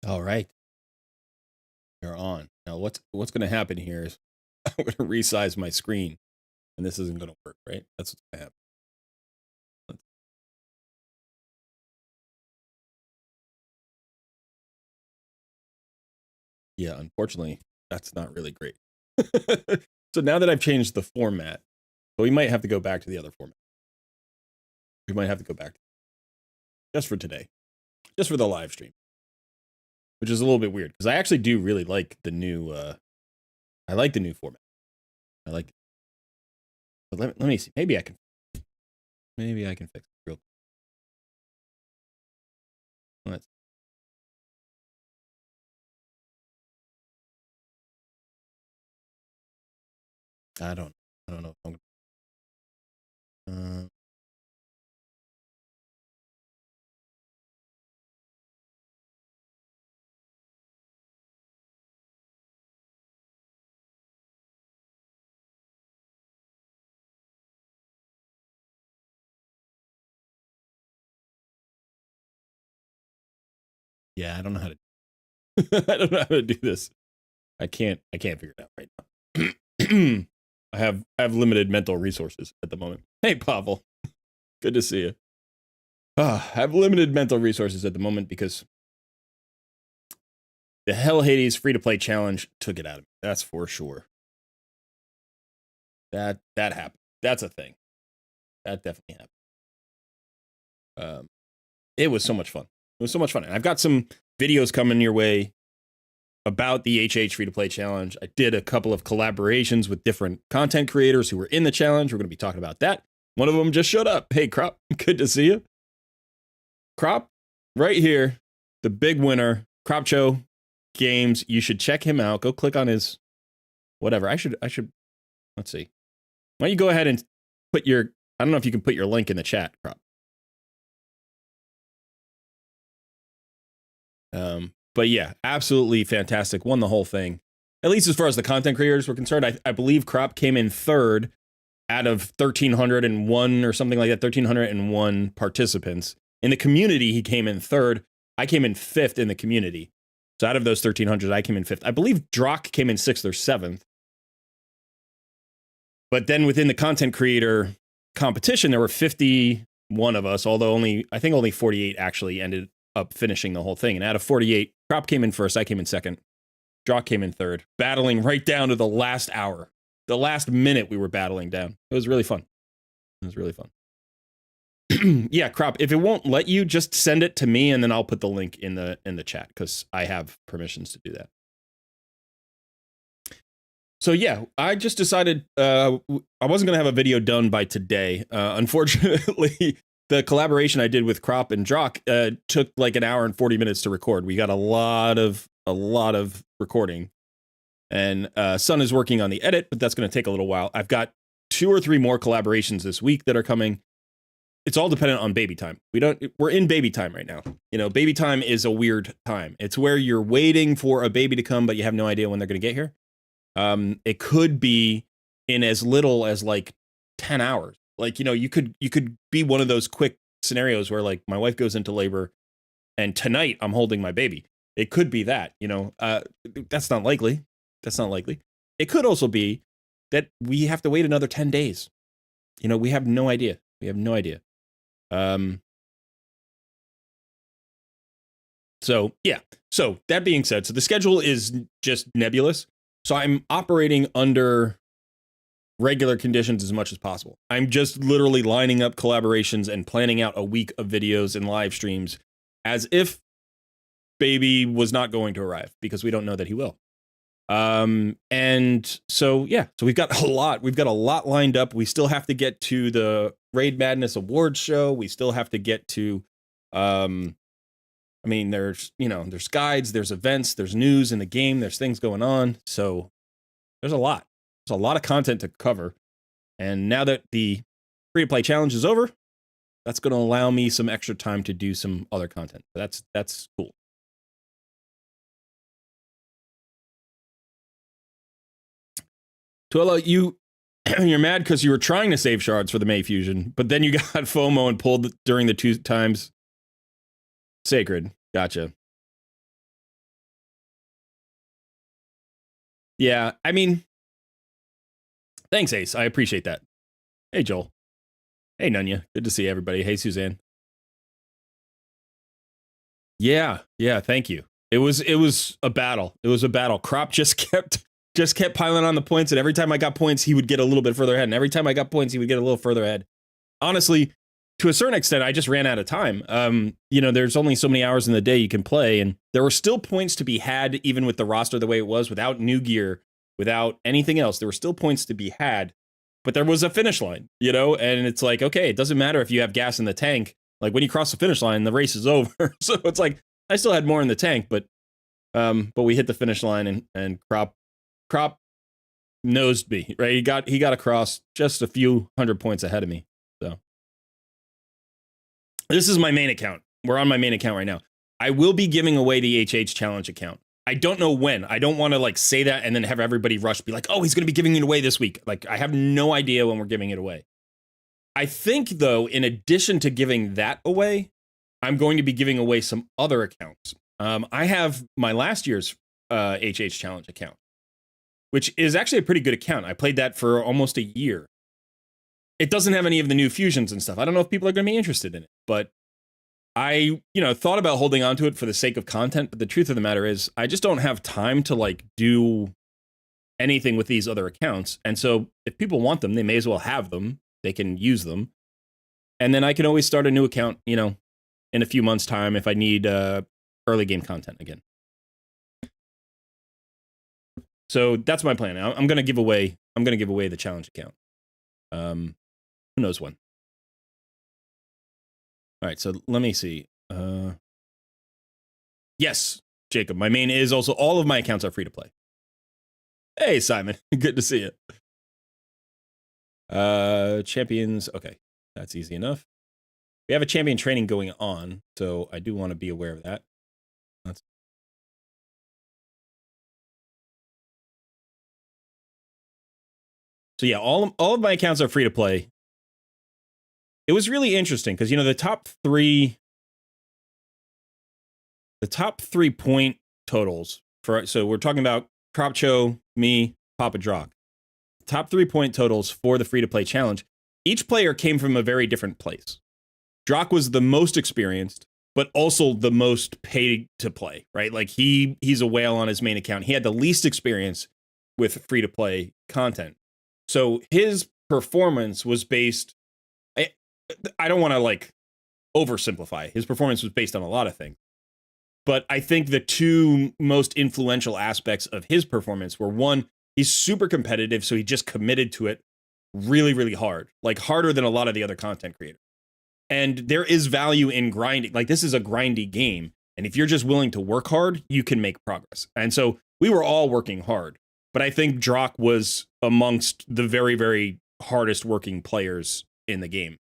All right, you're on. Now, what's going to happen here is I'm going to resize my screen, and this isn't going to work, right? That's what's going to happen. Yeah, unfortunately, that's not really great. So now that I've changed the format, we might have to go back to the other format. We might have to go back just for today, just for the live stream, which is a little bit weird because I actually do really like the new. I like the new format. I like it. But let me see. Maybe I can fix it real quick. Let's. I don't know if I'm gonna. Yeah, I don't know how to. I don't know how to do this. I can't figure it out right now. I have limited mental resources at the moment. Hey, Pavel, good to see you. I have limited mental resources at the moment because the Hell Hades free to play challenge took it out of me. That's for sure. That happened. That's a thing. That definitely happened. It was so much fun. It was so much fun. And I've got some videos coming your way about the HH free to play challenge. I did a couple of collaborations with different content creators who were in the challenge. We're going to be talking about that. One of them just showed up. Hey, Crop, good to see you. Crop, right here, the big winner, Cropcho Games. You should check him out. Go click on his whatever. I should. Let's see. Why don't you go ahead and put your, I don't know if you can put your link in the chat, Crop. But yeah, absolutely fantastic. Won the whole thing. At least as far as the content creators were concerned, I believe Crop came in third out of 1,301 or something like that, 1,301 participants. In the community, he came in third. I came in fifth in the community. So out of those 1,300, I came in fifth. I believe Drock came in sixth or seventh. But then within the content creator competition, there were 51 of us, although I think only 48 actually ended up finishing the whole thing. And out of 48, Crop came in first, I came in second. Drock came in third, battling right down to the last hour. The last minute we were battling down. It was really fun. It was really fun. Yeah, Crop, if it won't let you, just send it to me and then I'll put the link in the chat because I have permissions to do that. So yeah, I just decided I wasn't going to have a video done by today. Unfortunately, the collaboration I did with Crop and Drock took like an hour and 40 minutes to record. We got a lot of recording. And Sun is working on the edit, but that's going to take a little while. I've got 2 or 3 more collaborations this week that are coming. It's all dependent on baby time. We're in baby time right now. You know, baby time is a weird time. It's where you're waiting for a baby to come, but you have no idea when they're going to get here. It could be in as little as like 10 hours. Like, you know, you could be one of those quick scenarios where like my wife goes into labor and tonight I'm holding my baby. It could be that, you know, that's not likely. That's not likely. It could also be that we have to wait another 10 days. You know, we have no idea. We have no idea. So yeah. So that being said, so the schedule is just nebulous. So I'm operating under regular conditions as much as possible. I'm just literally lining up collaborations and planning out a week of videos and live streams as if baby was not going to arrive because we don't know that he will. And so, yeah, so we've got a lot lined up. We still have to get to the Raid Madness Awards show. We still have to get to, I mean, there's guides, there's events, there's news in the game, there's things going on. So there's a lot of content to cover. And now that the free to play challenge is over, that's going to allow me some extra time to do some other content. That's cool. Tuella, you're mad because you were trying to save shards for the May fusion, but then you got FOMO and pulled during the 2 times sacred. Gotcha. Yeah, I mean, thanks, Ace. I appreciate that. Hey, Joel. Hey, Nunya. Good to see everybody. Hey, Suzanne. Yeah, yeah. Thank you. It was a battle. It was a battle. Crop just kept piling on the points, and every time I got points, he would get a little bit further ahead, and every time I got points, he would get a little further ahead. Honestly, to a certain extent, I just ran out of time. There's only so many hours in the day you can play, and there were still points to be had, even with the roster the way it was, without new gear, without anything else. There were still points to be had, but there was a finish line, and it's like, okay, it doesn't matter if you have gas in the tank. Like when you cross the finish line, the race is over. So it's like I still had more in the tank, but we hit the finish line, and Crop nosed me, right? He got across just a few hundred points ahead of me. So this is my main account. We're on my main account right now. I will be giving away the HH challenge account. I don't know when. I don't want to like say that and then have everybody rush, be like, oh, he's going to be giving it away this week. Like I have no idea when we're giving it away. I think though, in addition to giving that away, I'm going to be giving away some other accounts. I have my last year's HH challenge account, which is actually a pretty good account. I played that for almost a year. It doesn't have any of the new fusions and stuff. I don't know if people are going to be interested in it, but I, thought about holding on to it for the sake of content. But the truth of the matter is I just don't have time to like do anything with these other accounts. And so if people want them, they may as well have them. They can use them. And then I can always start a new account, in a few months' time if I need early game content again. So that's my plan. I'm going to give away the challenge account. Who knows when? All right, so let me see. Yes, Jacob. My main is also all of my accounts are free to play. Hey, Simon. Good to see you. Champions. Okay, that's easy enough. We have a champion training going on, so I do want to be aware of that. So yeah, all of my accounts are free to play. It was really interesting because the top three point totals so we're talking about Cropcho, me, Papa Drock. Top 3 point totals for the free to play challenge. Each player came from a very different place. Drock was the most experienced, but also the most paid to play, right? Like he's a whale on his main account. He had the least experience with free to play content. So his performance was based, I don't want to like oversimplify. His performance was based on a lot of things. But I think the two most influential aspects of his performance were, one, he's super competitive, so he just committed to it really, really hard, like harder than a lot of the other content creators. And there is value in grinding. Like this is a grindy game. And if you're just willing to work hard, you can make progress. And so we were all working hard. But I think Drock was amongst the very, very hardest working players in the game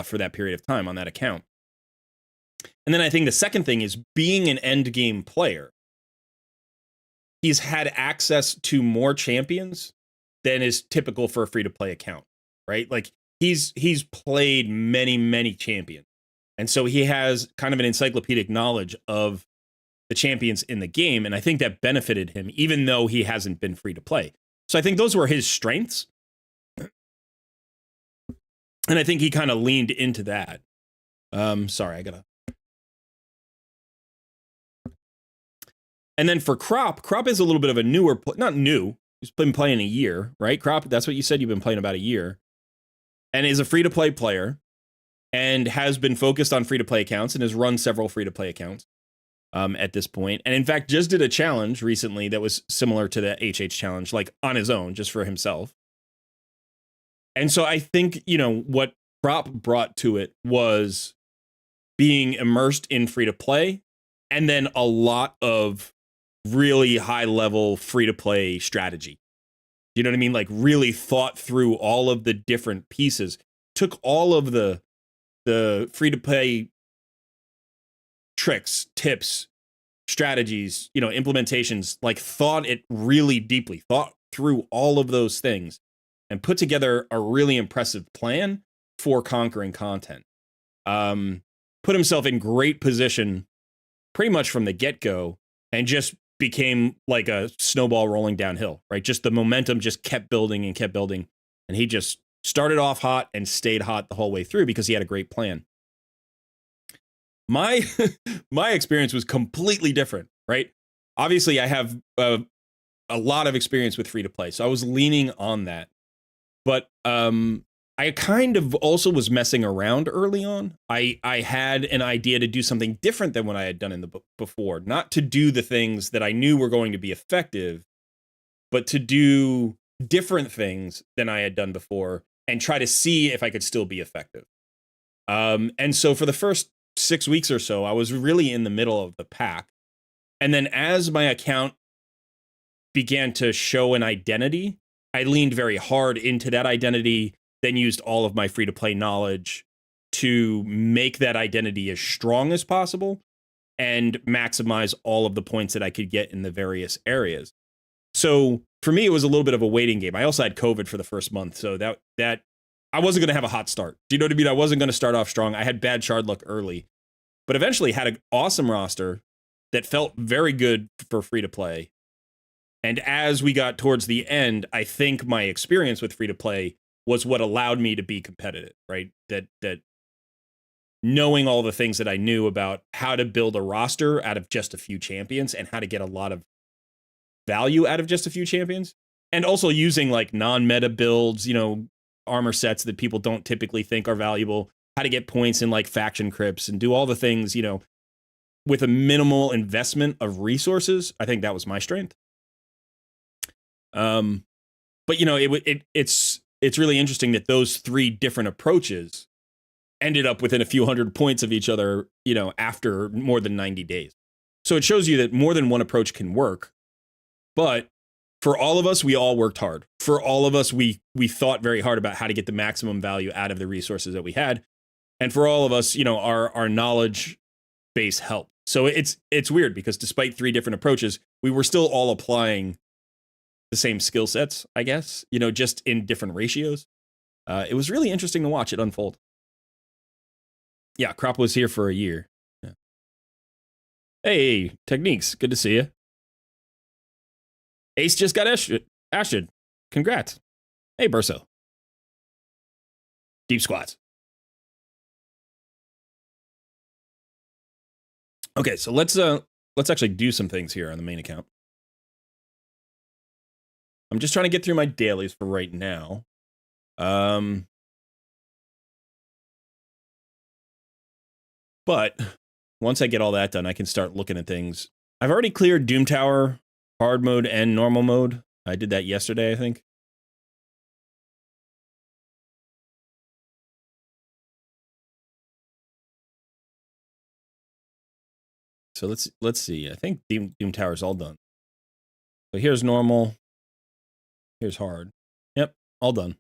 for that period of time on that account. And then I think the second thing is being an endgame player. He's had access to more champions than is typical for a free-to-play account, right? Like he's played many, many champions. And so he has kind of an encyclopedic knowledge of the champions in the game. And I think that benefited him, even though he hasn't been free to play. So I think those were his strengths. And I think he kind of leaned into that. Sorry, I gotta. And then for Crop is a little bit of a newer, not new. He's been playing a year, right? Crop, that's what you said. You've been playing about a year. And is a free-to-play player and has been focused on free-to-play accounts and has run several free-to-play accounts at this point. And in fact, just did a challenge recently that was similar to the HH challenge, like on his own, just for himself. And so I think, what Crop brought to it was being immersed in free-to-play and then a lot of really high-level free-to-play strategy. You know what I mean? Like really thought through all of the different pieces, took all of the free-to-play tricks, tips, strategies, implementations, like thought it really deeply, thought through all of those things and put together a really impressive plan for conquering content. Put himself in great position pretty much from the get-go and just became like a snowball rolling downhill, right? Just the momentum just kept building and kept building. And he just started off hot and stayed hot the whole way through because he had a great plan. My my experience was completely different, right? Obviously, I have a lot of experience with free to play, so I was leaning on that. But I kind of also was messing around early on. I had an idea to do something different than what I had done in the before, not to do the things that I knew were going to be effective, but to do different things than I had done before and try to see if I could still be effective. And so for the first 6 weeks or so, I was really in the middle of the pack. And then as my account began to show an identity, I leaned very hard into that identity, then used all of my free to play knowledge to make that identity as strong as possible and maximize all of the points that I could get in the various areas. So for me, it was a little bit of a waiting game. I also had COVID for the first month, so that I wasn't going to have a hot start. Do you know what I mean? I wasn't going to start off strong. I had bad shard luck early, but eventually had an awesome roster that felt very good for free to play. And as we got towards the end, I think my experience with free to play was what allowed me to be competitive, right? That knowing all the things that I knew about how to build a roster out of just a few champions and how to get a lot of value out of just a few champions, and also using like non-meta builds, you know, armor sets that people don't typically think are valuable, how to get points in like faction crypts and do all the things, you know, with a minimal investment of resources. I think that was my strength. But you know, it's really interesting that those three different approaches ended up within a few hundred points of each other, you know, after more than 90 days. So it shows you that more than one approach can work. But for all of us, we all worked hard. For all of us, we thought very hard about how to get the maximum value out of the resources that we had. And for all of us, you know, our knowledge base helped. So it's weird because despite three different approaches, we were still all applying the same skill sets, I guess, you know, just in different ratios. It was really interesting to watch it unfold. Yeah, Crop was here for a year. Yeah. Hey, Techniques, good to see you. Ace just got Ashton. Congrats. Hey, Burso. Deep squats. Okay, so let's actually do some things here on the main account. I'm just trying to get through my dailies for right now. But once I get all that done, I can start looking at things. I've already cleared Doom Tower, hard mode, and normal mode. I did that yesterday, I think. So let's see. I think Doom Tower's all done. So here's normal. Here's hard. Yep, all done.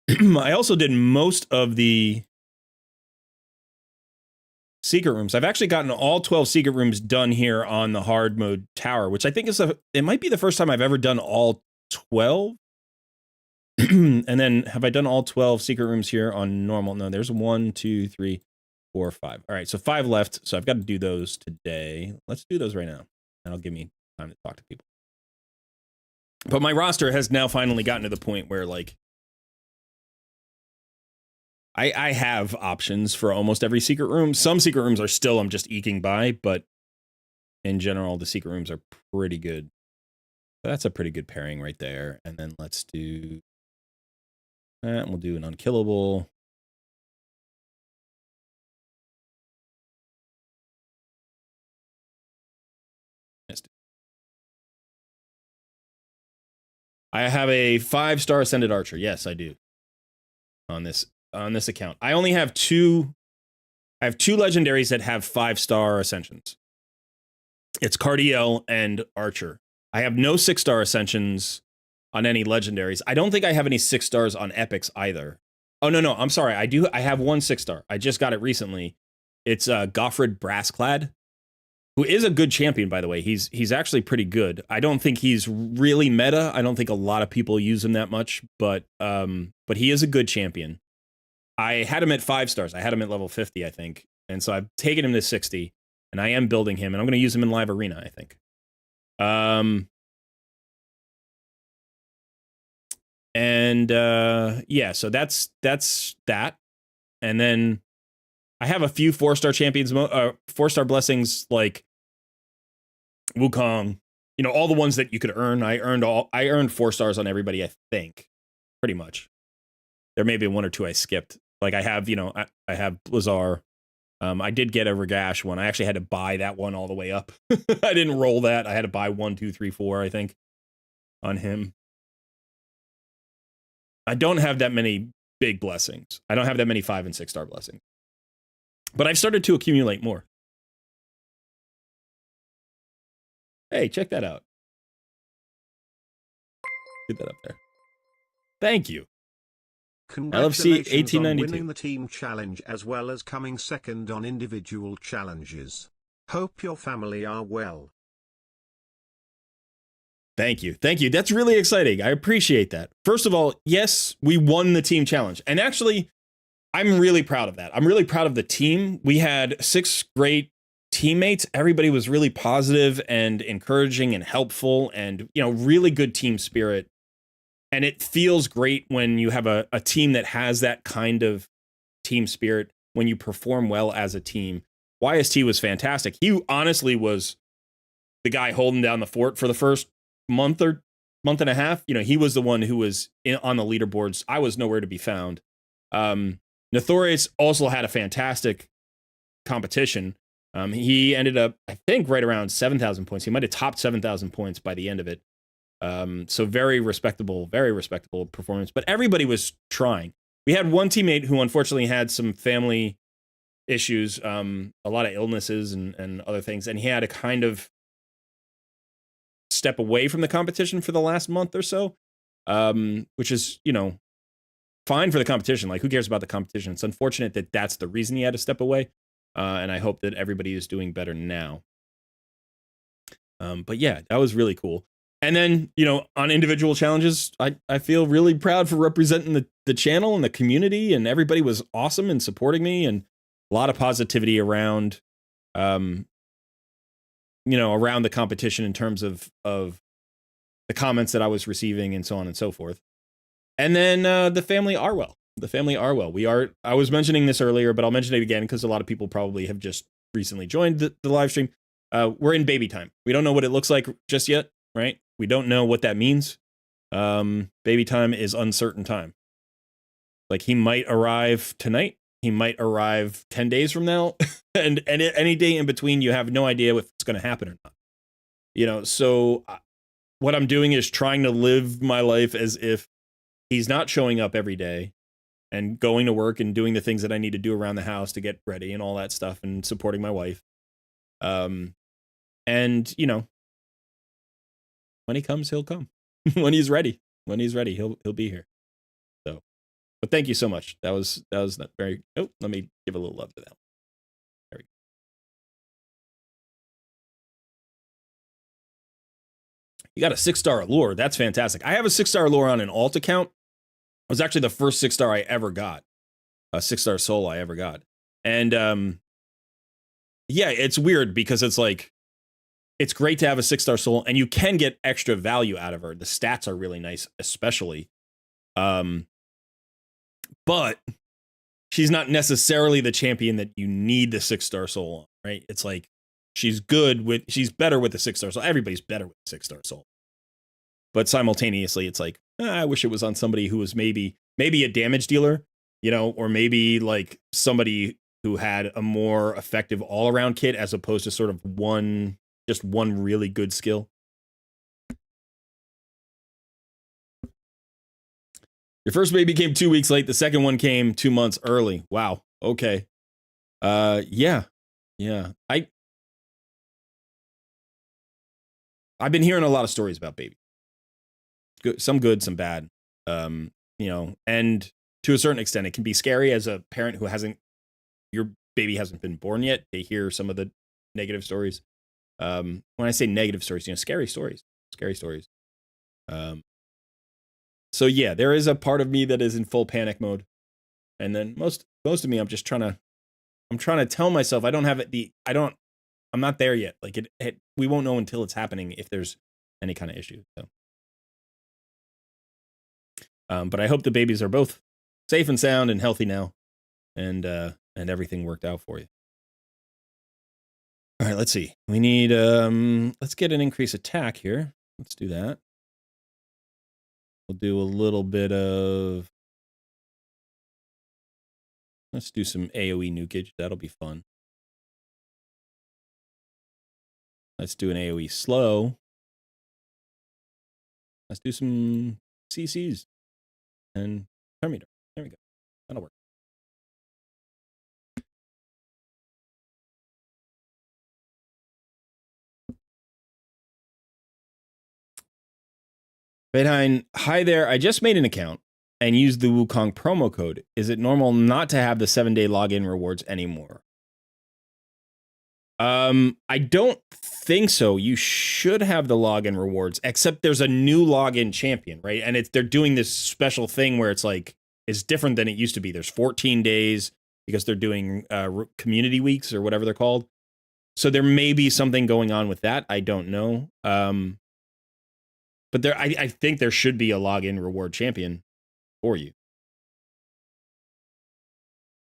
I also did most of the secret rooms. I've actually gotten all 12 secret rooms done here on the hard mode tower, which I think is it might be the first time I've ever done all 12. And then have I done all 12 secret rooms here on normal? No, there's 1, 2, 3, 4, 5. All right, so 5 left. So I've got to do those today. Let's do those right now. That'll give me time to talk to people. But my roster has now finally gotten to the point where, like, I have options for almost every secret room. Some secret rooms are still, I'm just eking by, but in general, the secret rooms are pretty good. So that's a pretty good pairing right there. And then let's do that. We'll do an unkillable. I have a 5-star Ascended Archer. Yes, I do. On this account. I only have two legendaries that have 5-star ascensions. It's Cardiel and Archer. I have no 6-star ascensions on any legendaries. I don't think I have any 6 stars on epics either. Oh, no, I'm sorry. I have one 6-star. I just got it recently. It's Goffred Brassclad, who is a good champion, by the way. He's actually pretty good. I don't think he's really meta. I don't think a lot of people use him that much, but he is a good champion. I had him at 5 stars. I had him at level 50, I think. And so I've taken him to 60, and I am building him, and I'm going to use him in live arena, I think. Yeah, so that's that. And then I have a few 4-star champions, 4-star blessings like Wukong. You know, all the ones that you could earn. I earned 4 stars on everybody, I think. Pretty much. There may be 1 or 2 I skipped. Like I have, I have Blizzard. I did get a Ragash one. I actually had to buy that one all the way up. I didn't roll that. I had to buy 1, 2, 3, 4, I think, on him. I don't have that many big blessings. I don't have that many 5 and 6-star blessings. But I've started to accumulate more. Hey, check that out. Get that up there. Thank you. Congratulations LFC 1892. on winning the team challenge as well as coming second on individual challenges. Hope your family are well. Thank you. Thank you. That's really exciting. I appreciate that. First of all, yes, we won the team challenge. And actually, I'm really proud of that. I'm really proud of the team. We had 6 great teammates. Everybody was really positive and encouraging and helpful and, really good team spirit. And it feels great when you have a team that has that kind of team spirit, when you perform well as a team. YST was fantastic. He honestly was the guy holding down the fort for the first month and a half. He was the one who was on the leaderboards. I was nowhere to be found. Nothores also had a fantastic competition. He ended up, I think, right around 7,000 points. He might have topped 7,000 points by the end of it. So very respectable performance, but everybody was trying. We had one teammate who unfortunately had some family issues, a lot of illnesses and other things. And he had to kind of step away from the competition for the last month or so, which is, fine for the competition. Like, who cares about the competition? It's unfortunate that that's the reason he had to step away. And I hope that everybody is doing better now. But yeah, that was really cool. And then, on individual challenges, I feel really proud for representing the channel and the community, and everybody was awesome in supporting me, and a lot of positivity around, around the competition in terms of the comments that I was receiving and so on and so forth. And then the family are well. The family are well. I was mentioning this earlier, but I'll mention it again because a lot of people probably have just recently joined the live stream. We're in baby time. We don't know what it looks like just yet, right? We don't know what that means. Baby time is uncertain time. Like, he might arrive tonight. He might arrive 10 days from now. and any day in between, you have no idea if it's going to happen or not. So what I'm doing is trying to live my life as if he's not showing up every day and going to work and doing the things that I need to do around the house to get ready and all that stuff and supporting my wife. When he comes, he'll come. When he's ready, he'll be here. So, but thank you so much. That was not very. Oh, let me give a little love to that. There we go. You got a 6-star allure. That's fantastic. I have a 6-star allure on an alt account. It was actually the first 6-star I ever got. A 6-star soul I ever got. And yeah, it's weird because it's like, it's great to have a 6-star soul, and you can get extra value out of her. The stats are really nice, especially. But she's not necessarily the champion that you need the 6-star soul on, right? It's like, she's better with the 6-star soul. Everybody's better with the 6-star soul. But simultaneously, it's like, I wish it was on somebody who was maybe a damage dealer, or maybe like somebody who had a more effective all-around kit as opposed to sort of just one really good skill. Your first baby came 2 weeks late. The second one came 2 months early. Wow. Okay. Yeah. I've been hearing a lot of stories about babies. Some good, some bad. And to a certain extent, it can be scary as a parent who your baby hasn't been born yet. They hear some of the negative stories. When I say negative stories, scary stories. So yeah, there is a part of me that is in full panic mode. And then most of me, I'm trying to tell myself I don't I'm not there yet. Like we won't know until it's happening if there's any kind of issue. So, but I hope the babies are both safe and sound and healthy now, and everything worked out for you. All right, let's see. We need let's get an increased attack here. Let's do that. We'll do a little bit of, let's do some AoE nukage. That'll be fun. Let's do an AoE slow. Let's do some CCs and Terminator. There we go. That'll work. Beidhein, hi there. I just made an account and used the Wukong promo code. Is it normal not to have the 7-day login rewards anymore? I don't think so. You should have the login rewards, except there's a new login champion, right? And they're doing this special thing where it's like, it's different than it used to be. There's 14 days because they're doing community weeks or whatever they're called. So there may be something going on with that. I don't know. But I think there should be a login reward champion for you.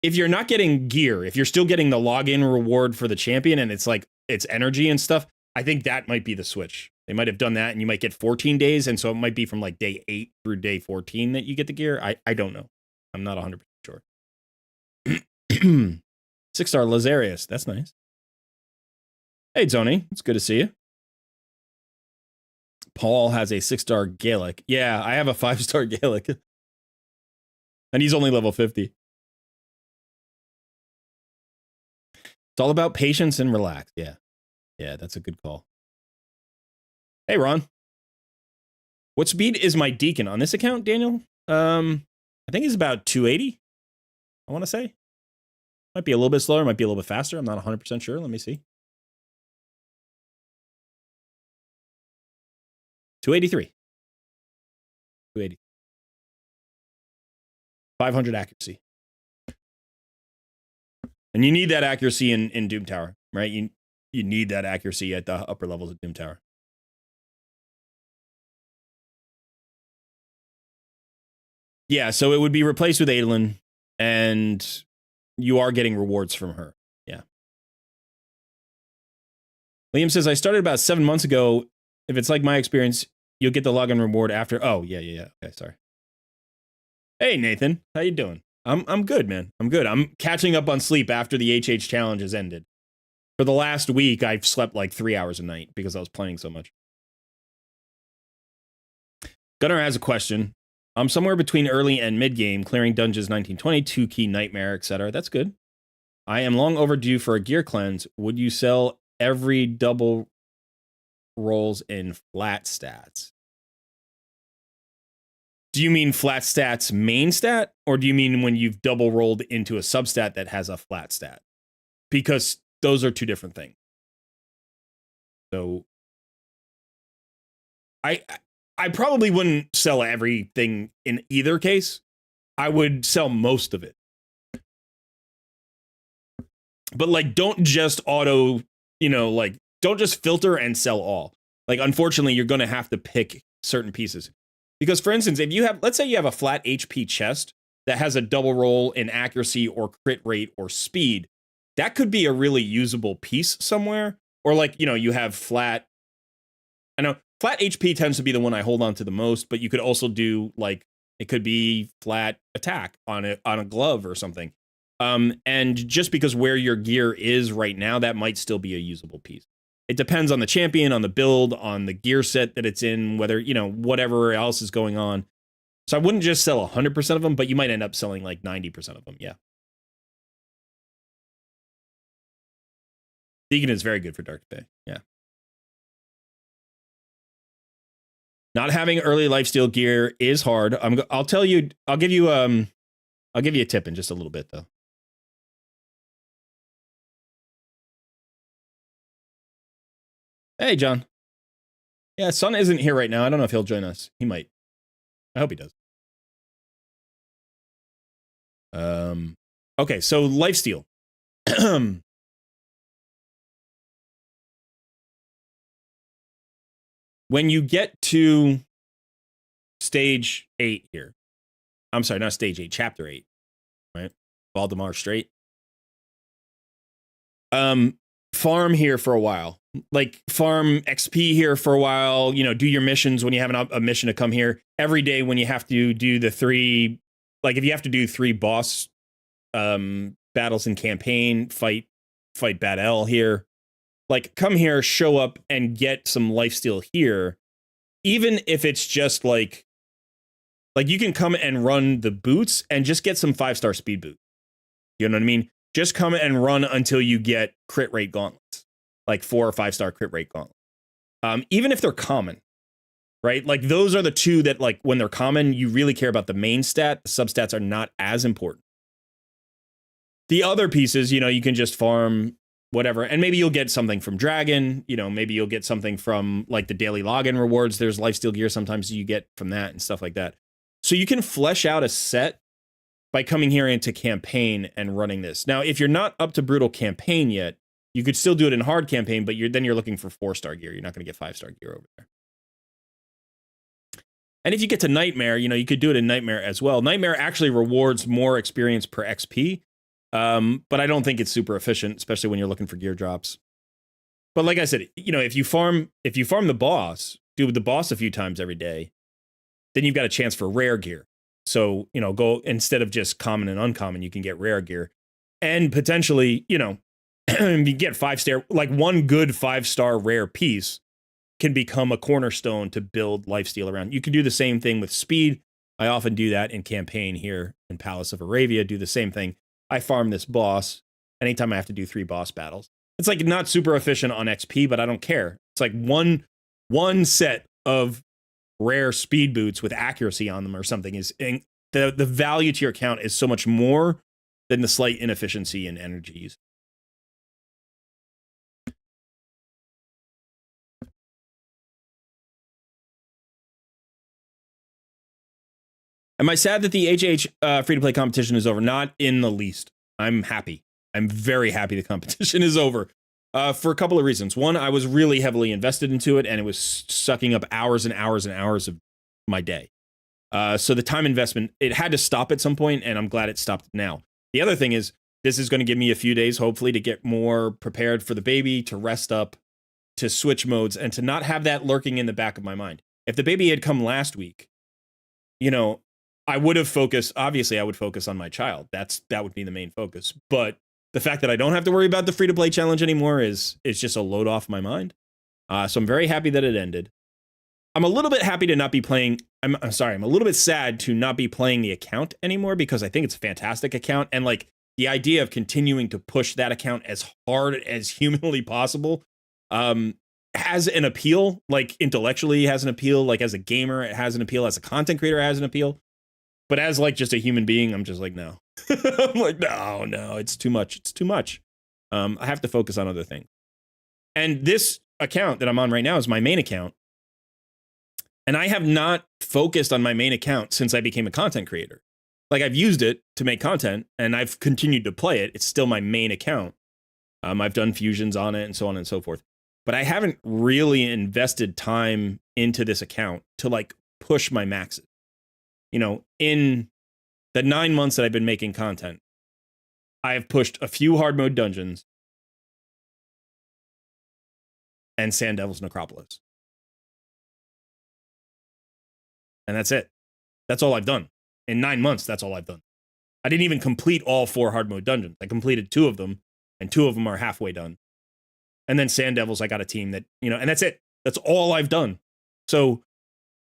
If you're not getting gear, if you're still getting the login reward for the champion and it's like it's energy and stuff, I think that might be the switch. They might have done that and you might get 14 days. And so it might be from like day 8 through day 14 that you get the gear. I don't know. I'm not 100% sure. 6-star Lazarius. That's nice. Hey, Tony. It's good to see you. Paul has a 6-star Gaelic. Yeah, I have a 5-star Gaelic. And he's only level 50. It's all about patience and relax. Yeah. Yeah, that's a good call. Hey, Ron. What speed is my Deacon on this account, Daniel? I think he's about 280, I want to say. Might be a little bit slower, might be a little bit faster. I'm not 100% sure. Let me see. 283. 280. 500 accuracy. And you need that accuracy in Doom Tower, right? You need that accuracy at the upper levels of Doom Tower. Yeah, so it would be replaced with Adolin, and you are getting rewards from her. Yeah. Liam says, I started about 7 months ago. If it's like my experience, you'll get the login reward after. Oh, yeah. Okay, sorry. Hey, Nathan. How you doing? I'm good, man. I'm good. I'm catching up on sleep after the HH challenge has ended. For the last week, I've slept like 3 hours a night because I was playing so much. Gunnar has a question. I'm somewhere between early and mid game, clearing dungeons 1920, 2-key nightmare, etc. That's good. I am long overdue for a gear cleanse. Would you sell every double rolls in flat stats? Do you mean flat stats main stat, or do you mean when you've double rolled into a substat that has a flat stat? Because those are two different things. So I probably wouldn't sell everything in either case. I would sell most of it. But like, don't just auto, like, don't just filter and sell all. Like, unfortunately, you're going to have to pick certain pieces. Because, for instance, if you have, let's say you have a flat HP chest that has a double roll in accuracy or crit rate or speed, that could be a really usable piece somewhere. Or like, you have flat, I know flat HP tends to be the one I hold on to the most, but you could also do like, it could be flat attack on a glove or something. And just because where your gear is right now, that might still be a usable piece. It depends on the champion, on the build, on the gear set that it's in, whether, whatever else is going on. So I wouldn't just sell 100% of them, but you might end up selling like 90% of them. Yeah. Deacon is very good for Dark Day. Yeah. Not having early lifesteal gear is hard. I'll give you a tip in just a little bit though. Hey, John. Yeah, Sun isn't here right now. I don't know if he'll join us. He might. I hope he does. Okay, so lifesteal. when you get to stage 8 here, I'm sorry, not stage 8, chapter 8, right? Valdemar Strait. Farm here for a while. Like farm XP here for a while, you know, do your missions when you have a mission to come here. Every day when you have to do the 3, like if you have to do 3 boss battles in campaign, fight Bad L here. Like come here, show up and get some lifesteal here. Even if it's just like you can come and run the boots and just get some 5-star speed boots. You know what I mean? Just come and run until you get crit rate gauntlets, like 4 or 5-star crit rate gauntlets. Even if they're common, right? Like those are the 2 that like when they're common, you really care about the main stat. The substats are not as important. The other pieces, you know, you can just farm whatever, and maybe you'll get something from Dragon, you know, maybe you'll get something from like the daily login rewards. There's lifesteal gear sometimes you get from that and stuff like that. So you can flesh out a set by coming here into campaign and running this. Now, if you're not up to brutal campaign yet, you could still do it in hard campaign, but you're looking for 4-star gear. You're not going to get 5-star gear over there. And if you get to Nightmare, you know, you could do it in Nightmare as well. Nightmare actually rewards more experience per XP, but I don't think it's super efficient, especially when you're looking for gear drops. But like I said, you know, if you farm the boss, do the boss a few times every day, then you've got a chance for rare gear. So, you know, go instead of just common and uncommon, you can get rare gear. And potentially, you know, you get 5-star, like one good 5-star rare piece can become a cornerstone to build lifesteal around. You can do the same thing with speed. I often do that in campaign here in Palace of Aravia, do the same thing. I farm this boss anytime I have to do 3 boss battles. It's like not super efficient on XP, but I don't care. It's like one set of rare speed boots with accuracy on them or something is the value to your account is so much more than the slight inefficiency in energies. Am I sad that the HH free-to-play competition is over? Not in the least. I'm happy. I'm very happy the competition is over. For a couple of reasons. One, I was really heavily invested into it, and it was sucking up hours and hours and hours of my day. So the time investment, it had to stop at some point, and I'm glad it stopped now. The other thing is, this is going to give me a few days, hopefully, to get more prepared for the baby, to rest up, to switch modes, and to not have that lurking in the back of my mind. If the baby had come last week, you know, I would have focused, obviously I would focus on my child. That would be the main focus. But the fact that I don't have to worry about the free-to-play challenge anymore is just a load off my mind. So I'm very happy that it ended. I'm a little bit happy to not be playing. I'm sorry. I'm a little bit sad to not be playing the account anymore because I think it's a fantastic account. And like the idea of continuing to push that account as hard as humanly possible has an appeal, like intellectually has an appeal, like as a gamer, it has an appeal, as a content creator, it has an appeal. But as like just a human being, I'm just like, no. I'm like, no, it's too much. It's too much. I have to focus on other things. And this account that I'm on right now is my main account. And I have not focused on my main account since I became a content creator. Like I've used it to make content and I've continued to play it. It's still my main account. I've done fusions on it and so on and so forth. But I haven't really invested time into this account to like push my maxes. You know, in the 9 months that I've been making content, I have pushed a few hard mode dungeons and Sand Devil's Necropolis. And that's it. That's all I've done. In 9 months, that's all I've done. I didn't even complete all 4 hard mode dungeons. I completed 2 of them, and 2 of them are halfway done. And then Sand Devils, I got a team that, you know, and that's it. That's all I've done. So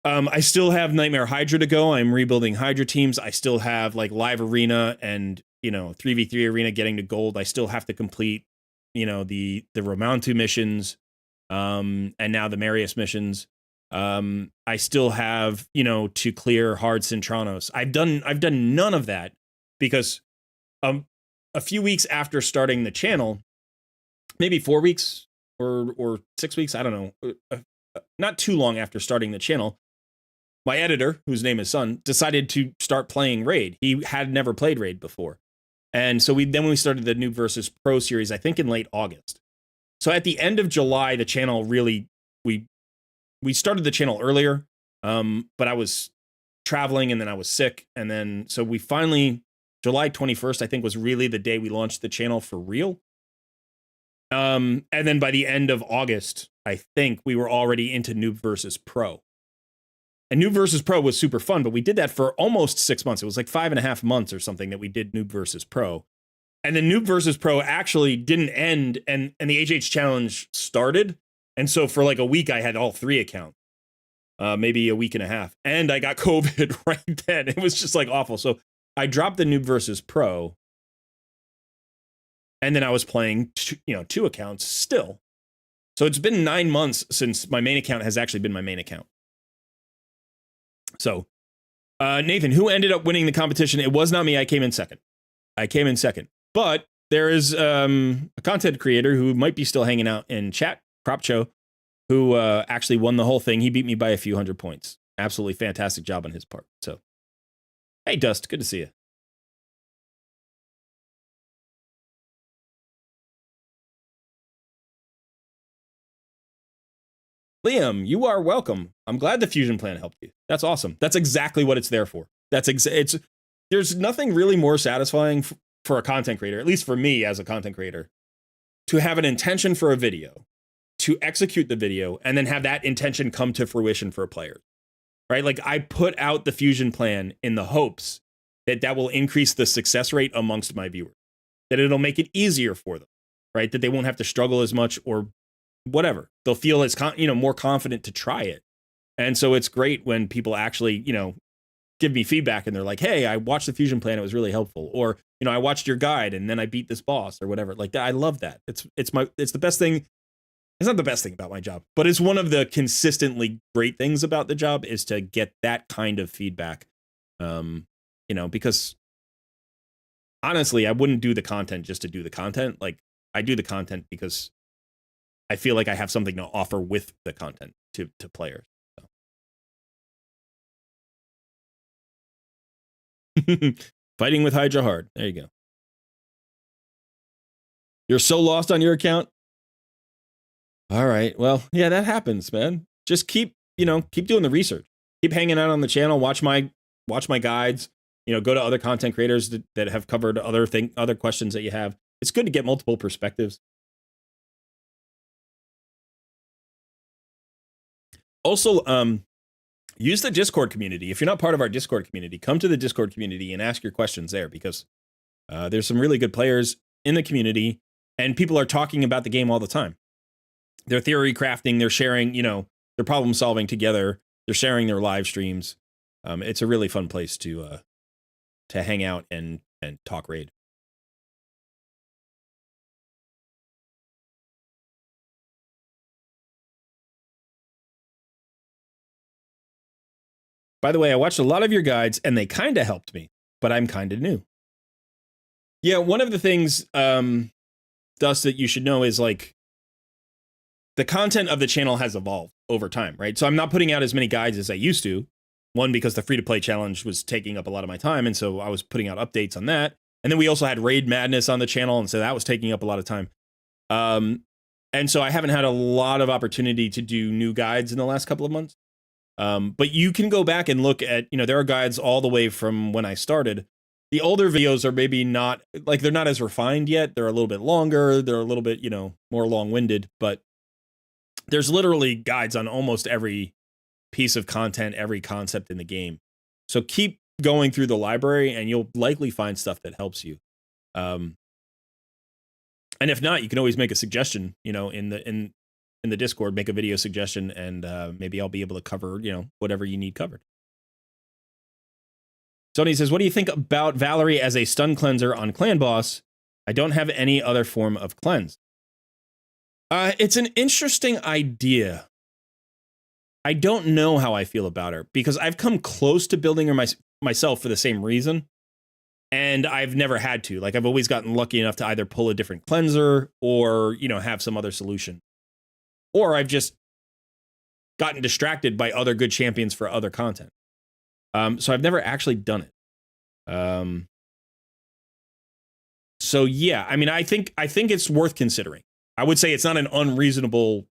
I still have Nightmare Hydra to go. I'm rebuilding Hydra teams. I still have like live arena and, you know, 3v3 arena getting to gold. I still have to complete, you know, the Romantu missions, and now the Marius missions. I still have, you know, to clear hard Cintranos. I've done none of that because a few weeks after starting the channel, maybe 4 weeks or 6 weeks, I don't know, not too long after starting the channel, my editor, whose name is Sun, decided to start playing Raid. He had never played Raid before. And so we started the Noob versus Pro series, I think in late August. So at the end of July, the channel really, we we started the channel earlier, but I was traveling and then I was sick. And then, so we finally, July 21st, I think was really the day we launched the channel for real. And then by the end of August, I think we were already into Noob versus Pro. And Noob versus Pro was super fun, but we did that for almost 6 months. It was like 5.5 months or something that we did Noob versus Pro. And then Noob versus Pro actually didn't end, and the HH Challenge started. And so for like a week, I had all 3 accounts, maybe a week and a half. And I got COVID right then. It was just like awful. So I dropped the Noob versus Pro. And then I was playing, 2 accounts still. So it's been 9 months since my main account has actually been my main account. So, Nathan, who ended up winning the competition? It was not me. I came in second. But there is a content creator who might be still hanging out in chat, Cropcho, who actually won the whole thing. He beat me by a few hundred points. Absolutely fantastic job on his part. So, hey, Dust, good to see you. Liam, you are welcome. I'm glad the fusion plan helped you. That's awesome. That's exactly what it's there for. There's nothing really more satisfying for a content creator, at least for me as a content creator, to have an intention for a video, to execute the video, and then have that intention come to fruition for a player. Right? Like, I put out the fusion plan in the hopes that that will increase the success rate amongst my viewers, that it'll make it easier for them, right? That they won't have to struggle as much or whatever. They'll feel as more confident to try it. And so it's great when people actually, give me feedback and they're like, hey, I watched the fusion plan. It was really helpful. Or, I watched your guide and then I beat this boss or whatever. Like that. I love that. It's the best thing. It's not the best thing about my job, but it's one of the consistently great things about the job is to get that kind of feedback. Because honestly, I wouldn't do the content just to do the content. Like, I do the content because I feel like I have something to offer with the content to players. So. Fighting with Hydra hard. There you go. You're so lost on your account. All right. Well, yeah, that happens, man. Just keep doing the research. Keep hanging out on the channel. Watch my guides. Go to other content creators that have covered other questions that you have. It's good to get multiple perspectives. Also, use the Discord community. If you're not part of our Discord community, come to the Discord community and ask your questions there because there's some really good players in the community and people are talking about the game all the time. They're theory crafting, they're sharing, they're problem solving together, they're sharing their live streams. It's a really fun place to hang out and talk raid. By the way, I watched a lot of your guides and they kind of helped me, but I'm kind of new. Yeah, one of the things, Dust, that you should know is like the content of the channel has evolved over time, right? So I'm not putting out as many guides as I used to. One, because the free-to-play challenge was taking up a lot of my time, and so I was putting out updates on that. And then we also had Raid Madness on the channel, and so that was taking up a lot of time. And so I haven't had a lot of opportunity to do new guides in the last couple of months. But you can go back and look at, there are guides all the way from when I started. The older videos are maybe not, like, they're not as refined yet. They're a little bit longer. They're a little bit, more long-winded. But there's literally guides on almost every piece of content, every concept in the game. So keep going through the library and you'll likely find stuff that helps you. And if not, you can always make a suggestion, in the Discord, make a video suggestion and maybe I'll be able to cover, whatever you need covered. Sony says, what do you think about Valerie as a stun cleanser on Clan Boss? I don't have any other form of cleanse. It's an interesting idea. I don't know how I feel about her because I've come close to building her myself for the same reason. And I've never had to. Like, I've always gotten lucky enough to either pull a different cleanser or, have some other solution. Or I've just gotten distracted by other good champions for other content. So I've never actually done it. So yeah, I mean, I think it's worth considering. I would say it's not an unreasonable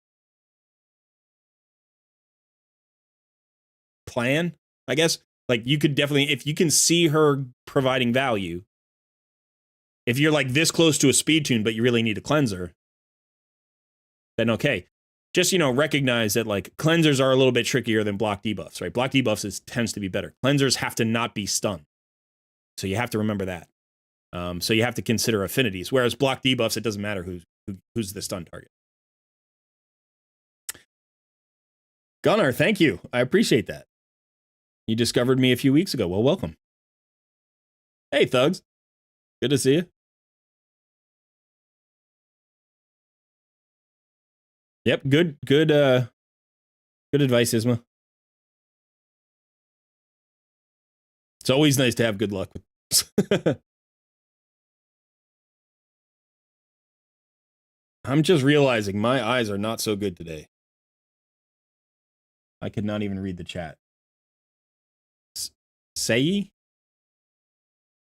plan, I guess. Like, you could definitely, if you can see her providing value, if you're like this close to a speed tune, but you really need a cleanser, then okay. Just, recognize that like cleansers are a little bit trickier than block debuffs, right? Block debuffs tends to be better. Cleansers have to not be stunned. So you have to remember that. So you have to consider affinities. Whereas block debuffs, it doesn't matter who's the stun target. Gunnar, thank you. I appreciate that. You discovered me a few weeks ago. Well, welcome. Hey, thugs. Good to see you. Yep, good advice, Isma. It's always nice to have good luck with this. I'm just realizing my eyes are not so good today. I could not even read the chat. Say,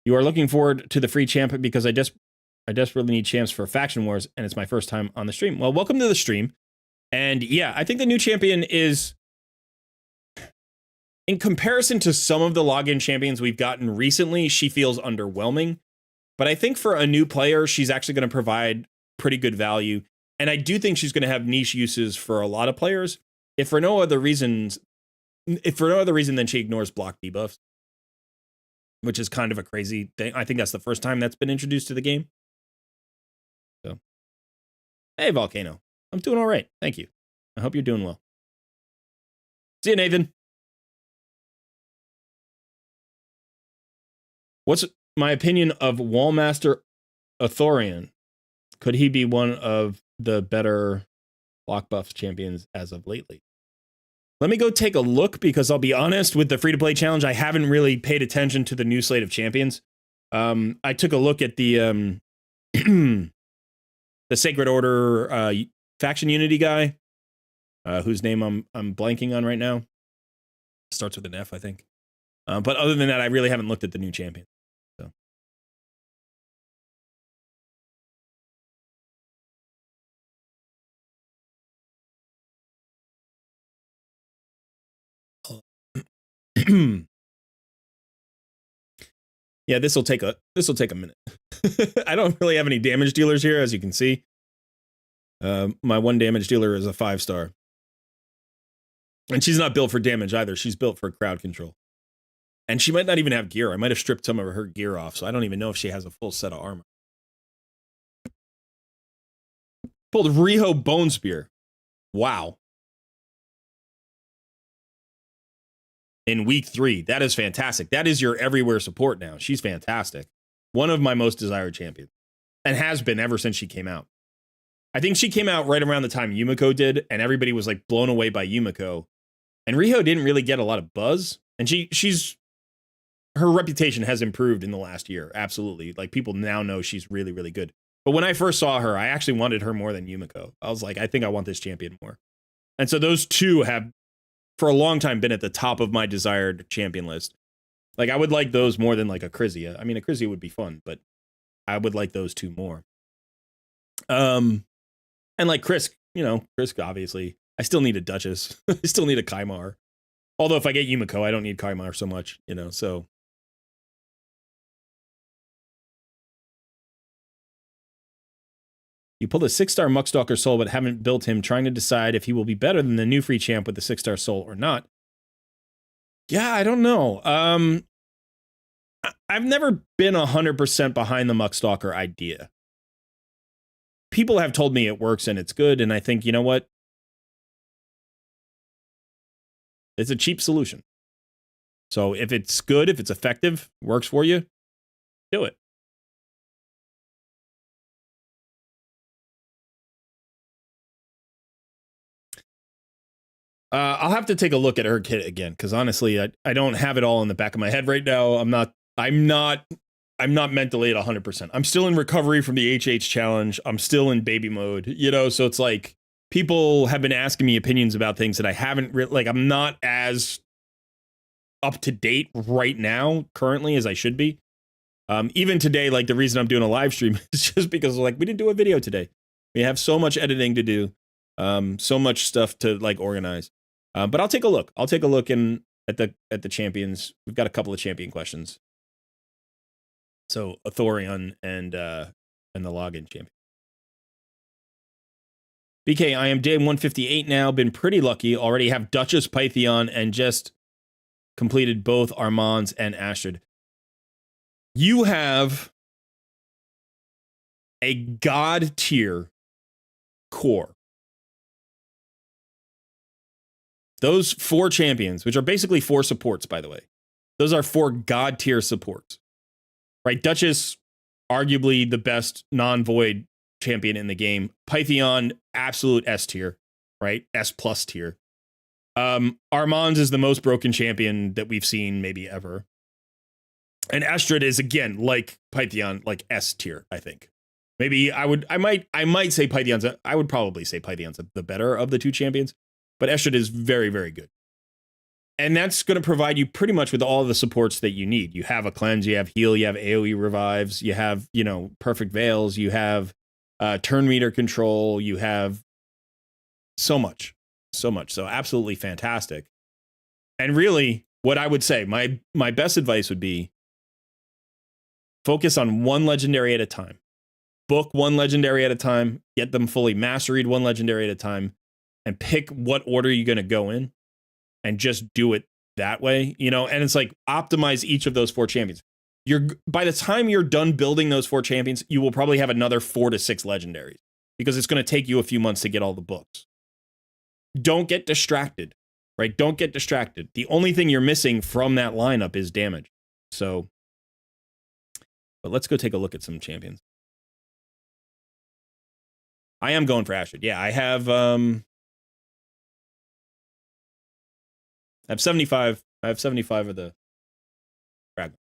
you are looking forward to the free champ because I desperately need champs for Faction Wars, and it's my first time on the stream. Well, welcome to the stream. And yeah, I think the new champion is, in comparison to some of the login champions we've gotten recently, she feels underwhelming. But I think for a new player, she's actually going to provide pretty good value. And I do think she's going to have niche uses for a lot of players. If for no other reason than she ignores block debuffs, which is kind of a crazy thing. I think that's the first time that's been introduced to the game. So, hey, Volcano. I'm doing all right. Thank you. I hope you're doing well. See you, Nathan. What's my opinion of Wallmaster Athorian? Could he be one of the better block buff champions as of lately? Let me go take a look, because I'll be honest, with the free-to-play challenge, I haven't really paid attention to the new slate of champions. I took a look at the the Sacred Order faction unity guy, whose name I'm blanking on right now. Starts with an F, I think. But other than that, I really haven't looked at the new champion. So. Yeah, this will take a minute. I don't really have any damage dealers here, as you can see. My one damage dealer is a 5-star. And she's not built for damage either. She's built for crowd control. And she might not even have gear. I might have stripped some of her gear off, so I don't even know if she has a full set of armor. Pulled Riho Bone Spear. Wow. In week 3. That is fantastic. That is your everywhere support now. She's fantastic. One of my most desired champions. And has been ever since she came out. I think she came out right around the time Yumiko did, and everybody was like blown away by Yumiko. And Riho didn't really get a lot of buzz. And her reputation has improved in the last year. Absolutely. Like, people now know she's really, really good. But when I first saw her, I actually wanted her more than Yumiko. I was like, I think I want this champion more. And so those two have, for a long time, been at the top of my desired champion list. Like, I would like those more than like a Krizia. I mean, a Krizia would be fun, but I would like those two more. And like Krisk, Krisk, obviously. I still need a Duchess. I still need a Kaimar. Although if I get Yumiko, I don't need Kaimar so much, so. You pulled a 6-star Muckstalker Soul, but haven't built him, trying to decide if he will be better than the new free champ with the 6-star Soul or not. Yeah, I don't know. I've never been 100% behind the Muckstalker idea. People have told me it works and it's good, and I think, you know what? It's a cheap solution. So if it's good, if it's effective, works for you, do it. I'll have to take a look at her kit again, because honestly, I don't have it all in the back of my head right now. I'm not mentally at 100%. I'm still in recovery from the HH challenge. I'm still in baby mode, so it's like people have been asking me opinions about things that I haven't I'm not as up to date right now currently as I should be. Even today, like, the reason I'm doing a live stream is just because we didn't do a video today. We have so much editing to do, so much stuff to organize. But I'll take a look. I'll take a look and at the champions. We've got a couple of champion questions. So Athorion and the login champion. BK, I am day 158 now. Been pretty lucky. Already have Duchess, Pythion, and just completed both Armands and Astrid. You have a god tier core. Those 4 champions, which are basically 4 supports, by the way, those are 4 god tier supports, right? Duchess, arguably the best non-void champion in the game. Pythion, absolute S tier, right? S plus tier. Armands is the most broken champion that we've seen maybe ever. And Astrid is, again, like Pythion, like S tier, I think. Maybe I might say Pythion's, I would probably say Pythion's the better of the 2 champions, but Astrid is very, very good. And that's going to provide you pretty much with all the supports that you need. You have a cleanse, you have heal, you have AoE revives, you have, perfect veils, you have turn meter control, you have so much. So absolutely fantastic. And really, what I would say, my best advice would be focus on 1 legendary at a time. Book 1 legendary at a time, get them fully masteried 1 legendary at a time, and pick what order you're going to go in and just do it that way, and it's like optimize each of those 4 champions. By the time you're done building those 4 champions, you will probably have another 4 to 6 legendaries because it's going to take you a few months to get all the books. Don't get distracted, right? Don't get distracted. The only thing you're missing from that lineup is damage. So, but let's go take a look at some champions. I am going for Astrid. Yeah, I have 75. I have 75 of the fragments.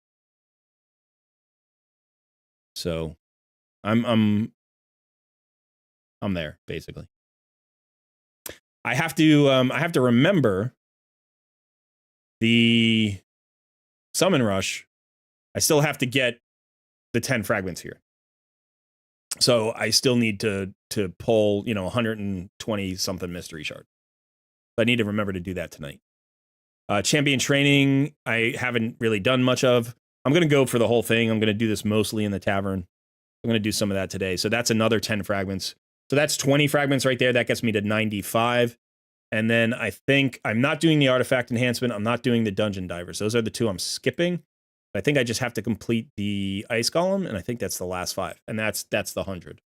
So I'm there basically. I have to remember the summon rush. I still have to get the 10 fragments here. So I still need to pull, 120 something mystery shards. I need to remember to do that tonight. Champion training, I haven't really done much of. I'm going to go for the whole thing. I'm going to do this mostly in the tavern. I'm going to do some of that today. So that's another 10 fragments. So that's 20 fragments right there. That gets me to 95. And then I think I'm not doing the artifact enhancement. I'm not doing the dungeon divers. Those are the 2 I'm skipping. I think I just have to complete the ice golem, and I think that's the last 5, and that's the 100.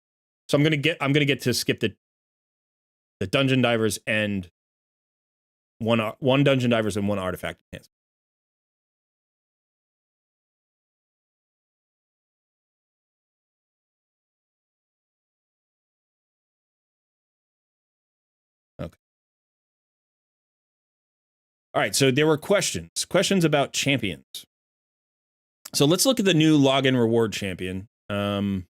So I'm gonna get to skip the dungeon divers and one dungeon divers and 1 artifact enhancement. Okay. All right. So there were questions about champions. So let's look at the new login reward champion. Adolin.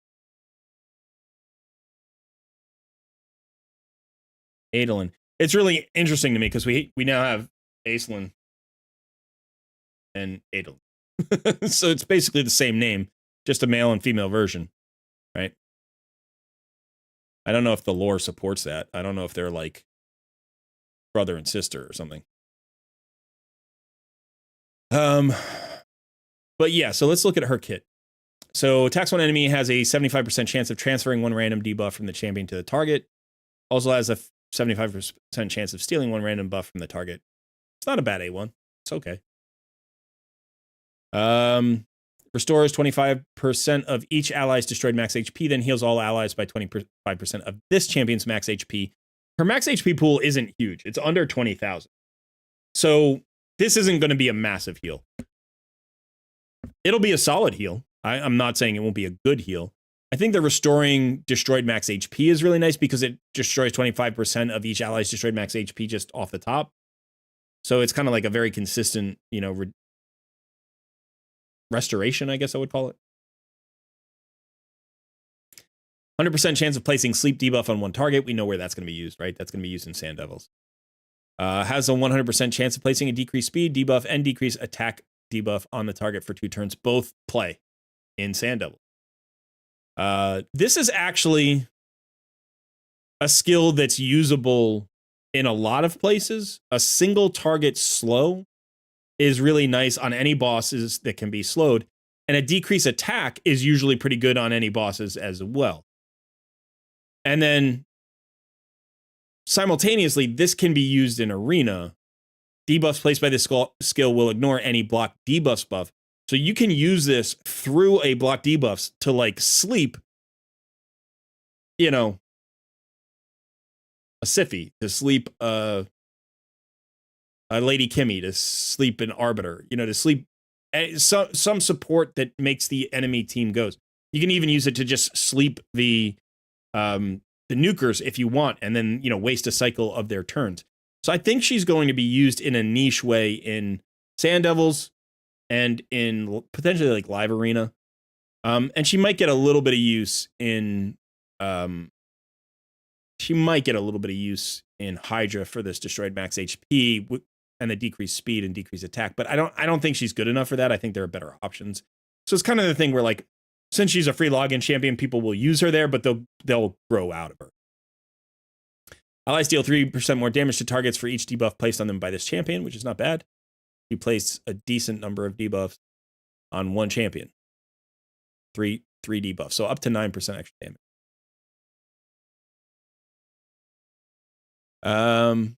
It's really interesting to me because we now have Aislinn and Adolin. So it's basically the same name, just a male and female version, right? I don't know if the lore supports that. I don't know if they're like brother and sister or something. But yeah, so let's look at her kit. So attacks one enemy has a 75% chance of transferring 1 random debuff from the champion to the target. Also has a 75% chance of stealing 1 random buff from the target. It's not a bad A1. It's okay. Restores 25% of each ally's destroyed max HP, then heals all allies by 25% of this champion's max HP. Her max HP pool isn't huge. It's under 20,000. So this isn't going to be a massive heal. It'll be a solid heal. I'm not saying it won't be a good heal. I think the restoring destroyed max HP is really nice because it destroys 25% of each ally's destroyed max HP just off the top. So it's kind of like a very consistent, restoration, I guess I would call it. 100% chance of placing sleep debuff on 1 target. We know where that's going to be used, right? That's going to be used in Sand Devils. Has a 100% chance of placing a decreased speed debuff and decreased attack debuff on the target for 2 turns. Both play in Sand Devils. This is actually a skill that's usable in a lot of places. A single target slow is really nice on any bosses that can be slowed, and a decrease attack is usually pretty good on any bosses as well. And then simultaneously, this can be used in arena. Debuffs placed by this skill will ignore any block debuffs buff. So you can use this through a block debuffs to like sleep, you know, a Siphi, to sleep a Lady Kimmy, to sleep an Arbiter, you know, to sleep some support that makes the enemy team goes. You can even use it to just sleep the nukers if you want, and then, you know, waste a cycle of their turns. So I think she's going to be used in a niche way in Sand Devils and in potentially like Live Arena. And she might get a little bit of use in Hydra for this destroyed max HP and the decreased speed and decreased attack. But I don't think she's good enough for that. I think there are better options. So it's kind of the thing where, like, since she's a free login champion, people will use her there, but they'll grow out of her. Allies deal 3% more damage to targets for each debuff placed on them by this champion, which is not bad. You place a decent number of debuffs on one champion. Three debuffs, so up to 9% extra damage.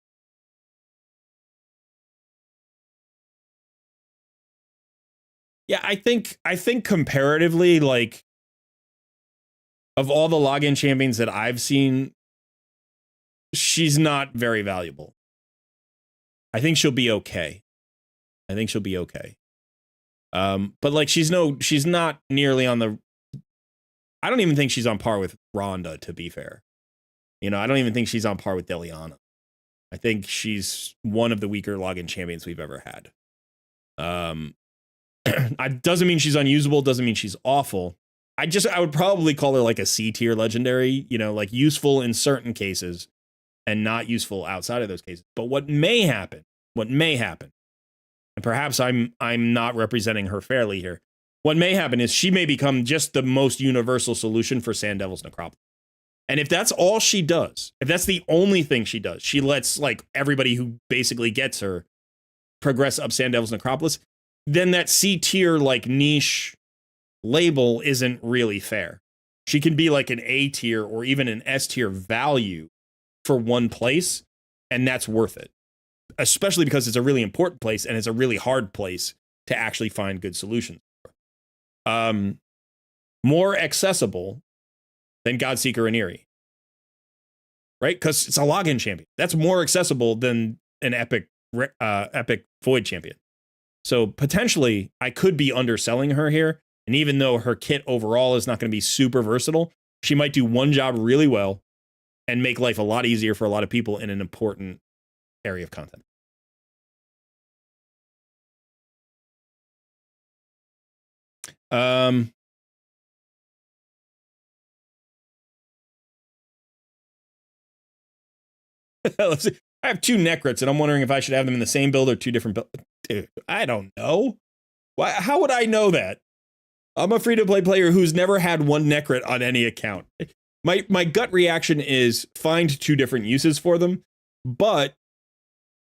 Yeah, I think comparatively, like, of all the login champions that I've seen, she's not very valuable. I think she'll be okay. But like, she's not nearly on the. I don't even think she's on par with Rhonda, to be fair. You know, I don't even think she's on par with Deliana. I think she's one of the weaker login champions we've ever had. Doesn't mean she's unusable, doesn't mean she's awful. I would probably call her like a C tier legendary, you know, like useful in certain cases and not useful outside of those cases. But what may happen, and perhaps I'm not representing her fairly here. What may happen is she may become just the most universal solution for Sand Devil's Necropolis. And if that's all she does, if that's the only thing she does, she lets like everybody who basically gets her progress up Sand Devil's Necropolis, then that C tier like niche label isn't really fair. She can be like an A tier or even an S tier value for one place, and that's worth it. Especially because it's a really important place and it's a really hard place to actually find good solutions. More accessible than Godseeker and Eerie, right? Because it's a login champion. That's more accessible than an epic Void champion. So potentially, I could be underselling her here. And even though her kit overall is not going to be super versatile, she might do one job really well and make life a lot easier for a lot of people in an important area of content. Let's see. I have 2 Necrets, and I'm wondering if I should have them in the same build or 2 different builds. Dude, I don't know. Why? How would I know that? I'm a free-to-play player who's never had 1 Necret on any account. My gut reaction is find 2 different uses for them, but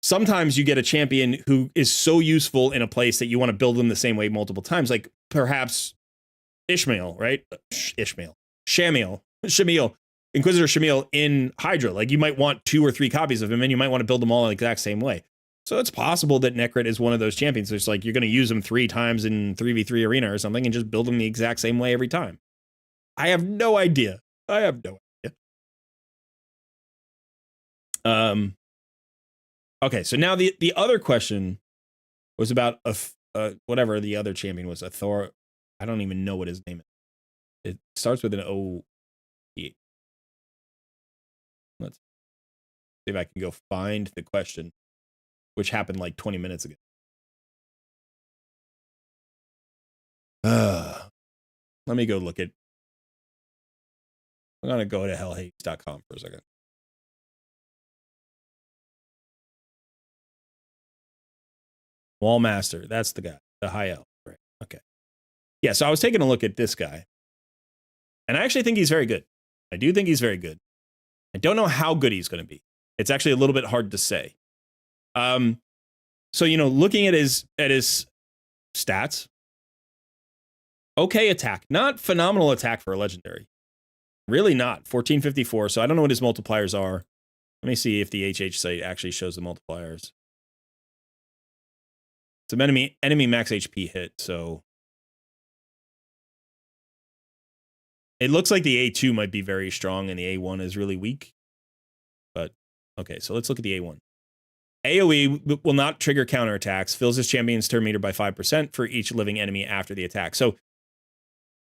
sometimes you get a champion who is so useful in a place that you want to build them the same way multiple times, like perhaps Ishmael, right? Shamiel, Inquisitor Shamiel in Hydra. Like, you might want 2 or 3 copies of him, and you might want to build them all in the exact same way. So it's possible that Necret is one of those champions. It's like you're going to use them 3 times in 3v3 arena or something and just build them the exact same way every time. I have no idea. Okay, so now the other question was about whatever the other champion was, a Thor. I don't even know what his name is. It starts with an O. Let's see if I can go find the question, which happened like 20 minutes ago. Let me go look at. I'm going to go to hellhates.com for a second. Wallmaster, that's the guy, the high elf, right? Okay. Yeah, so I was taking a look at this guy, and I actually think he's very good. I do think he's very good. I don't know how good he's going to be. It's actually a little bit hard to say. So, you know, looking at his stats, okay attack, not phenomenal attack for a legendary. Really not. 1454. So I don't know what his multipliers are. Let me see if the HH site actually shows the multipliers. It's an enemy max HP hit, so it looks like the A2 might be very strong and the A1 is really weak. But okay, so let's look at the A1. AoE will not trigger counterattacks, fills his champion's turn meter by 5% for each living enemy after the attack. So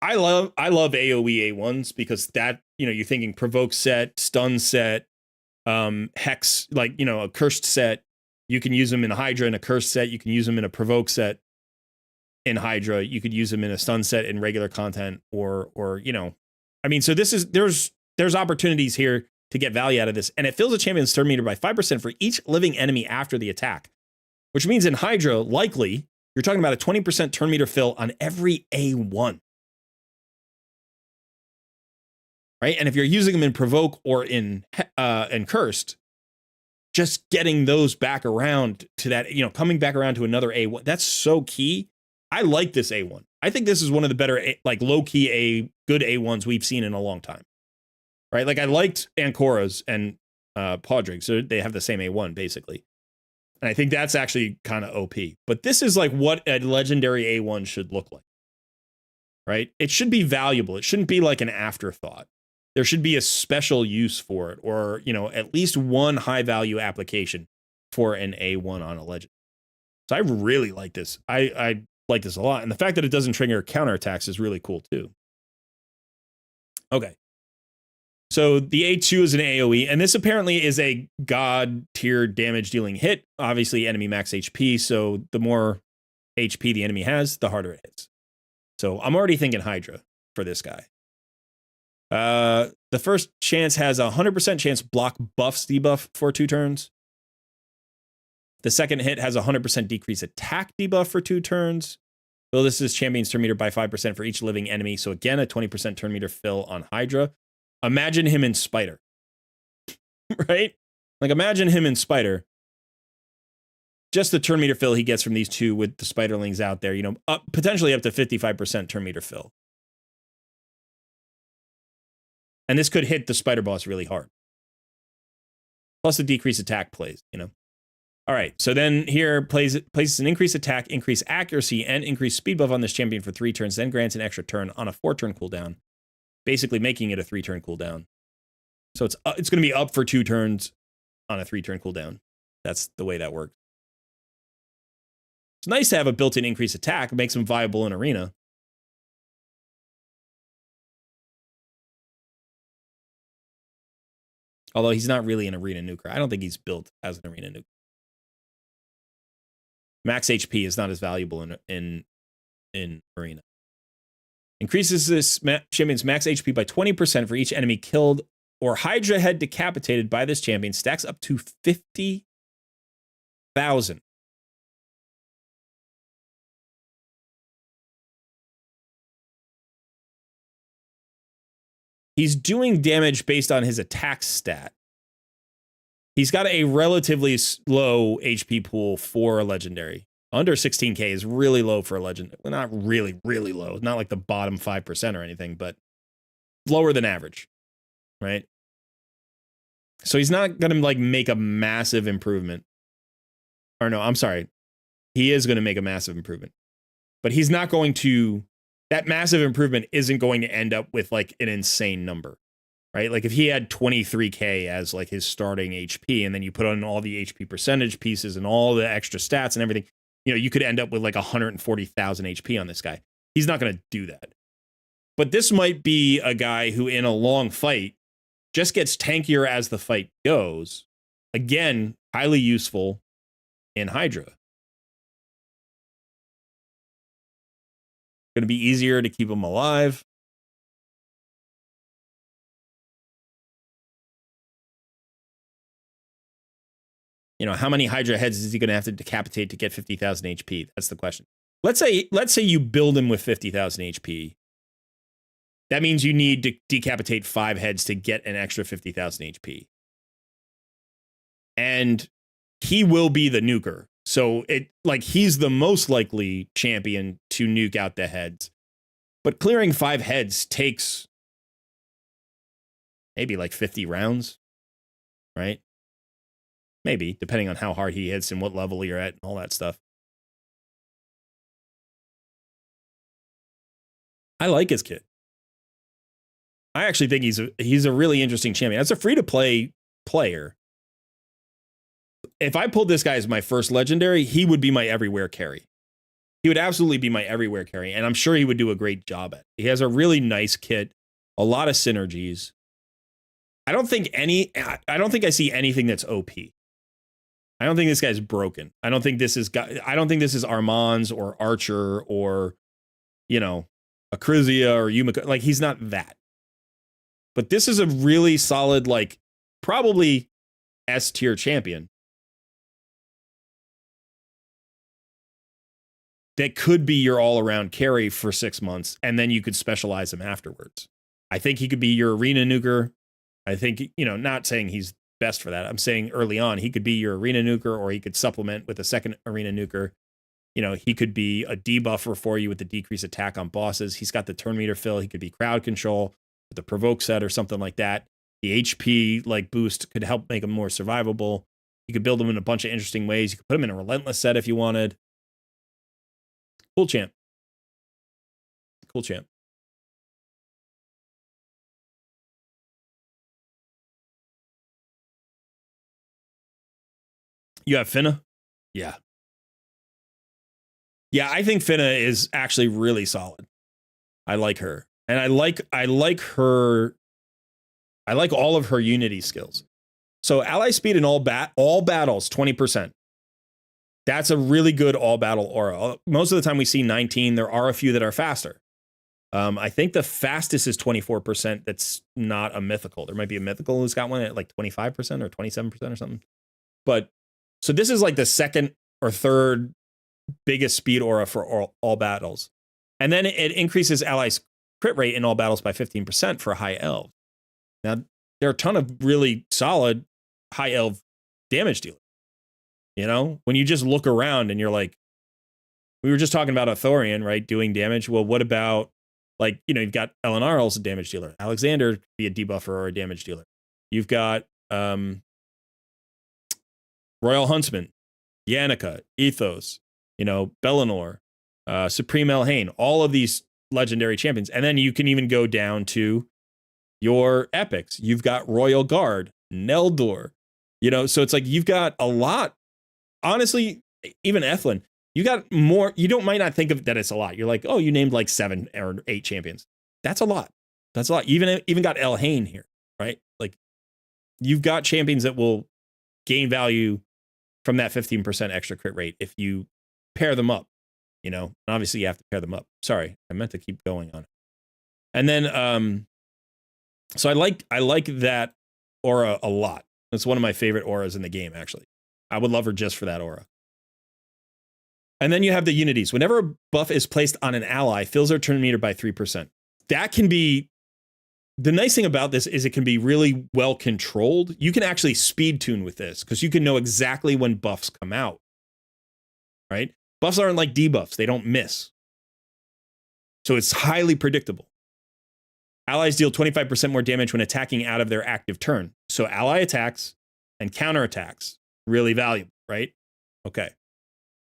I love AoE A1s because that, you know, you're thinking provoke set, stun set, hex, like, you know, a cursed set. You can use them in a Hydra in a cursed set. You can use them in a provoke set in Hydra. You could use them in a stun set in regular content, or you know, I mean, so this is there's opportunities here to get value out of this, and it fills a champion's turn meter by 5% for each living enemy after the attack, which means in Hydra, likely you're talking about a 20% turn meter fill on every A1. Right? And if you're using them in provoke or in cursed, just getting those back around to that, you know, coming back around to another A1, that's so key. I like this A1. I think this is one of the better, like low-key good A1s we've seen in a long time. Right? Like I liked Ancora's and Podrick, so they have the same A1 basically. And I think that's actually kind of OP. But this is like what a legendary A1 should look like. Right? It should be valuable. It shouldn't be like an afterthought. There should be a special use for it, or, you know, at least one high value application for an A1 on a legend. So I really like this. I like this a lot. And the fact that it doesn't trigger counterattacks is really cool too. Okay. So the A2 is an AoE, and this apparently is a god tier damage dealing hit. Obviously enemy max HP. So the more HP the enemy has, the harder it hits. So I'm already thinking Hydra for this guy. The first chance has a 100% chance block buffs debuff for 2 turns. The second hit has a 100% decrease attack debuff for 2 turns. Fill this is champion's turn meter by 5% for each living enemy. So again, a 20% turn meter fill on Hydra. Imagine him in Spider. Right? Like imagine him in Spider. Just the turn meter fill he gets from these two with the Spiderlings out there, you know, potentially up to 55% turn meter fill. And this could hit the Spider Boss really hard. Plus the decreased attack plays, you know. All right, so then here places an increased attack, increased accuracy, and increased speed buff on this champion for 3 turns, then grants an extra turn on a 4-turn cooldown, basically making it a 3-turn cooldown. So it's going to be up for 2 turns on a 3-turn cooldown. That's the way that works. It's nice to have a built-in increased attack. It makes him viable in arena. Although he's not really an arena nuker. I don't think he's built as an arena nuker. Max HP is not as valuable in arena. Increases this champion's max HP by 20% for each enemy killed or Hydra head decapitated by this champion. Stacks up to 50,000. He's doing damage based on his attack stat. He's got a relatively low HP pool for a legendary. Under 16k is really low for a legendary. Well, not really, really low. Not like the bottom 5% or anything, but lower than average, right? So he's not going to like make a massive improvement. Or no, I'm sorry. He is going to make a massive improvement. But he's not going to... That massive improvement isn't going to end up with like an insane number. Right? Like if he had 23k as like his starting HP, and then you put on all the HP percentage pieces and all the extra stats and everything, you know, you could end up with like 140,000 HP on this guy. He's not going to do that. But this might be a guy who in a long fight just gets tankier as the fight goes. Again, highly useful in Hydra. Going to be easier to keep him alive. You know, how many Hydra heads is he going to have to decapitate to get 50,000 HP? That's the question. Let's say you build him with 50,000 HP. That means you need to decapitate 5 heads to get an extra 50,000 HP. And he will be the nuker. So it like he's the most likely champion to nuke out the heads. But clearing 5 heads takes maybe like 50 rounds, right? Maybe, depending on how hard he hits and what level you're at and all that stuff. I like his kit. I actually think he's a really interesting champion. As a free-to-play player, if I pulled this guy as my first legendary, he would be my everywhere carry. He would absolutely be my everywhere carry, and I'm sure he would do a great job at it. He has a really nice kit, a lot of synergies. I don't think I see anything that's OP. I don't think this guy's broken. I don't think this is Armand's or Archer or, you know, Acrizia or Yumiko. Like, he's not that. But this is a really solid, like, probably S tier champion that could be your all around carry for 6 months, and then you could specialize him afterwards. I think he could be your arena nuker. I think, you know, not saying he's best for that. I'm saying early on, he could be your arena nuker, or he could supplement with a second arena nuker. You know, he could be a debuffer for you with the decreased attack on bosses. He's got the turn meter fill. He could be crowd control with the provoke set or something like that. The HP like boost could help make him more survivable. You could build him in a bunch of interesting ways. You could put him in a relentless set if you wanted. Cool champ. Cool champ. You have Finna? Yeah. Yeah, I think Finna is actually really solid. I like her. And I like her. I like all of her unity skills. So ally speed in all battles, 20%. That's a really good all battle aura. Most of the time we see 19. There are a few that are faster. I think the fastest is 24%. That's not a mythical. There might be a mythical who's got one at like 25% or 27% or something. But so this is like the second or third biggest speed aura for all battles. And then it increases allies' crit rate in all battles by 15% for high elf. Now, there are a ton of really solid high elf damage dealers. You know, when you just look around and you're like, we were just talking about Arthurian, right? Doing damage. Well, what about, like, you know, you've got Elinarl's a damage dealer. Alexander could be a debuffer or a damage dealer. You've got Royal Huntsman, Yannicka, Ethos, you know, Bellinor, Supreme Elhain, all of these legendary champions. And then you can even go down to your epics. You've got Royal Guard, Neldor, you know, so it's like you've got a lot. Honestly, even Ethlin, you got more. You might not think of that it's a lot. You're like, oh, you named like 7 or 8 champions. That's a lot. That's a lot. Even got Elhain here, right? Like, you've got champions that will gain value from that 15% extra crit rate if you pair them up, you know. And obviously you have to pair them up. Sorry, I meant to keep going on. And then so I like that aura a lot. It's one of my favorite auras in the game, actually. I would love her just for that aura. And then you have the unities. Whenever a buff is placed on an ally, fills their turn meter by 3%. That can be, the nice thing about this is it can be really well controlled. You can actually speed tune with this because you can know exactly when buffs come out, right? Buffs aren't like debuffs. They don't miss. So it's highly predictable. Allies deal 25% more damage when attacking out of their active turn. So ally attacks and counterattacks, really valuable, right? Okay.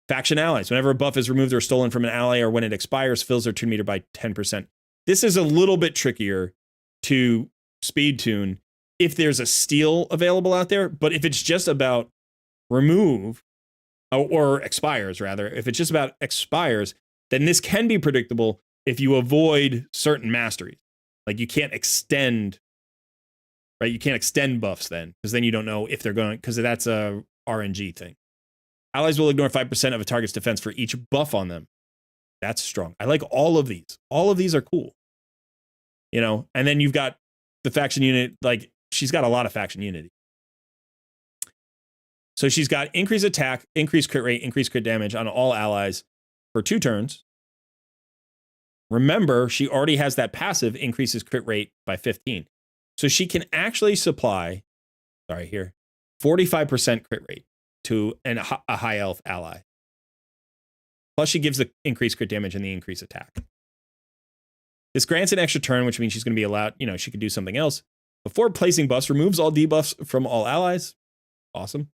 Faction allies. Whenever a buff is removed or stolen from an ally or when it expires, fills their turn meter by 10%. This is a little bit trickier to speed tune if there's a steal available out there. But if it's just about remove or expires, rather, if it's just about expires, then this can be predictable if you avoid certain masteries. Like, you can't extend, right? You can't extend buffs then, because then you don't know if they're going, because that's a RNG thing. Allies will ignore 5% of a target's defense for each buff on them. That's strong. I like all of these. All of these are cool. You know, and then you've got the faction unit, like, she's got a lot of faction unity. So she's got increased attack, increased crit rate, increased crit damage on all allies for 2 turns. Remember, she already has that passive increases crit rate by 15. So she can actually supply, 45% crit rate to a high health ally. Plus, she gives the increased crit damage and the increased attack. This grants an extra turn, which means she's going to be allowed, she could do something else. Before placing buffs, removes all debuffs from all allies. Awesome.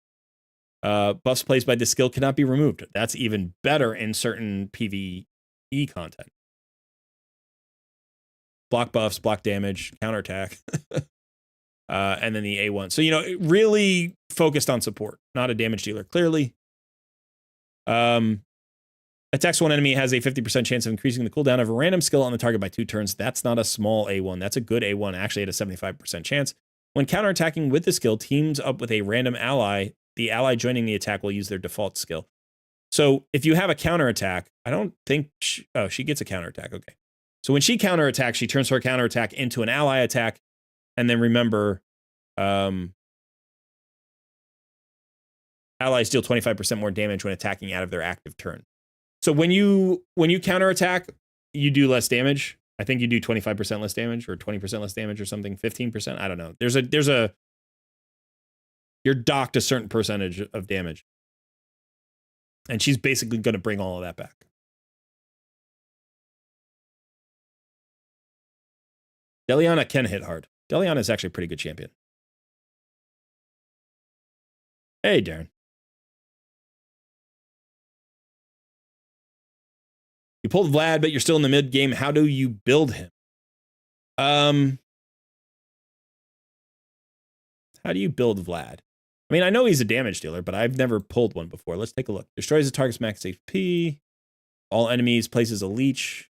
Buffs placed by this skill cannot be removed. That's even better in certain PvE content. Block buffs, block damage, counterattack. And then the A1. So, really focused on support, not a damage dealer, clearly. Attacks one enemy has a 50% chance of increasing the cooldown of a random skill on the target by 2 turns. That's not a small A1. That's a good A1, actually at a 75% chance. When counterattacking with the skill, teams up with a random ally. The ally joining the attack will use their default skill. So if you have a counterattack, I don't think... she gets a counterattack. Okay. So when she counterattacks, she turns her counterattack into an ally attack. And then remember, allies deal 25% more damage when attacking out of their active turn. So when you counterattack, you do less damage. I think you do 25% less damage or 20% less damage or something, 15%. I don't know. You're docked a certain percentage of damage. And she's basically going to bring all of that back. Deliana can hit hard. Deliana is actually a pretty good champion. Hey, Darren. You pulled Vlad, but you're still in the mid game. How do you build him? How do you build Vlad? I mean, I know he's a damage dealer, but I've never pulled one before. Let's take a look. Destroys the target's max HP. All enemies, places a leech.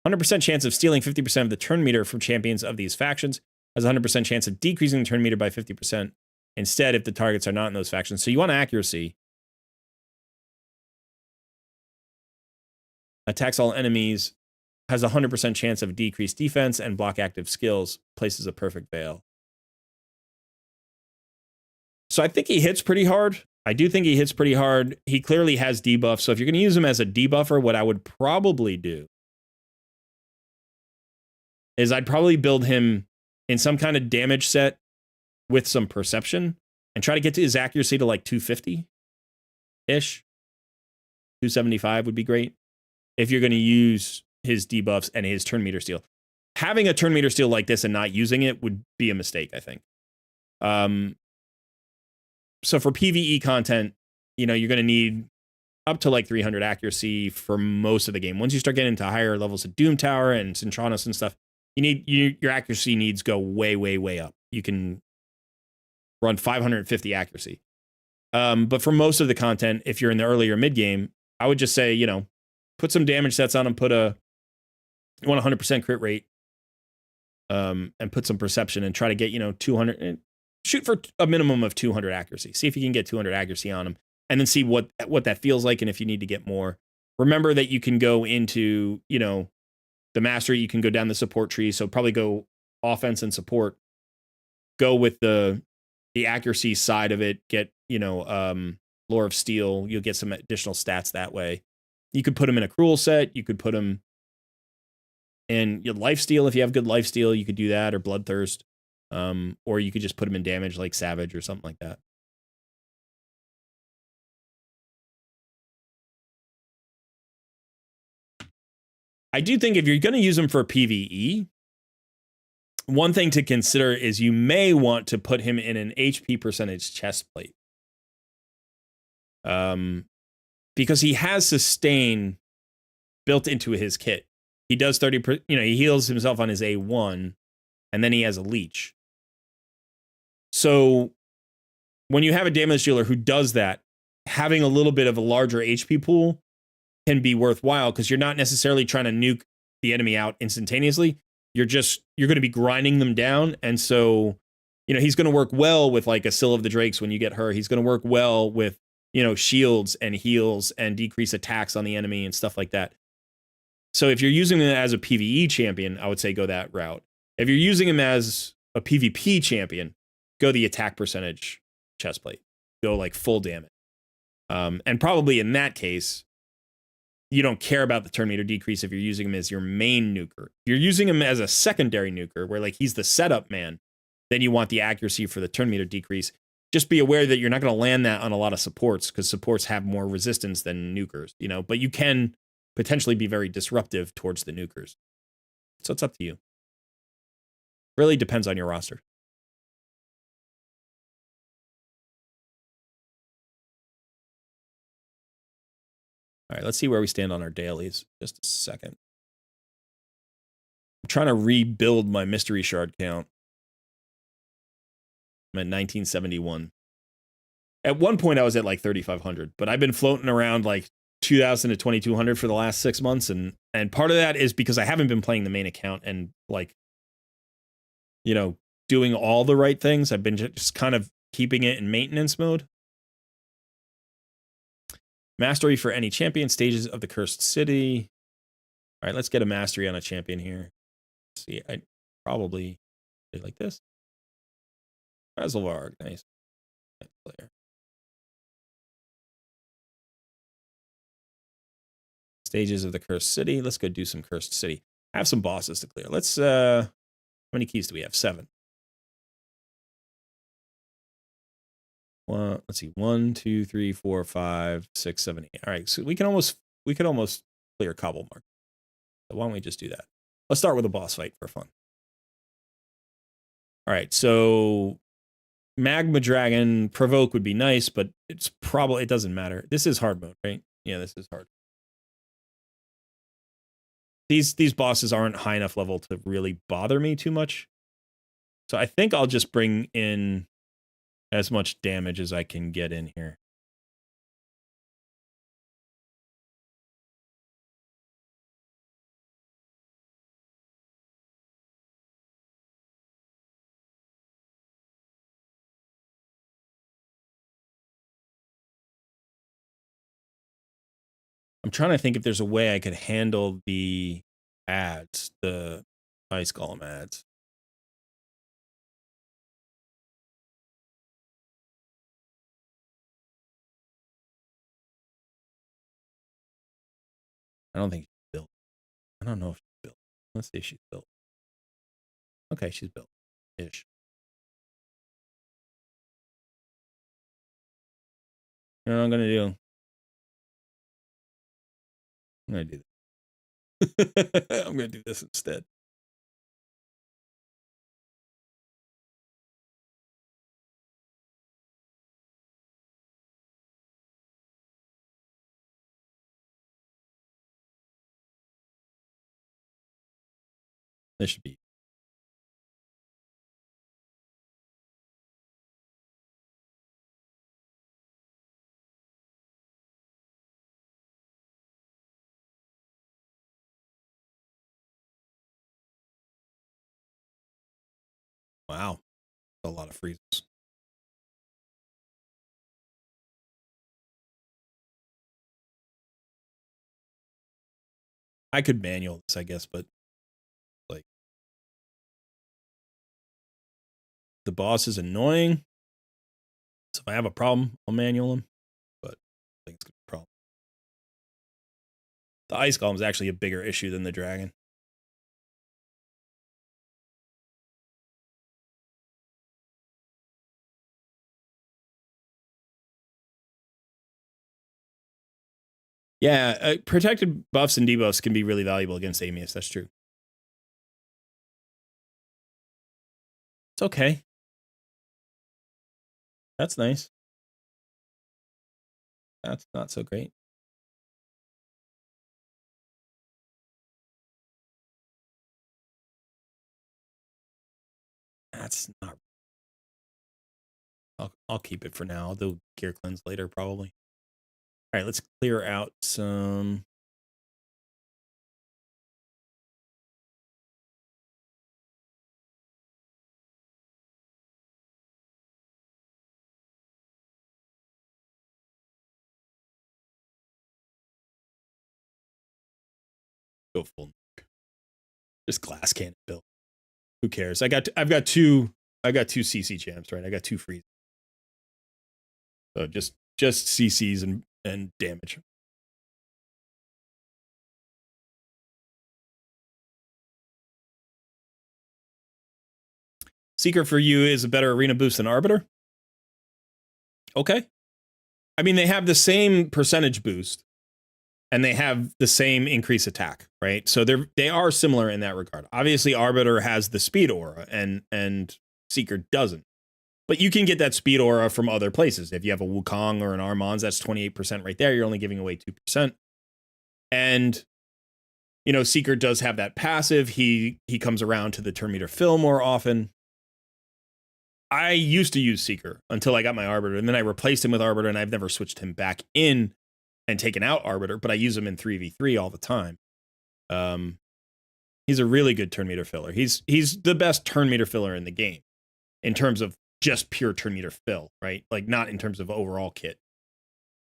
100% chance of stealing 50% of the turn meter from champions of these factions. Has a 100% chance of decreasing the turn meter by 50% instead if the targets are not in those factions. So you want accuracy. Attacks all enemies. Has a 100% chance of decreased defense and block active skills. Places a perfect veil. So I think he hits pretty hard. I do think he hits pretty hard. He clearly has debuff. So if you're going to use him as a debuffer, what I would probably do is I'd probably build him in some kind of damage set with some perception and try to get to his accuracy to like 250-ish. 275 would be great if you're going to use his debuffs and his turn meter steal. Having a turn meter steal like this and not using it would be a mistake, I think. So for PvE content, you're going to need up to like 300 accuracy for most of the game. Once you start getting into higher levels of Doom Tower and Centranos and stuff, your accuracy needs go way, way, way up. You can run 550 accuracy. But for most of the content, if you're in the earlier mid game, I would just say, put some damage sets on him, you want 100% crit rate, and put some perception and try to get, 200, shoot for a minimum of 200 accuracy. See if you can get 200 accuracy on him and then see what that feels like. And if you need to get more, remember that you can go into, the mastery, you can go down the support tree. So probably go offense and support, go with the accuracy side of it, get, Lore of Steel. You'll get some additional stats that way. You could put him in a cruel set. You could put him in your lifesteal. If you have good lifesteal, you could do that, or bloodthirst. Or you could just put him in damage like Savage or something like that. I do think if you're going to use him for PvE, one thing to consider is you may want to put him in an HP percentage chest plate. Because he has sustain built into his kit. He does 30%, he heals himself on his A1, and then he has a leech. So when you have a damage dealer who does that, having a little bit of a larger HP pool can be worthwhile because you're not necessarily trying to nuke the enemy out instantaneously. You're going to be grinding them down. And so, he's going to work well with like a Sill of the Drakes when you get her. He's going to work well with, shields and heals and decrease attacks on the enemy and stuff like that. So if you're using him as a PvE champion, I would say go that route. If you're using him as a PvP champion, go the attack percentage chest plate. Go like full damage. And probably in that case, you don't care about the turn meter decrease if you're using him as your main nuker. If you're using him as a secondary nuker, where like he's the setup man, then you want the accuracy for the turn meter decrease. just be aware that you're not going to land that on a lot of supports because supports have more resistance than nukers, you know, but you can potentially be very disruptive towards the nukers. So it's up to you. Really depends on your roster. All right, let's see where we stand on our dailies. Just a second. I'm trying to rebuild my mystery shard count. I'm at 1971. At one point, I was at like 3,500, but I've been floating around like 2,000 to 2,200 for the last 6 months, and part of that is because I haven't been playing the main account and like, you know, doing all the right things. I've been just kind of keeping it in maintenance mode. Mastery for any champion, stages of the cursed city. All right, let's get a mastery on a champion here. Let's see, I probably did like this. Razelvarg, nice player. Stages of the cursed city. Let's go do some cursed city. I have some bosses to clear. Let's how many keys do we have? 7. Let's see. 1, 2, 3, 4, 5, 6, 7, 8. All right, so we can almost clear Cobble Mark. So why don't we just do that? Let's start with a boss fight for fun. All right, so Magma Dragon provoke would be nice, but it doesn't matter. This is hard mode, right? Yeah, this is hard. These bosses aren't high enough level to really bother me too much. So I think I'll just bring in as much damage as I can get in here. I'm trying to think if there's a way I could handle the ads, the Ice Golem ads. I don't think she's built. I don't know if she's built. Let's see if she's built. Okay, she's built. Ish. You know what I'm gonna do? I'm gonna do this. I'm gonna do this instead. This should be. Wow. That's a lot of freezes. I could manual this, I guess, but like the boss is annoying. So if I have a problem, I'll manual him. But I think it's gonna be a problem. The Ice Golem is actually a bigger issue than the dragon. Yeah, protected buffs and debuffs can be really valuable against Amius. That's true. It's okay. That's nice. That's not so great. That's not. I'll keep it for now. I'll do gear cleanse later, probably. All right, let's clear out some. Go full. Just glass cannon build. Who cares? I've got two CC champs, right? I got 2 freeze. So just CCs and damage. Seeker for you is a better arena boost than Arbiter. Okay. I mean, they have the same percentage boost and they have the same increase attack, right? So they are similar in that regard. Obviously, Arbiter has the speed aura and Seeker doesn't. But you can get that speed aura from other places. If you have a Wukong or an Armand's, that's 28% right there. You're only giving away 2%. And, you know, Seeker does have that passive. He comes around to the turn meter fill more often. I used to use Seeker until I got my Arbiter, and then I replaced him with Arbiter, and I've never switched him back in and taken out Arbiter, but I use him in 3v3 all the time. He's a really good turn meter filler. He's the best turn meter filler in the game in terms of just pure turn meter fill, right? Like not in terms of overall kit.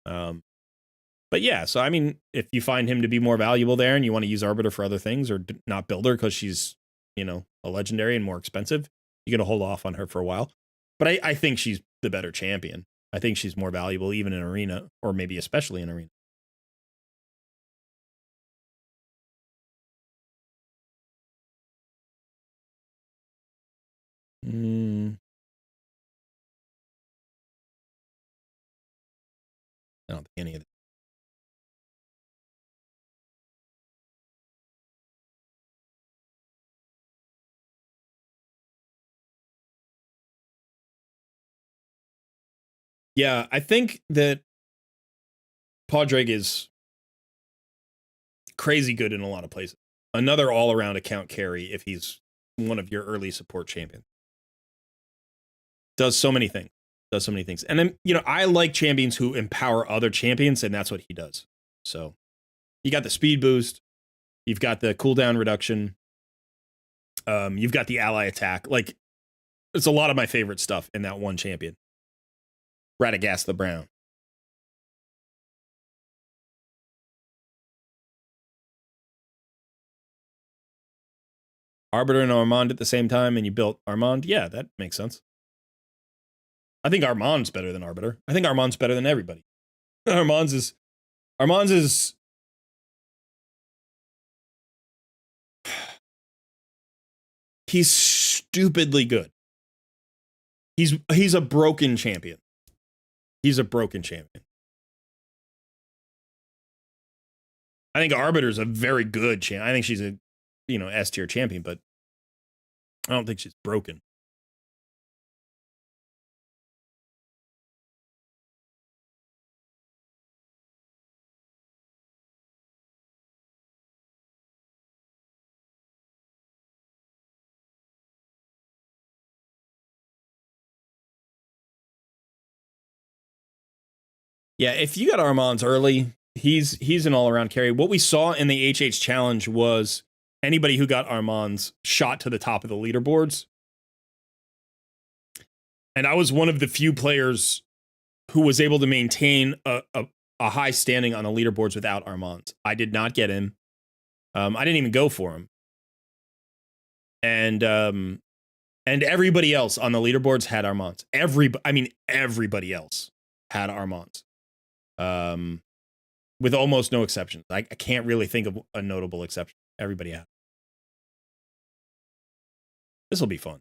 But yeah, so I mean, if you find him to be more valuable there and you want to use Arbiter for other things or not build her because she's, you know, a legendary and more expensive, you're going to hold off on her for a while. But I think she's the better champion. I think she's more valuable even in Arena, or maybe especially in Arena. I don't think any of that. Yeah, I think that Padraig is crazy good in a lot of places. Another all-around account carry if he's one of your early support champions. Does so many things. And then, you know, I like champions who empower other champions, and that's what he does. So you got the speed boost, you've got the cooldown reduction, you've got the ally attack. Like, it's a lot of my favorite stuff in that one champion. Radagast the Brown. Arbiter and Armand at the same time, and you built Armand. Yeah, that makes sense. I think Armand's better than Arbiter. I think Armand's better than everybody. Armand's is he's stupidly good. He's a broken champion. He's a broken champion. I think Arbiter's a very good champion. I think she's a, you know, S tier champion, but I don't think she's broken. Yeah, if you got Armand's early, he's an all-around carry. What we saw in the HH challenge was anybody who got Armand's shot to the top of the leaderboards. And I was one of the few players who was able to maintain a high standing on the leaderboards without Armand's. I did not get him. I didn't even go for him. And everybody else on the leaderboards had Armand's. Everybody else had Armand's. With almost no exceptions. I can't really think of a notable exception. Everybody had. This will be fun.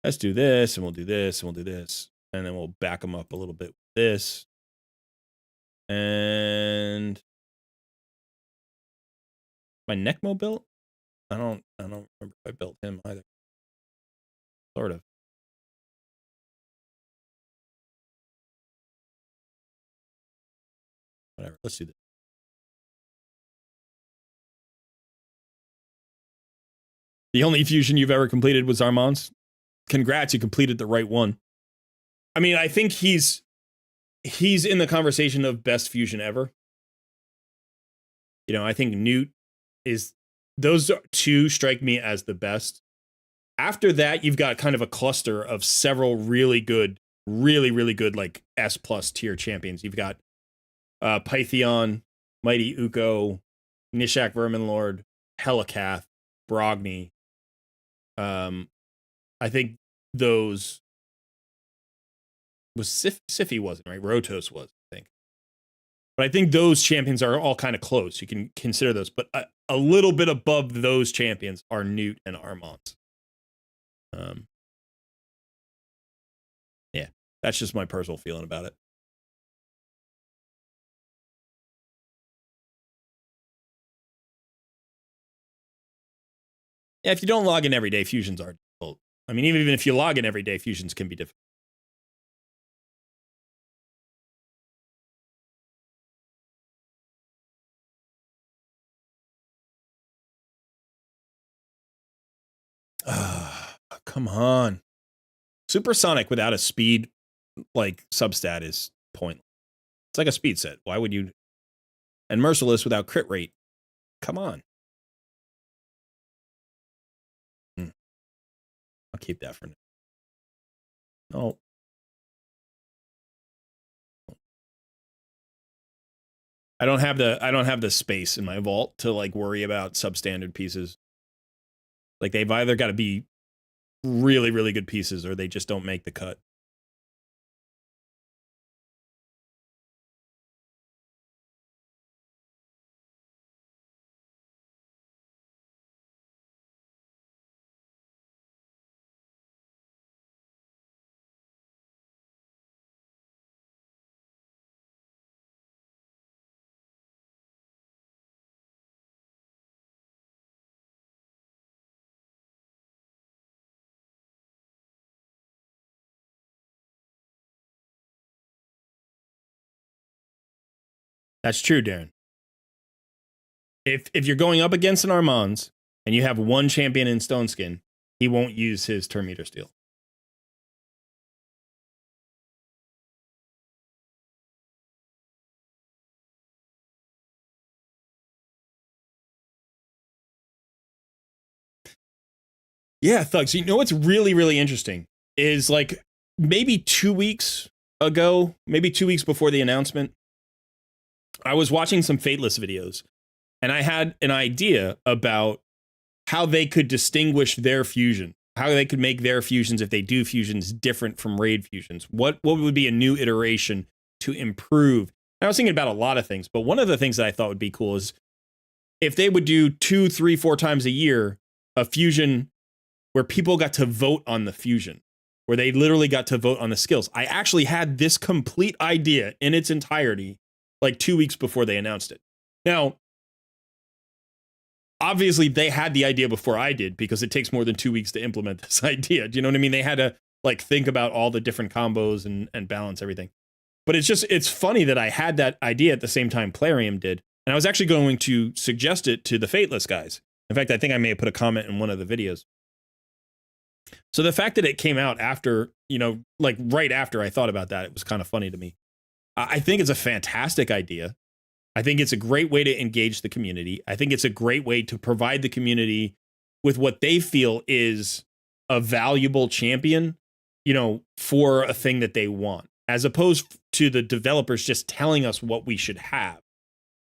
Let's do this, and we'll do this, and we'll do this. And then we'll back them up a little bit with this. And my Necmo built? I don't remember if I built him either. Sort of. Whatever. Let's do this. The only fusion you've ever completed was Armand's. Congrats, you completed the right one. I mean, I think he's in the conversation of best fusion ever. You know, I think Newt is, those two strike me as the best. After that, you've got kind of a cluster of several really good, really good, like S plus tier champions. You've got Pythion, Mighty Uko, Nishak Verminlord, Helikath, Brogni. I think those was Sify wasn't, right? Rotos was, I think. But I think those champions are all kind of close. You can consider those, but a little bit above those champions are Newt and Armand. That's just my personal feeling about it. Yeah, if you don't log in every day, fusions are difficult. I mean, even if you log in every day, fusions can be difficult. Come on. Supersonic without a speed like substat is pointless. It's like a speed set. Why would you? And Merciless without crit rate. Come on. I'll keep that for now. No. I don't have the space in my vault to like worry about substandard pieces. Like they've either got to be really, really good pieces or they just don't make the cut. That's true, Darren. If you're going up against an Armands and you have one champion in Stone Skin, he won't use his turn meter steal. Yeah, Thugs. You know what's really, really interesting is like maybe 2 weeks ago, maybe 2 weeks before the announcement, I was watching some Fateless videos and I had an idea about how they could distinguish their fusion, how they could make their fusions, if they do fusions, different from raid fusions. What would be a new iteration to improve? And I was thinking about a lot of things, but one of the things that I thought would be cool is if they would do 2, 3, 4 times a year a fusion where people got to vote on the fusion, where they literally got to vote on the skills. I actually had this complete idea in its entirety like 2 weeks before they announced it. Now, obviously they had the idea before I did because it takes more than 2 weeks to implement this idea. Do you know what I mean? They had to like think about all the different combos and balance everything. But it's funny that I had that idea at the same time Plarium did. And I was actually going to suggest it to the Fateless guys. In fact, I think I may have put a comment in one of the videos. So the fact that it came out after, like right after I thought about that, it was kind of funny to me. I think it's a fantastic idea. I think it's a great way to engage the community. I think it's a great way to provide the community with what they feel is a valuable champion, for a thing that they want, as opposed to the developers just telling us what we should have.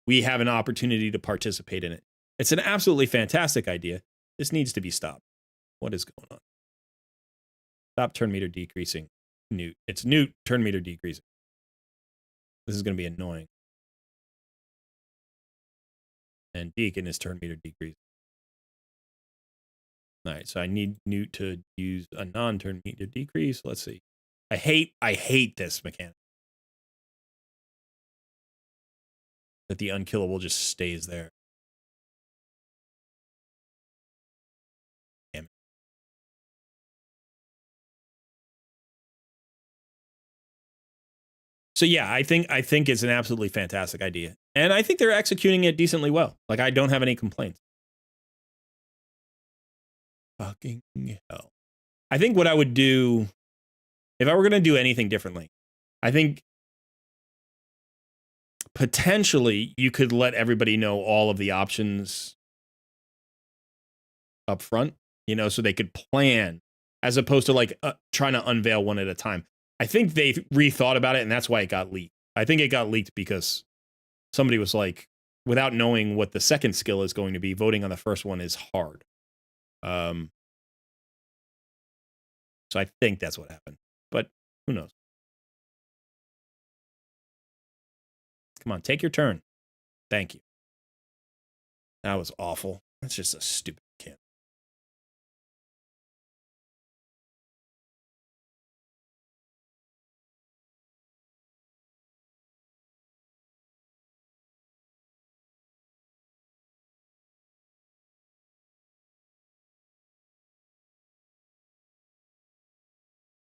We have an opportunity to participate in it. It's an absolutely fantastic idea. This needs to be stopped. What is going on? Stop turn meter decreasing. Newt. It's Newt turn meter decreasing. This is going to be annoying. And Deacon is turn meter decreasing. All right, so I need Newt to use a non-turn meter decrease. Let's see. I hate this mechanic. That the unkillable just stays there. Damn it. So yeah, I think it's an absolutely fantastic idea. And I think they're executing it decently well. Like I don't have any complaints. Fucking hell. I think what I would do if I were going to do anything differently, I think potentially you could let everybody know all of the options up front, so they could plan as opposed to like trying to unveil one at a time. I think they rethought about it and that's why it got leaked. I think it got leaked because somebody was like, without knowing what the second skill is going to be, voting on the first one is hard. So I think that's what happened, but who knows? Come on, take your turn. Thank you. That was awful. That's just a stupid can.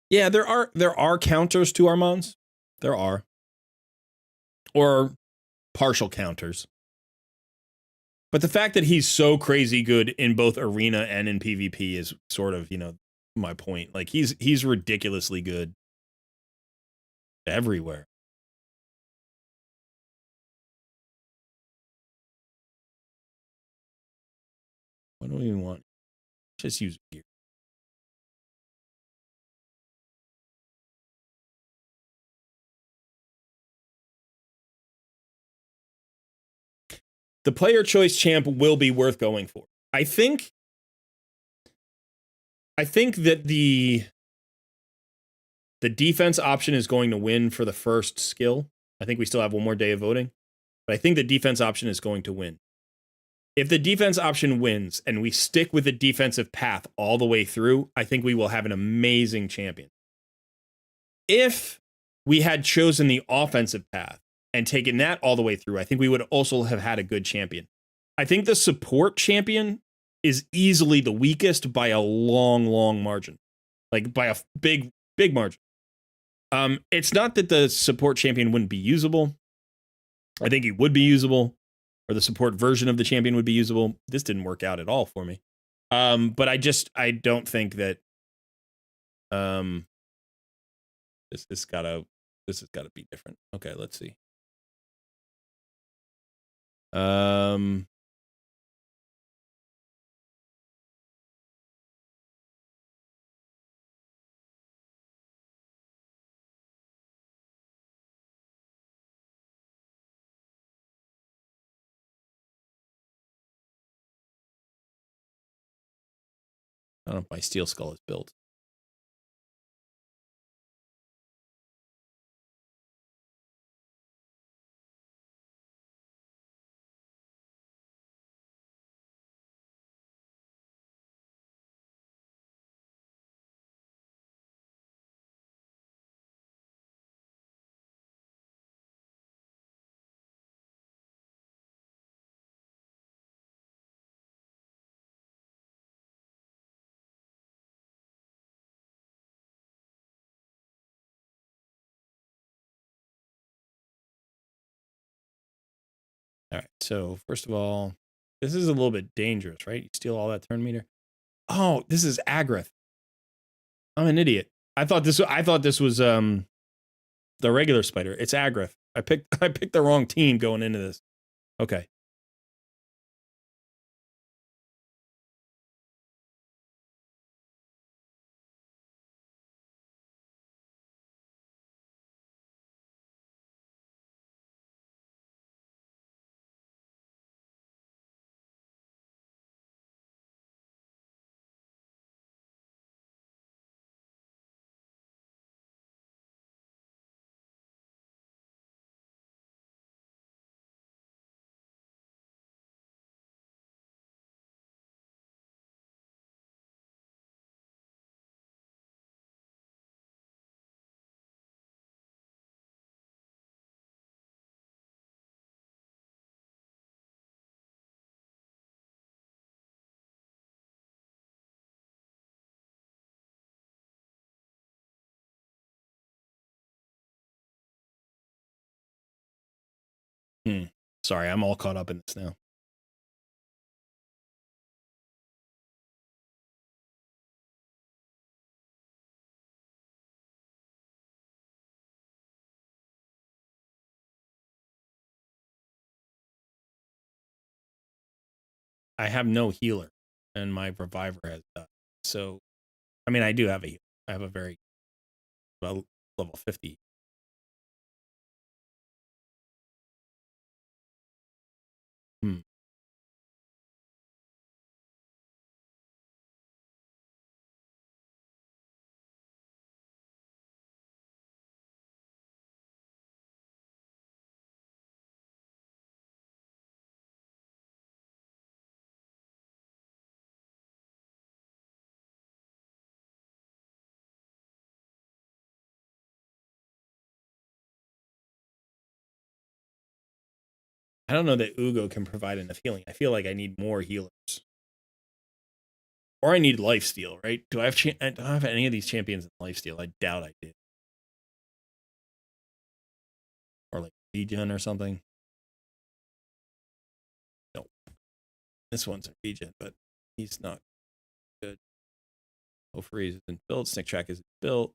Yeah, there are counters to Armand's. There are. Or partial counters. But the fact that he's so crazy good in both arena and in PvP is sort of, my point. Like he's ridiculously good everywhere. What do we want? Just use gear. The player choice champ will be worth going for. I think that the defense option is going to win for the first skill. I think we still have one more day of voting, but I think the defense option is going to win. If the defense option wins and we stick with the defensive path all the way through, I think we will have an amazing champion. If we had chosen the offensive path and taken that all the way through, I think we would also have had a good champion. I think the support champion is easily the weakest by a long, long margin. Like by a big, big margin. It's not that the support champion wouldn't be usable. I think he would be usable, or the support version of the champion would be usable. This didn't work out at all for me. But I don't think that this has gotta be different. Okay, let's see. I don't know if my steel skull is built. All right, so first of all, this is a little bit dangerous, right? You steal all that turn meter. Oh, this is Agrath. I'm an idiot. I thought this was the regular spider. It's Agrath. I picked the wrong team going into this. Okay. Sorry, I'm all caught up in this now. I have no healer, and my reviver has died. So, I mean, I do have a healer. I have a very well level 50. Hmm. I don't know that Ugo can provide enough healing. I feel like I need more healers. Or I need lifesteal, right? Do I have any of these champions in lifesteal? I doubt I did. Or like regen or something. No. This one's a regen, but he's not good. Oh, freeze isn't built. Snick track isn't built.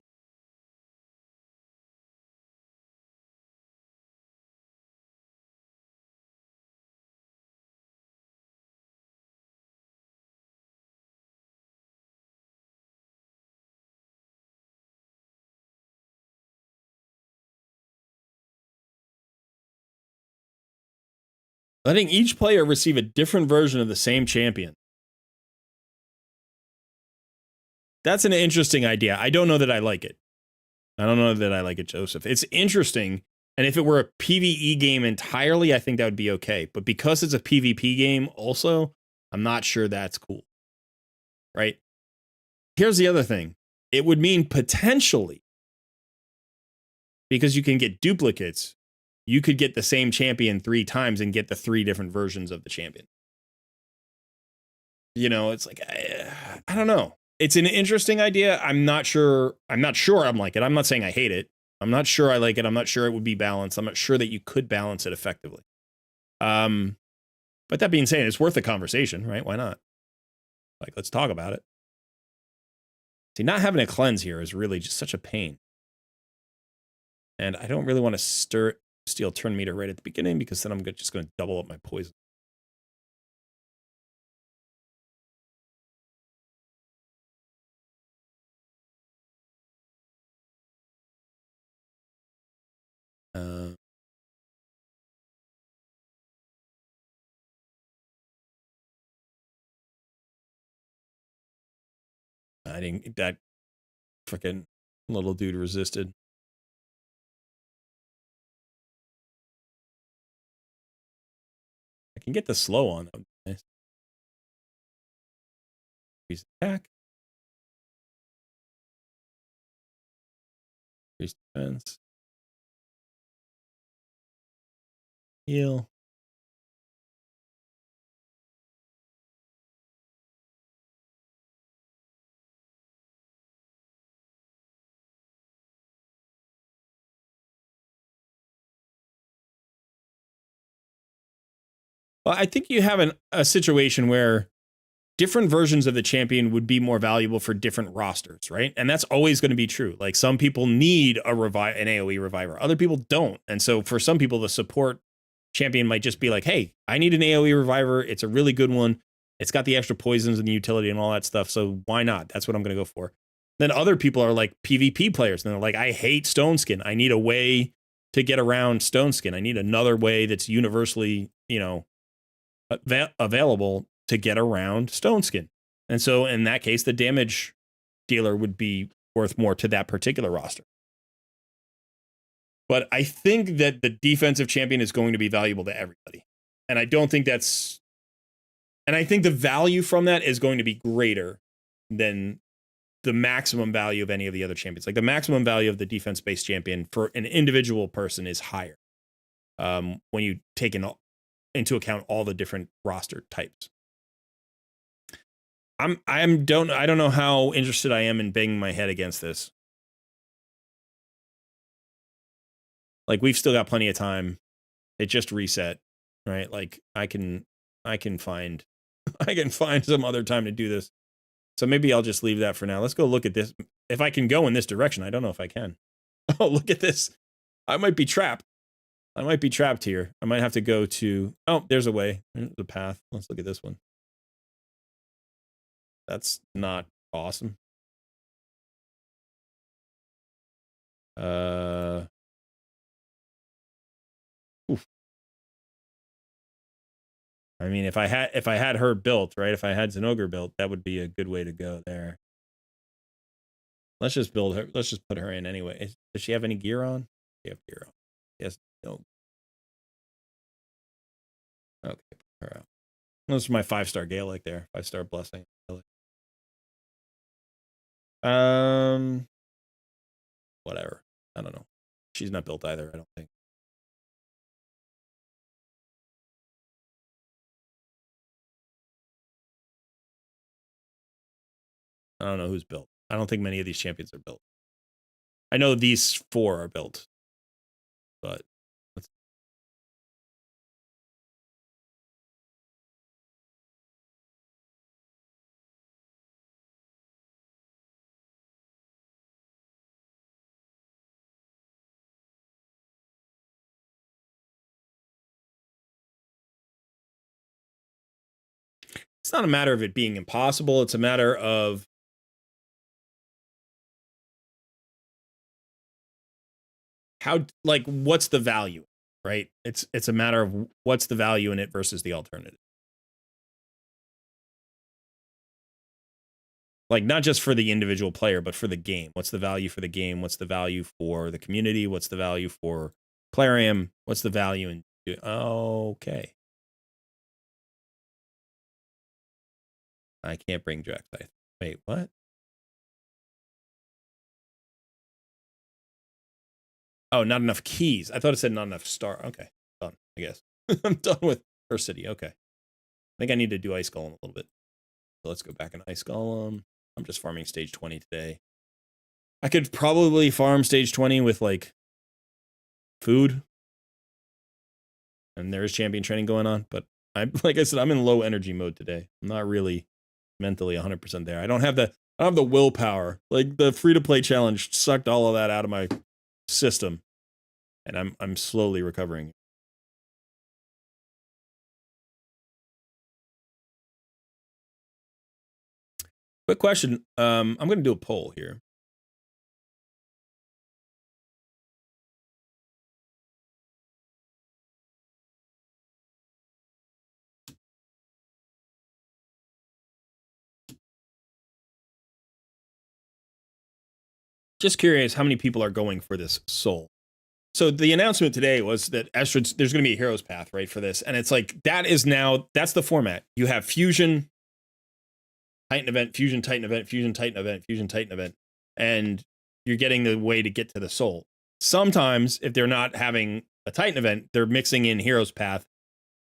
Letting each player receive a different version of the same champion. That's an interesting idea. I don't know that I like it. I don't know that I like it, Joseph. It's interesting. And if it were a PvE game entirely, I think that would be okay. But because it's a PvP game also, I'm not sure that's cool. Right? Here's the other thing. It would mean potentially, because you can get duplicates, you could get the same champion 3 times and get the 3 different versions of the champion. You know, it's like, I don't know. It's an interesting idea. I'm not sure I'm like it. I'm not saying I hate it. I'm not sure I like it. I'm not sure it would be balanced. I'm not sure that you could balance it effectively. But that being said, it's worth a conversation, right? Why not? Like, let's talk about it. See, not having a cleanse here is really just such a pain. And I don't really want to steal turn meter right at the beginning because then I'm just going to double up my poison. I didn't. That freaking little dude resisted. I can get the slow on. Nice. Increase attack. Increase defense. Heal. Well, I think you have a situation where different versions of the champion would be more valuable for different rosters, right? And that's always going to be true. Like some people need an AoE reviver, other people don't. And so for some people, the support champion might just be like, hey, I need an AoE reviver. It's a really good one. It's got the extra poisons and the utility and all that stuff. So why not? That's what I'm going to go for. Then other people are like PvP players. And they're like, I hate Stone Skin. I need a way to get around Stone Skin. I need another way that's universally, available to get around Stone Skin. And so in that case, the damage dealer would be worth more to that particular roster. But I think that the defensive champion is going to be valuable to everybody. And I don't think I think the value from that is going to be greater than the maximum value of any of the other champions. Like the maximum value of the defense-based champion for an individual person is higher when you take into account all the different roster types. I don't know how interested I am in banging my head against this. Like we've still got plenty of time. It just reset, right? Like I can find some other time to do this. So maybe I'll just leave that for now. Let's go look at this. If I can go in this direction, I don't know if I can. Oh, look at this. I might be trapped. I might be trapped here. I might have to go to, oh, there's a way. There's a path. Let's look at this one. That's not awesome. Oof. I mean, if I had her built, right? If I had Zinogre built, that would be a good way to go there. Let's just build her. Let's just put her in anyway. Does she have any gear on? She have gear on. Yes. No. Okay, put her out. Those are my 5-star Gaelic there. 5-star blessing. Whatever. I don't know. She's not built either, I don't think. I don't know who's built. I don't think many of these champions are built. I know these 4 are built, but it's not a matter of it being impossible. It's a matter of how, like, what's the value, right? It's a matter of what's the value in it versus the alternative. Like, not just for the individual player, but for the game. What's the value for the game? What's the value for the community? What's the value for Clarium? What's the value in... Okay. I can't bring Drax. Wait, what? Oh, not enough keys. I thought it said not enough star. Okay, done, I guess. I'm done with First City. Okay. I think I need to do Ice Golem a little bit. So let's go back in Ice Golem. I'm just farming stage 20 today. I could probably farm stage 20 with, like, food. And there is champion training going on, but like I said, I'm in low energy mode today. I'm not really mentally 100% there. I don't have the willpower. Like, the free to play challenge sucked all of that out of my system, and I'm slowly recovering. Quick question. I'm going to do a poll here. Just curious how many people are going for this soul. So the announcement today was that there's going to be a hero's path, right, for this. And it's like, that's the format. You have Fusion, Titan event, Fusion, Titan event, Fusion, Titan event, Fusion, Titan event. And you're getting the way to get to the soul. Sometimes, if they're not having a Titan event, they're mixing in hero's path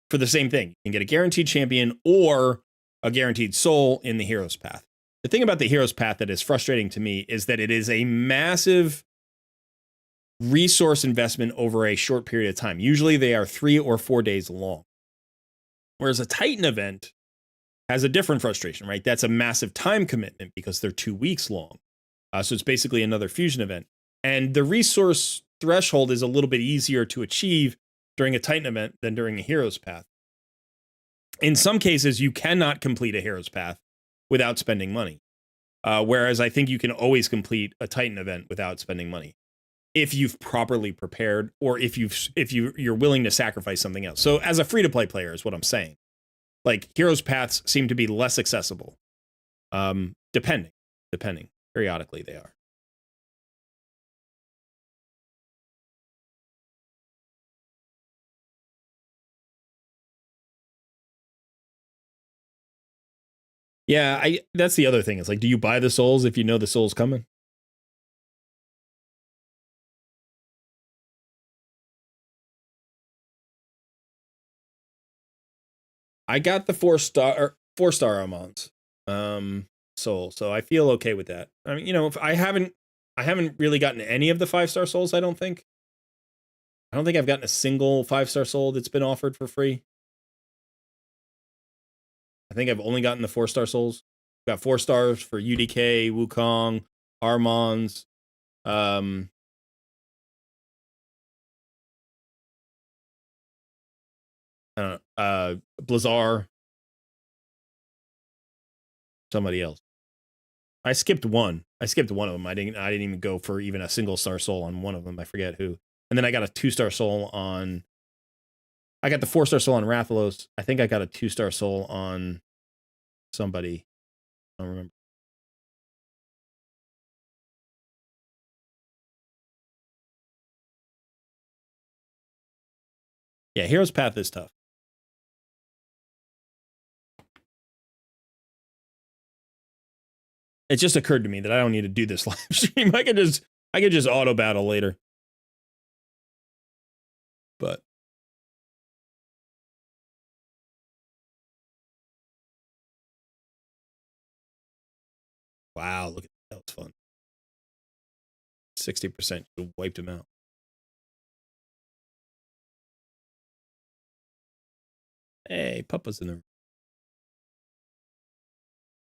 for the same thing. You can get a guaranteed champion or a guaranteed soul in the hero's path. The thing about the hero's path that is frustrating to me is that it is a massive resource investment over a short period of time. Usually they are 3 or 4 days long. Whereas a Titan event has a different frustration, right? That's a massive time commitment because they're 2 weeks long. So it's basically another fusion event. And the resource threshold is a little bit easier to achieve during a Titan event than during a hero's path. In some cases, you cannot complete a hero's path without spending money. Whereas I think you can always complete a Titan event without spending money, if you've properly prepared, or if you're willing to sacrifice something else. So as a free-to-play player is what I'm saying. Like, heroes paths seem to be less accessible. Depending. Periodically they are. Yeah, that's the other thing. It's like, do you buy the souls if you know the soul's coming? I got the 4-star Armans soul, so I feel okay with that. I mean, if I haven't really gotten any of the 5-star souls, I don't think I've gotten a single 5-star soul that's been offered for free. I think I've only gotten the 4-star souls. Got 4 stars for UDK, Wukong, Armans, Blizzard, somebody else. I skipped one. I skipped one of them. I didn't even go for even a single star soul on one of them. I forget who. And then I got a 2-star soul on. I got the 4-star soul on Rathalos. I think I got a 2-star soul on somebody. I don't remember. Yeah, Hero's Path is tough. It just occurred to me that I don't need to do this live stream. I could just auto battle later. But Wow, look at that. That was fun. 60% wiped him out. Hey, Papa's in the room.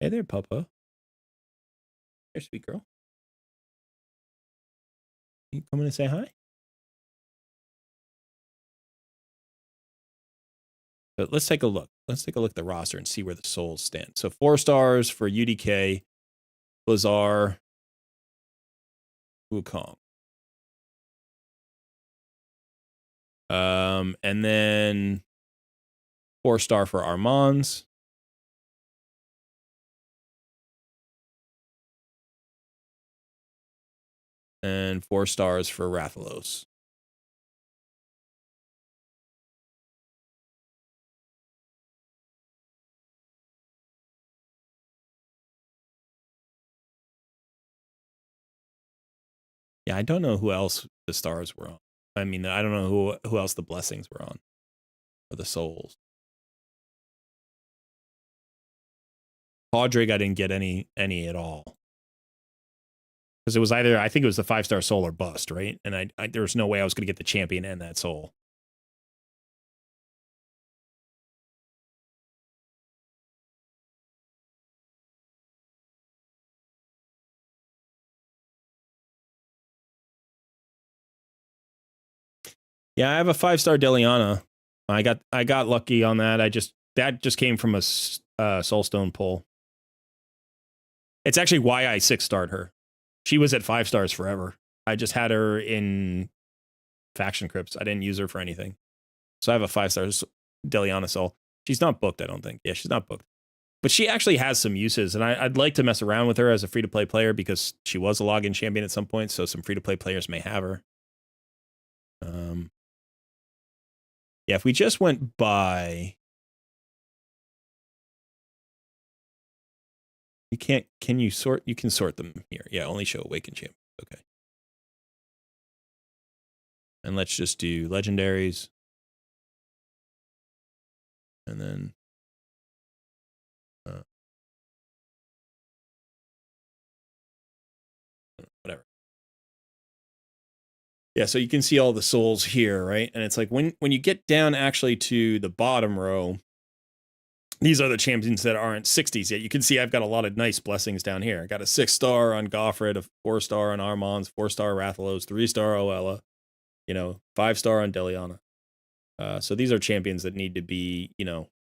Hey there, Papa. Here, sweet girl. You coming to say hi? But let's take a look. Let's take a look at the roster and see where the souls stand. So 4 stars for UDK, Lazar, Wukong. And then 4-star for Armands. And 4 stars for Rathalos. Yeah, I don't know who else the stars were on. I mean, I don't know who else the blessings were on. Or the souls. Podrick, I didn't get any at all. Because it was either, I think it was the 5-star soul or bust, right? And I there was no way I was going to get the champion and that soul. Yeah, I have a 5-star Deliana. I got lucky on that. That just came from a Soulstone pull. It's actually why I 6-starred her. She was at 5 stars forever. I just had her in faction crypts. I didn't use her for anything. So I have a 5-star Deliana soul. She's not booked, I don't think. Yeah, she's not booked. But she actually has some uses, and I'd like to mess around with her as a free-to-play player because she was a login champion at some point, so some free-to-play players may have her. Yeah, if we just went by... Can you sort? You can sort them here. Yeah, only show Awakened Champion. Okay. And let's just do legendaries. And then... whatever. Yeah, so you can see all the souls here, right? And it's like when you get down actually to the bottom row, these are the champions that aren't 60s yet. You can see I've got a lot of nice blessings down here. I got a 6-star on Goffred, a 4-star on Armands, 4-star Rathalos, 3-star Oella, 5-star on Deliana. So these are champions that need to be,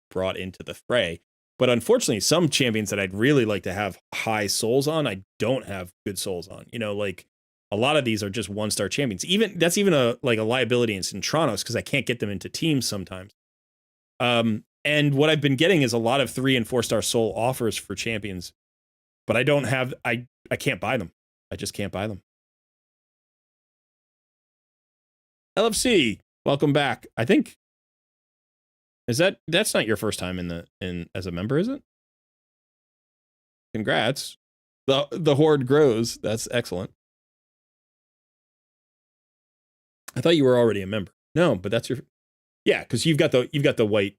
brought into the fray. But unfortunately, some champions that I'd really like to have high souls on, I don't have good souls on. Like a lot of these are just 1-star champions. That's even a liability in Centranos because I can't get them into teams sometimes. And what I've been getting is a lot of 3- and 4-star soul offers for champions, but I don't have. I can't buy them. I just can't buy them. LFC, welcome back. I think that's not your first time in as a member, is it? Congrats. The horde grows. That's excellent. I thought you were already a member. No, but that's your... Yeah, because you've got the white,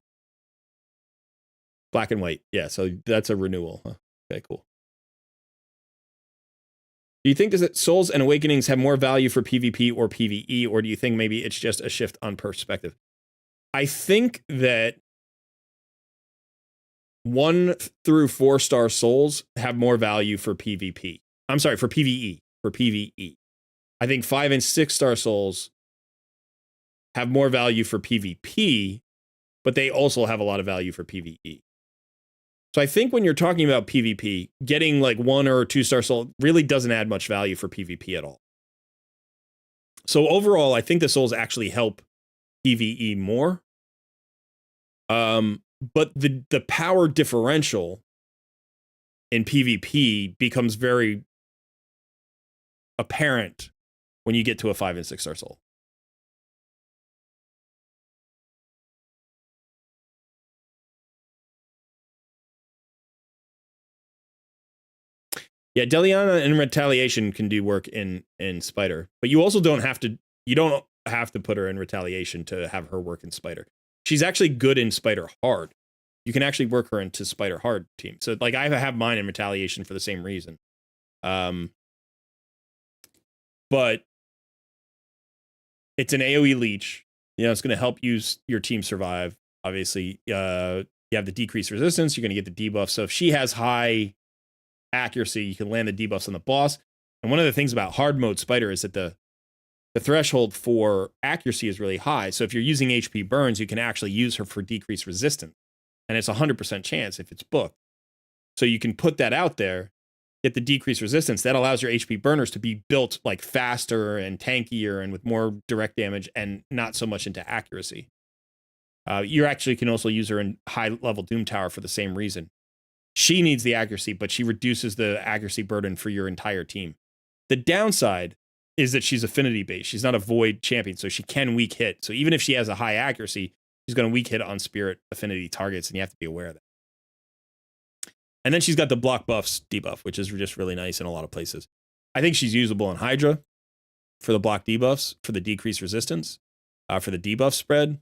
black and white. Yeah, so that's a renewal. Huh? Okay, cool. Do you think that souls and awakenings have more value for PvP or PvE, or do you think maybe it's just a shift on perspective? I think that 1 through 4-star souls have more value for PvP. I'm sorry, for PvE. For PvE. I think 5- and 6-star souls have more value for PvP, but they also have a lot of value for PvE. So I think when you're talking about PvP, getting like 1 or 2-star soul really doesn't add much value for PvP at all. So overall, I think the souls actually help PvE more. But the power differential in PvP becomes very apparent when you get to a 5- and 6-star soul. Yeah, Deliana and Retaliation can do work in Spider, but you also don't have to put her in Retaliation to have her work in Spider. She's actually good in Spider hard. you can actually work her into Spider Hard team. So like I have mine in Retaliation for the same reason. But it's an AoE leech. You know, it's going to help your team survive. Obviously, you have the decreased resistance. You're going to get the debuff. So if she has high accuracy, you can land the debuffs on the boss. And one of the things about hard mode Spider is that the threshold for accuracy is really high. So if you're using HP burns, you can actually use her for decreased resistance. And it's 100% chance if it's booked. So you can put that out there, get the decreased resistance. That allows your HP burners to be built like faster and tankier and with more direct damage and not so much into accuracy. You actually can also use her in high level Doom Tower for the same reason. She needs the accuracy, but she reduces the accuracy burden for your entire team. The downside is that she's affinity based. She's not a void champion, so she can weak hit. So even if she has a high accuracy, she's going to weak hit on spirit affinity targets, and you have to be aware of that. And then she's got the block buffs debuff, which is just really nice in a lot of places. I think she's usable on Hydra for the block debuffs, for the decreased resistance, for the debuff spread.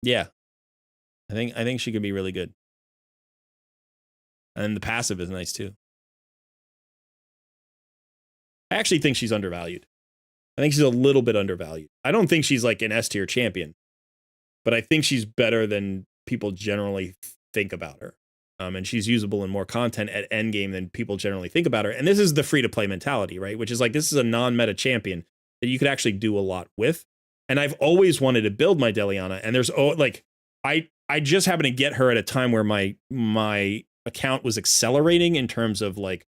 Yeah, I think she could be really good. And the passive is nice too. I actually think she's undervalued. I think she's a little bit undervalued. I don't think she's like an S tier champion, but I think she's better than people generally think about her. And she's usable in more content at endgame than people generally think about her. And this is the free to play mentality, right? Which is like, this is a non-meta champion that you could actually do a lot with. And I've always wanted to build my Deliana. And there's like, I just happened to get her at a time where my account was accelerating in terms of like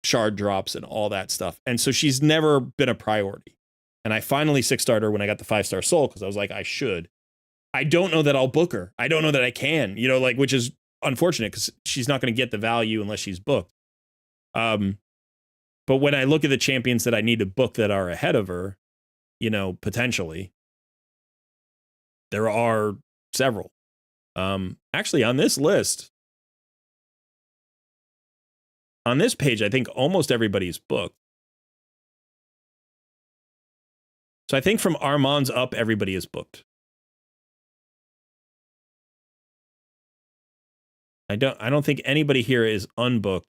shard drops and all that stuff. And so she's never been a priority. And I finally 6-starred her when I got the 5-star soul because I was like, I should. I don't know that I'll book her. I don't know that I can, you know, like, which is unfortunate because she's not going to get the value unless she's booked. But when I look at the champions that I need to book that are ahead of her, you know, potentially, there are several. Actually, on this list, on this page, I think almost everybody's booked. So I think from Armand's up, everybody is booked. I don't think anybody here is unbooked.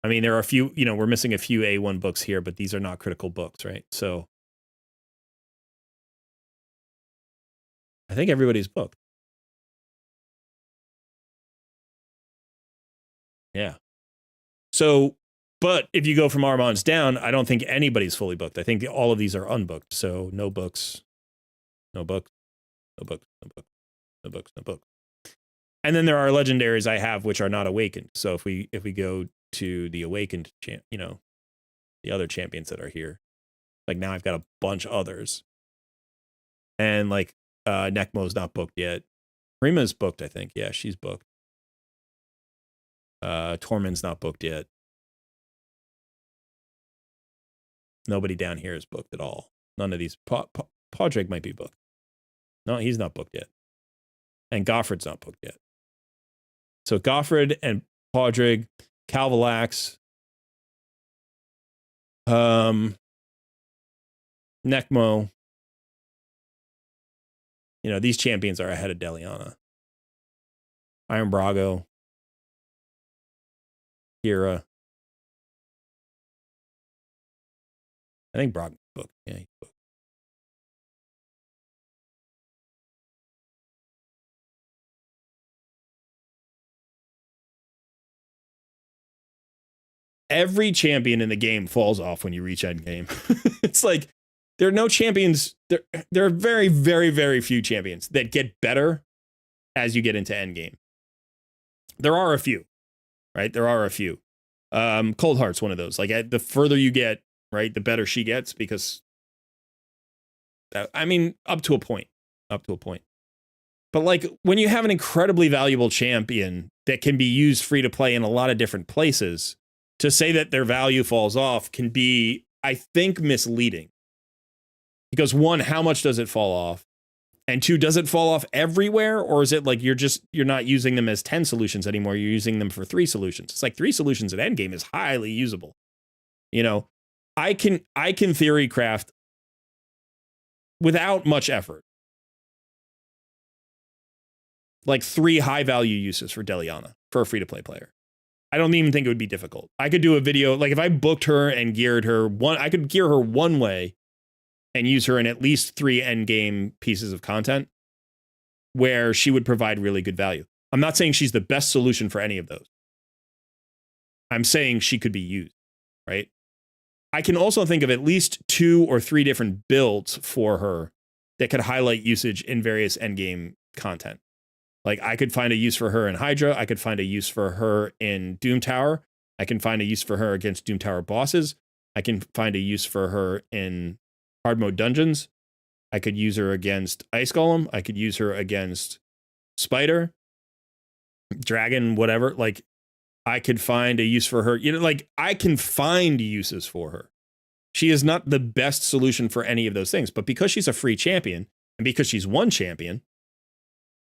I mean, there are a few, you know, we're missing a few A1 books here, but these are not critical books, right? So I think everybody's booked. Yeah. So, but if you go from Armand's down, I don't think anybody's fully booked. I think all of these are unbooked. So no books, no books, no books, no books, no books, no books. And then there are legendaries I have which are not awakened. So if we go to the awakened you know, the other champions that are here, like now I've got a bunch of others. And like Necmo's not booked yet. Rima's booked, I think. Yeah, she's booked. Tormund's not booked yet. Nobody down here is booked at all. None of these. Podrick might be booked. No, he's not booked yet. And Goffred's not booked yet. So Goffred and Podrick, Calvalax, Necmo. You know, these champions are ahead of Deliana. Iron Brago, Kira. I think Brago's booked. Yeah, he's booked. Every champion in the game falls off when you reach endgame. It's like there are no champions. There are very, very, very few champions that get better as you get into endgame. There are a few, right? There are a few. Cold Heart's one of those. Like the further you get, right, the better she gets because, I mean, up to a point. But like when you have an incredibly valuable champion that can be used free to play in a lot of different places, to say that their value falls off can be, I think, misleading. Because one, how much does it fall off? And two, does it fall off everywhere? Or is it like you're not using them as 10 solutions anymore, you're using them for 3 solutions? It's like 3 solutions at endgame is highly usable. You know, I can theory craft without much effort, like 3 high value uses for Deliana for a free to play player. I don't even think it would be difficult. I could do a video, like if I booked her and geared her I could gear her one way and use her in at least 3 end game pieces of content where she would provide really good value. I'm not saying she's the best solution for any of those. I'm saying she could be used, right? I can also think of at least 2 or 3 different builds for her that could highlight usage in various endgame content. Like I could find a use for her in Hydra. I could find a use for her in Doom Tower. I can find a use for her against Doom Tower bosses. I can find a use for her in hard mode dungeons. I could use her against Ice Golem. I could use her against Spider, Dragon, whatever. Like I could find a use for her. You know, like I can find uses for her. She is not the best solution for any of those things, but because she's a free champion and because she's one champion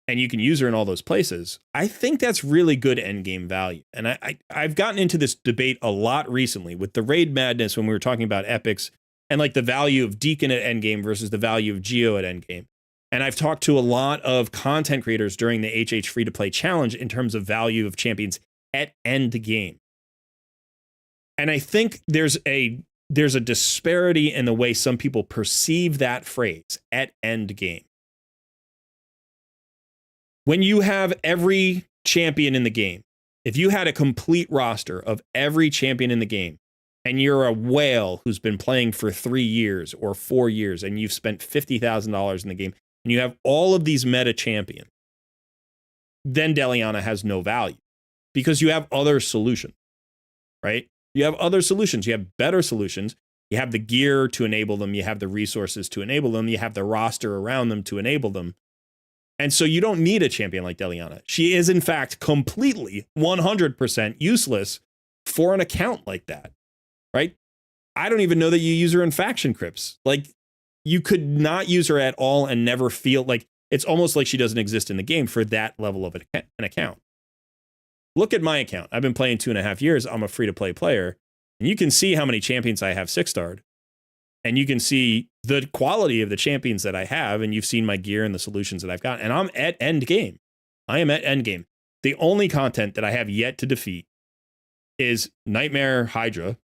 and you can use her in all those places, I think that's really good endgame value. And I've gotten into this debate a lot recently with the raid madness when we were talking about epics and like the value of Deacon at endgame versus the value of Geo at endgame. And I've talked to a lot of content creators during the HH free to play challenge in terms of value of champions at end game. And I think there's a disparity in the way some people perceive that phrase, at end game. When you have every champion in the game, if you had a complete roster of every champion in the game, and you're a whale who's been playing for 3 years or 4 years, and you've spent $50,000 in the game, and you have all of these meta champions, then Deliana has no value because you have other solutions, right? You have other solutions. You have better solutions. You have the gear to enable them. You have the resources to enable them. You have the roster around them to enable them. And so you don't need a champion like Deliana. She is, in fact, completely 100% useless for an account like that, right? I don't even know that you use her in faction crypts. Like, you could not use her at all and never feel like it's almost like she doesn't exist in the game for that level of an account. Look at my account. I've been playing 2.5 years. I'm a free-to-play player. And you can see how many champions I have 6-starred. And you can see the quality of the champions that I have. And you've seen my gear and the solutions that I've got. And I'm at end game. I am at end game. The only content that I have yet to defeat is Nightmare Hydra.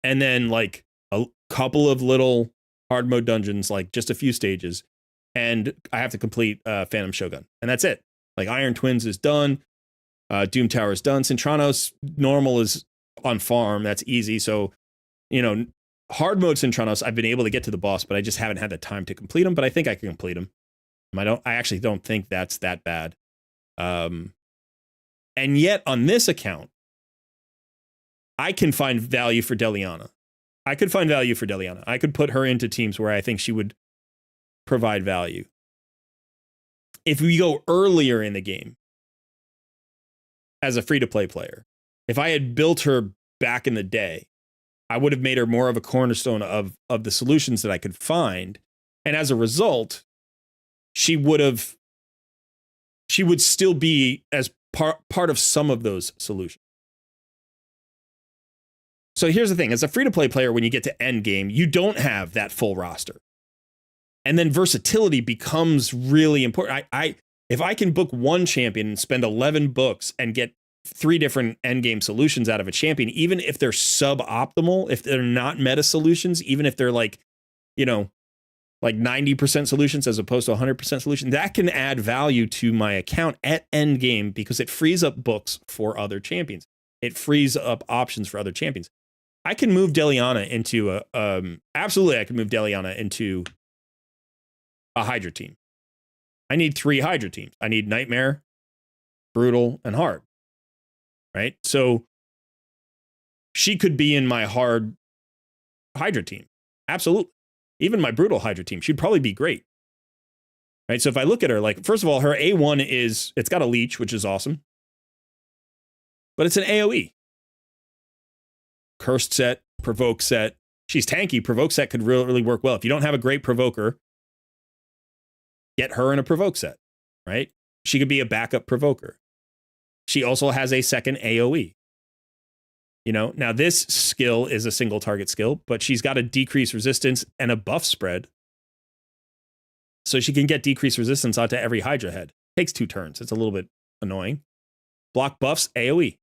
And then like a couple of little hard mode dungeons, like just a few stages. And I have to complete Phantom Shogun. And that's it. Like Iron Twins is done. Doom Tower is done. Centranos normal is on farm. That's easy. So, you know, hard mode Centranos, I've been able to get to the boss, but I just haven't had the time to complete them. But I think I can complete them. I actually don't think that's that bad. And yet on this account, I can find value for Deliana. I could find value for Deliana. I could put her into teams where I think she would provide value. If we go earlier in the game as a free-to-play player, if I had built her back in the day, I would have made her more of a cornerstone of the solutions that I could find. And as a result, she would still be as part of some of those solutions. So here's the thing. As a free-to-play player, when you get to end game, you don't have that full roster. And then versatility becomes really important. If I can book one champion and spend 11 books and get 3 different endgame solutions out of a champion, even if they're suboptimal, if they're not meta solutions, even if they're like, you know, like 90% solutions as opposed to 100% solution, that can add value to my account at endgame because it frees up books for other champions. It frees up options for other champions. I can move Deliana into absolutely, I can move Deliana into a Hydra team. I need 3 Hydra teams. I need Nightmare, Brutal, and Hard. Right? So she could be in my hard Hydra team. Absolutely. Even my Brutal Hydra team. She'd probably be great. Right? So if I look at her, like, first of all, her A1 it's got a leech, which is awesome. But it's an AoE. Cursed set, provoke set. She's tanky. Provoke set could really work well. If you don't have a great provoker, get her in a provoke set, right? She could be a backup provoker. She also has a second AoE. You know, now this skill is a single target skill, but she's got a decreased resistance and a buff spread. So she can get decreased resistance onto every Hydra head. Takes 2 turns. It's a little bit annoying. Block buffs, AoE.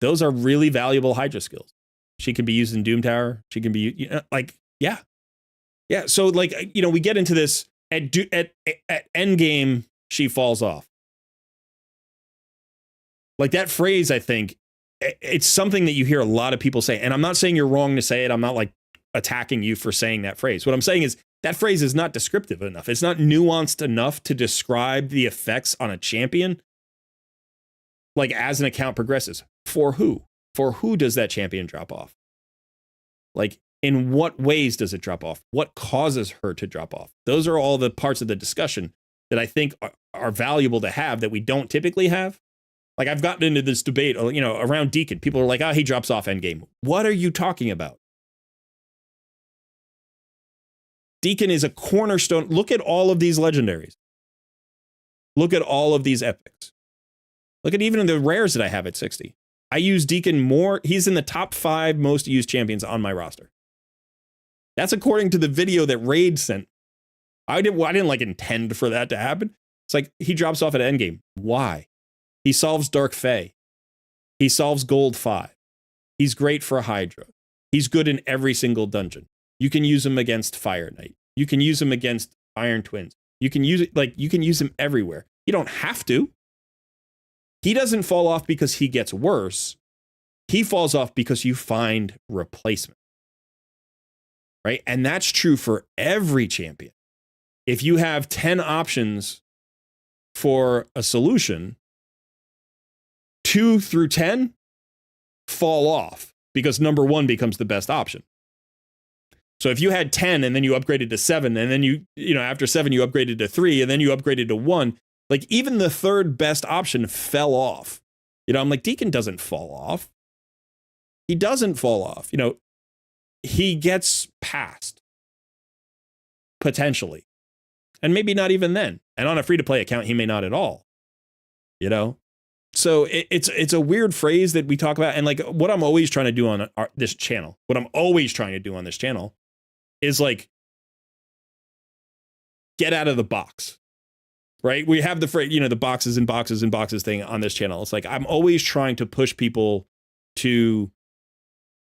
Those are really valuable Hydra skills. She can be used in Doom Tower. She can be, you know, like, yeah. Yeah, so like, you know, we get into this at endgame, she falls off. Like that phrase, I think, it's something that you hear a lot of people say. And I'm not saying you're wrong to say it. I'm not like attacking you for saying that phrase. What I'm saying is that phrase is not descriptive enough. It's not nuanced enough to describe the effects on a champion. Like as an account progresses. For who? For who does that champion drop off? Like in what ways does it drop off? What causes her to drop off? Those are all the parts of the discussion that I think are valuable to have that we don't typically have. Like I've gotten into this debate, you know, around Deacon. People are like, oh, he drops off endgame. What are you talking about? Deacon is a cornerstone. Look at all of these legendaries. Look at all of these epics. Look at even the rares that I have at 60. I use Deacon more. He's in the top 5 most used champions on my roster. That's according to the video that Raid sent. I didn't like intend for that to happen. It's like he drops off at endgame. Why? He solves Dark Fae. He solves Gold 5. He's great for Hydra. He's good in every single dungeon. You can use him against Fire Knight. You can use him against Iron Twins. You can use it, like you can use him everywhere. You don't have to. He doesn't fall off because he gets worse. He falls off because you find replacement. Right? And that's true for every champion. If you have 10 options for a solution, 2 through 10 fall off because number 1 becomes the best option. So if you had 10 and then you upgraded to 7 and then you know, after 7 you upgraded to 3 and then you upgraded to 1, like even the third best option fell off. You know, I'm like, Deacon doesn't fall off. He doesn't fall off. You know, he gets past potentially. And maybe not even then. And on a free-to-play account, he may not at all. You know? So it's a weird phrase that we talk about. And like what I'm always trying to do on this channel, is like get out of the box. Right? We have the phrase, you know, the boxes and boxes and boxes thing on this channel. It's like I'm always trying to push people to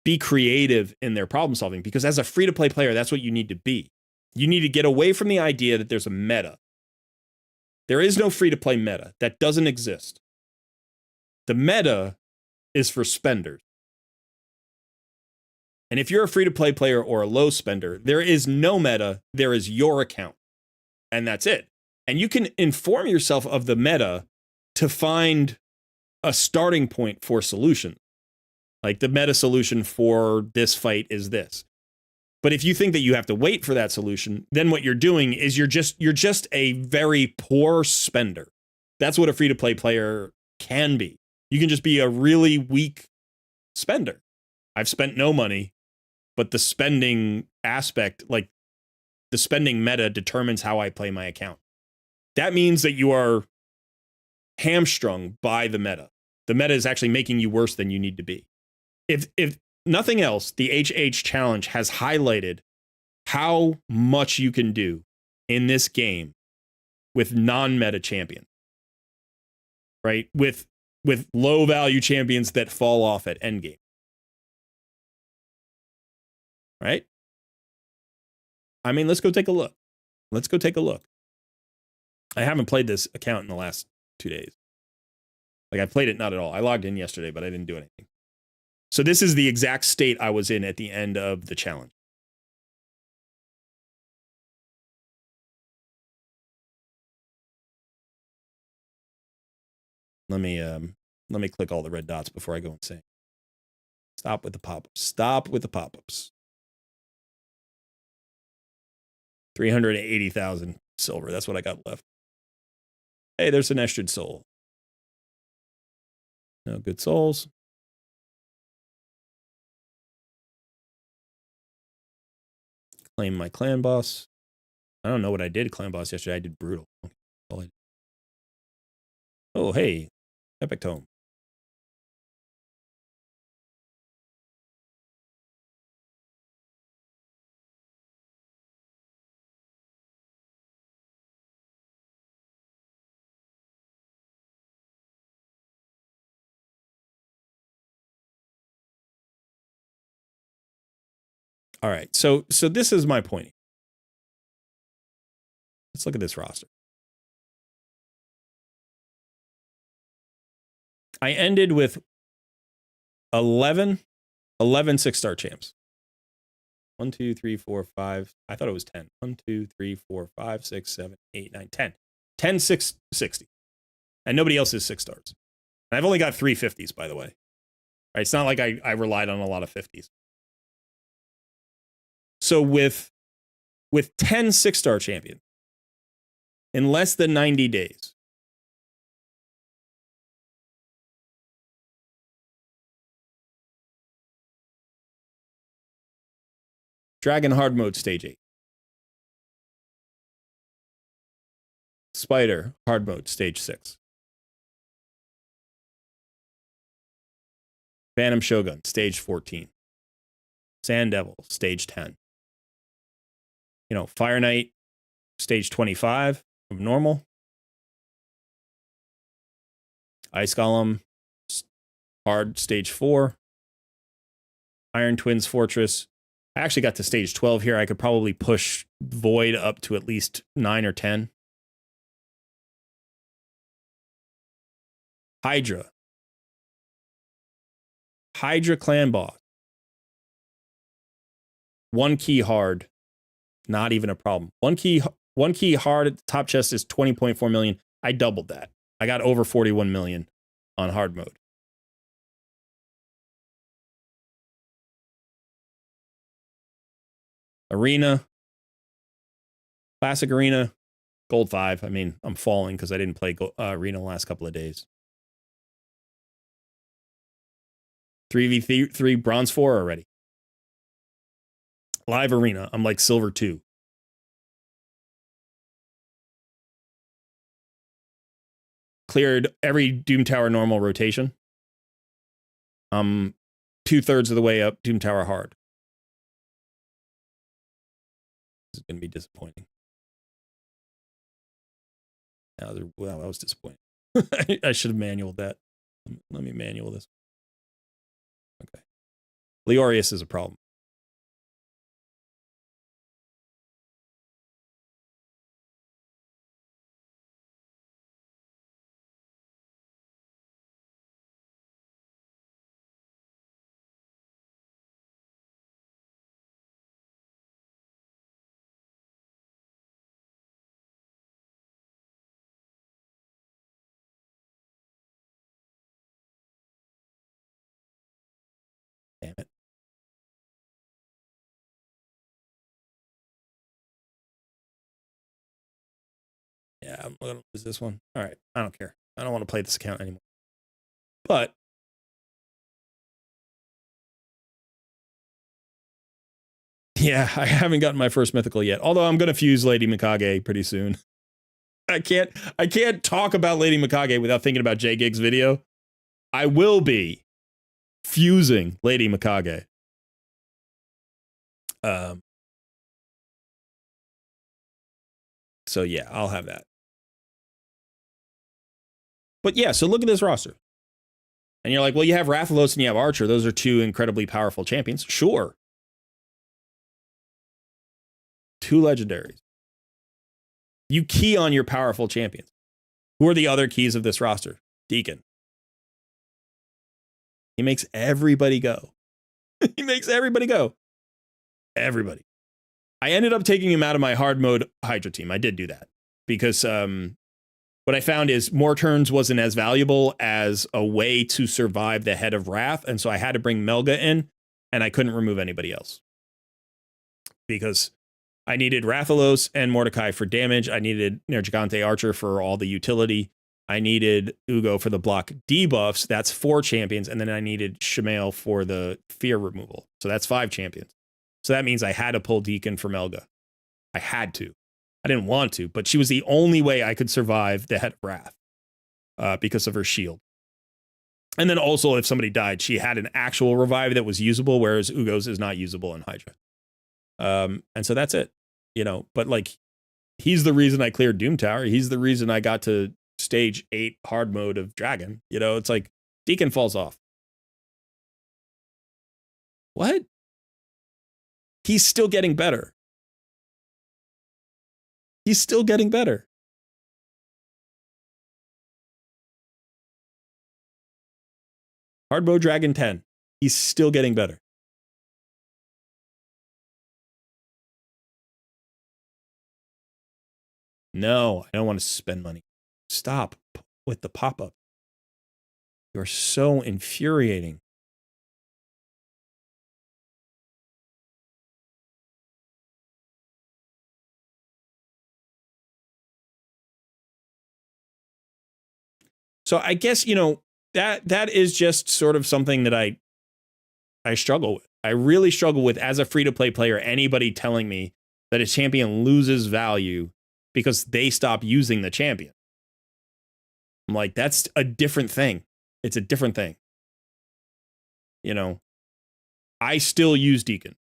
be creative in their problem solving, because as a free-to-play player, that's what you need to be. You need to get away from the idea that there's a meta. There is no free-to-play meta. That doesn't exist. The meta is for spenders. And if you're a free-to-play player or a low spender, there is no meta. There is your account. And that's it. And you can inform yourself of the meta to find a starting point for solution. Like the meta solution for this fight is this. But if you think that you have to wait for that solution, then what you're doing is you're just a very poor spender. That's what a free-to-play player can be. You can just be a really weak spender. I've spent no money, but the spending aspect, like the spending meta determines how I play my account. That means that you are hamstrung by the meta. The meta is actually making you worse than you need to be. If nothing else, the HH challenge has highlighted how much you can do in this game with non-meta champions. Right? With low value champions that fall off at endgame. Right? I mean, let's go take a look. I haven't played this account in the last 2 days. Like I played it not at all. I logged in yesterday, but I didn't do anything. So this is the exact state I was in at the end of the challenge. Let me click all the red dots before I go insane. Stop with the pop-ups. 380,000 silver. That's what I got left. Hey, there's an Estrid soul. No good souls. Claim my clan boss. I don't know what I did clan boss yesterday. I did brutal. Oh, hey, epic tome. All right. So this is my point. Let's look at this roster. I ended with 11 six-star champs. 1, 2, 3, 4, 5. I thought it was 10. 1, 2, 3, 4, 5, 6, 7, 8, 9, 10. 10 660. And nobody else is 6 stars. And I've only got 3 50s, by the way. Right? It's not like I relied on a lot of 50s. So with 10 6-star champions in less than 90 days, Dragon hard mode stage 8. Spider hard mode stage 6. Phantom Shogun stage 14. Sand Devil stage 10. You know, Fire Knight stage 25 of normal. Ice Golem hard stage 4. Iron Twins Fortress. I actually got to stage 12 here. I could probably push Void up to at least 9 or 10. Hydra clan boss. 1 key hard, not even a problem. 1 key hard at the top chest is 20.4 million. I doubled that. I got over 41 million on hard mode. Arena, classic arena, gold 5. I mean, I'm falling because I didn't play arena the last couple of days. 3v3 bronze 4 already. Live arena, I'm like silver 2. Cleared every Doom Tower normal rotation. 2/3 of the way up Doom Tower hard. This is going to be disappointing. Wow, that was disappointing. I should have manualed that. Let me manual this. Okay. Leorius is a problem. Damn it. Yeah, I'm going to lose this one. All right, I don't care. I don't want to play this account anymore. But yeah, I haven't gotten my first mythical yet. Although I'm going to fuse Lady Mikage pretty soon. I can't talk about Lady Mikage without thinking about J Gig's video. I will be fusing Lady Mikage. So yeah, I'll have that. But yeah, so look at this roster. And you're like, well, you have Rathalos and you have Archer. Those are 2 incredibly powerful champions. Sure. 2 legendaries. You key on your powerful champions. Who are the other keys of this roster? Deacon. He makes everybody go. He makes everybody go. Everybody. I ended up taking him out of my hard mode Hydra team. I did do that because what I found is more turns wasn't as valuable as a way to survive the head of Wrath. And so I had to bring Melga in and I couldn't remove anybody else because I needed Rathalos and Mordecai for damage. I needed Nergigante Archer for all the utility. I needed Ugo for the block debuffs. That's 4 champions. And then I needed Shamail for the fear removal. So that's 5 champions. So that means I had to pull Deacon for Melga. I had to. I didn't want to, but she was the only way I could survive the head of Wrath because of her shield. And then also, if somebody died, she had an actual revive that was usable, whereas Ugo's is not usable in Hydra. And so that's it, you know. But like, he's the reason I cleared Doom Tower. He's the reason I got to stage 8 hard mode of Dragon. You know, it's like Deacon falls off. What? he's still getting better. He's still getting better. Hardbow Dragon 10. He's still getting better. No, I don't want to spend money. Stop with the pop-up. You're so infuriating. So I guess, you know, that is just sort of something that I struggle with. I really struggle with, as a free-to-play player, anybody telling me that a champion loses value because they stop using the champion. I'm like, that's a different thing. It's a different thing. You know, I still use Deacon.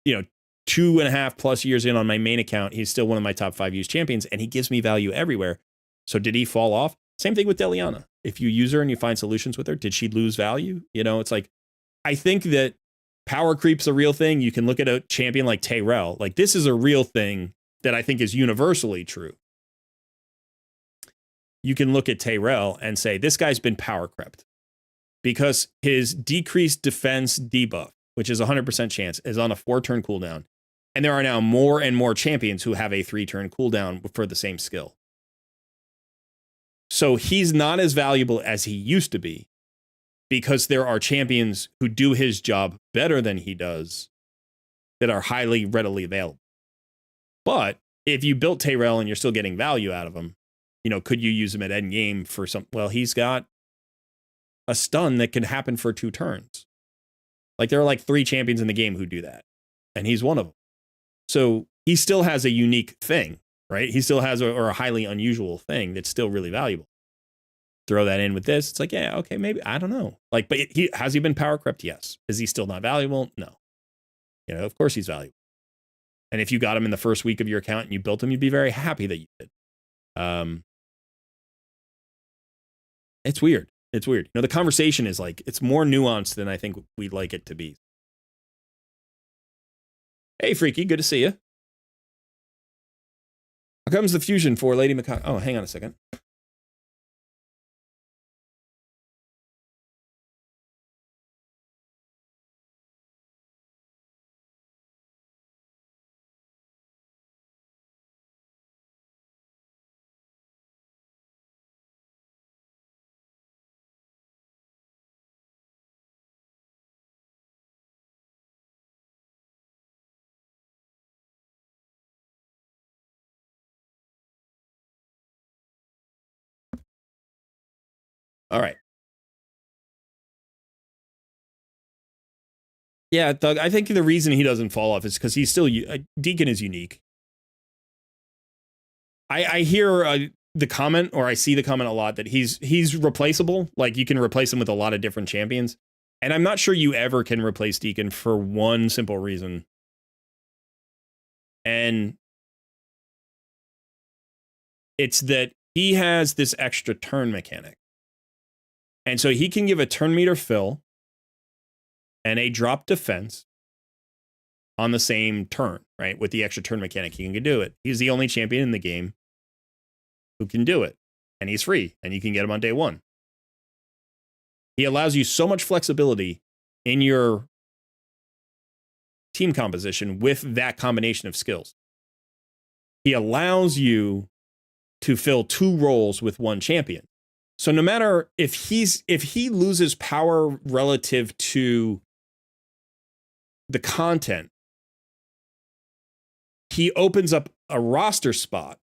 You know, 2.5+ years in on my main account, he's still one of my top 5 used champions, and he gives me value everywhere. So did he fall off? Same thing with Deliana. If you use her and you find solutions with her, did she lose value? You know, it's like, I think that power creep's a real thing. You can look at a champion like Tayrell. Like, this is a real thing that I think is universally true. You can look at Tayrell and say, this guy's been power crept because his decreased defense debuff, which is 100% chance, is on a 4-turn cooldown. And there are now more and more champions who have a 3-turn cooldown for the same skill. So he's not as valuable as he used to be because there are champions who do his job better than he does that are highly readily available. But if you built Tayrell and you're still getting value out of him, you know, could you use him at endgame for some? Well, he's got a stun that can happen for 2 turns. Like, there are like 3 champions in the game who do that, and he's one of them. So he still has a unique thing, right? He still has a highly unusual thing that's still really valuable. Throw that in with this, it's like, yeah, okay, maybe, I don't know. Like, but has he been power crept? Yes. Is he still not valuable? No. You know, of course he's valuable. And if you got him in the first week of your account and you built him, you'd be very happy that you did. It's weird. It's weird. You know, the conversation is like, it's more nuanced than I think we'd like it to be. Hey, Freaky, good to see you. How comes the fusion for Lady Macaw? Oh, hang on a second. All right. Yeah, Doug, I think the reason he doesn't fall off is because he's still, Deacon is unique. I hear the comment, or I see the comment a lot, that he's replaceable. Like, you can replace him with a lot of different champions. And I'm not sure you ever can replace Deacon for one simple reason. And it's that he has this extra turn mechanic. And so he can give a turn meter fill and a drop defense on the same turn, right? With the extra turn mechanic, he can do it. He's the only champion in the game who can do it. And he's free, and you can get him on day 1. He allows you so much flexibility in your team composition with that combination of skills. He allows you to fill 2 roles with 1 champion. So no matter if he loses power relative to the content, he opens up a roster spot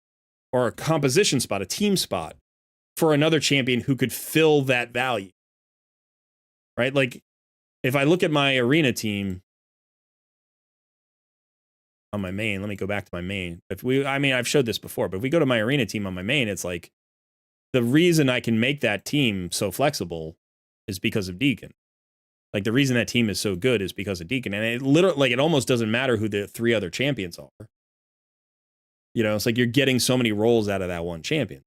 or a composition spot, a team spot for another champion who could fill that value. Right? Like, if I look at my arena team on my main, let me go back to my main. I've showed this before, but if we go to my arena team on my main, it's like, the reason I can make that team so flexible is because of Deacon. Like, the reason that team is so good is because of Deacon. And it literally, like, it almost doesn't matter who the 3 other champions are. You know, it's like you're getting so many roles out of that 1 champion.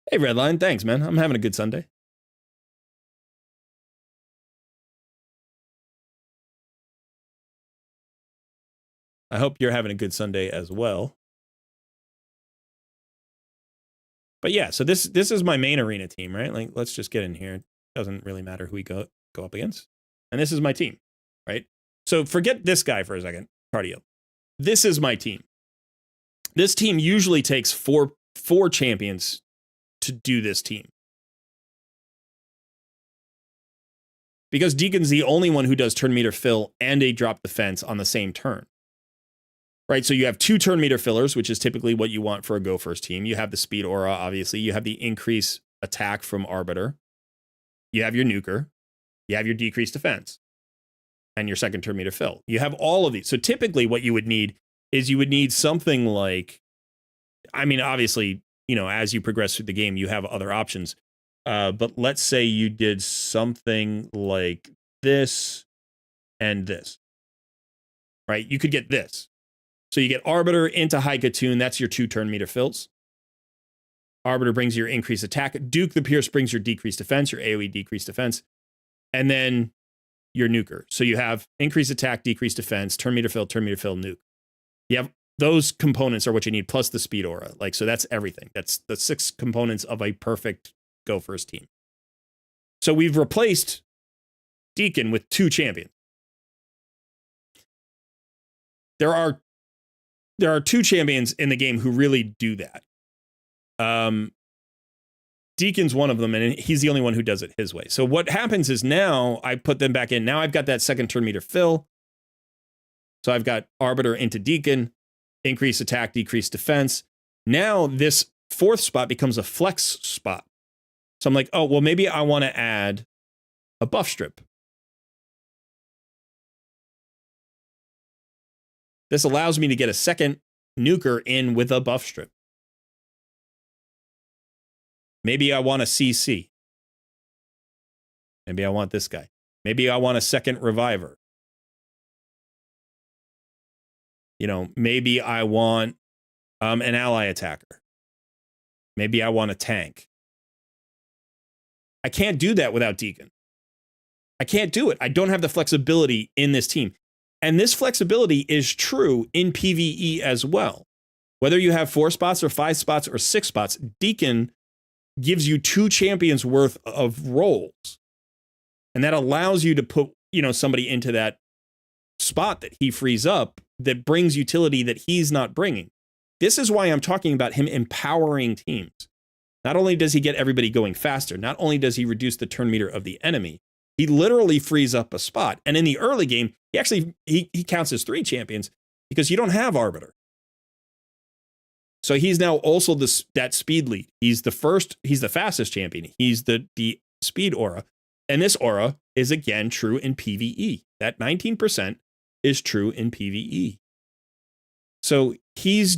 Hey, Redline, thanks, man. I'm having a good Sunday. I hope you're having a good Sunday as well. But yeah, so this is my main arena team, right? Like, let's just get in here. It doesn't really matter who we go up against. And this is my team, right? So forget this guy for a second, Cardio. This is my team. This team usually takes four champions to do this team. Because Deacon's the only one who does turn meter fill and a drop defense on the same turn. Right, so you have 2 turn meter fillers, which is typically what you want for a go first team. You have the speed aura, obviously. You have the increase attack from Arbiter. You have your nuker. You have your decreased defense. And your second turn meter fill. You have all of these. So typically what you would need is you would need something like, I mean, obviously, you know, as you progress through the game, you have other options. But let's say you did something like this and this. Right, you could get this. So you get Arbiter into Haikatune. That's your 2 turn meter fills. Arbiter brings your increased attack. Duke the Pierce brings your decreased defense, your AoE decreased defense. And then your nuker. So you have increased attack, decreased defense, turn meter fill, nuke. You have those components are what you need, plus the speed aura. Like, so that's everything. That's the 6 components of a perfect go first team. So we've replaced Deacon with 2 champions. There are 2 champions in the game who really do that. Deacon's one of them, and he's the only one who does it his way. So what happens is now I put them back in. Now I've got that second turn meter fill. So I've got Arbiter into Deacon, increase attack, decrease defense. Now this 4th spot becomes a flex spot. So I'm like, oh, well, maybe I want to add a buff strip. This allows me to get a second nuker in with a buff strip. Maybe I want a CC. Maybe I want this guy. Maybe I want a second reviver. You know, maybe I want an ally attacker. Maybe I want a tank. I can't do that without Deacon. I can't do it. I don't have the flexibility in this team. And this flexibility is true in PvE as well. Whether you have 4 spots or 5 spots or 6 spots, Deacon gives you 2 champions worth of roles. And that allows you to put, you know, somebody into that spot that he frees up that brings utility that he's not bringing. This is why I'm talking about him empowering teams. Not only does he get everybody going faster, not only does he reduce the turn meter of the enemy, he literally frees up a spot. And in the early game, he counts as 3 champions because you don't have Arbiter. So he's now also that speed lead. He's the fastest champion. He's the speed aura. And this aura is again true in PvE. That 19% is true in PvE. So he's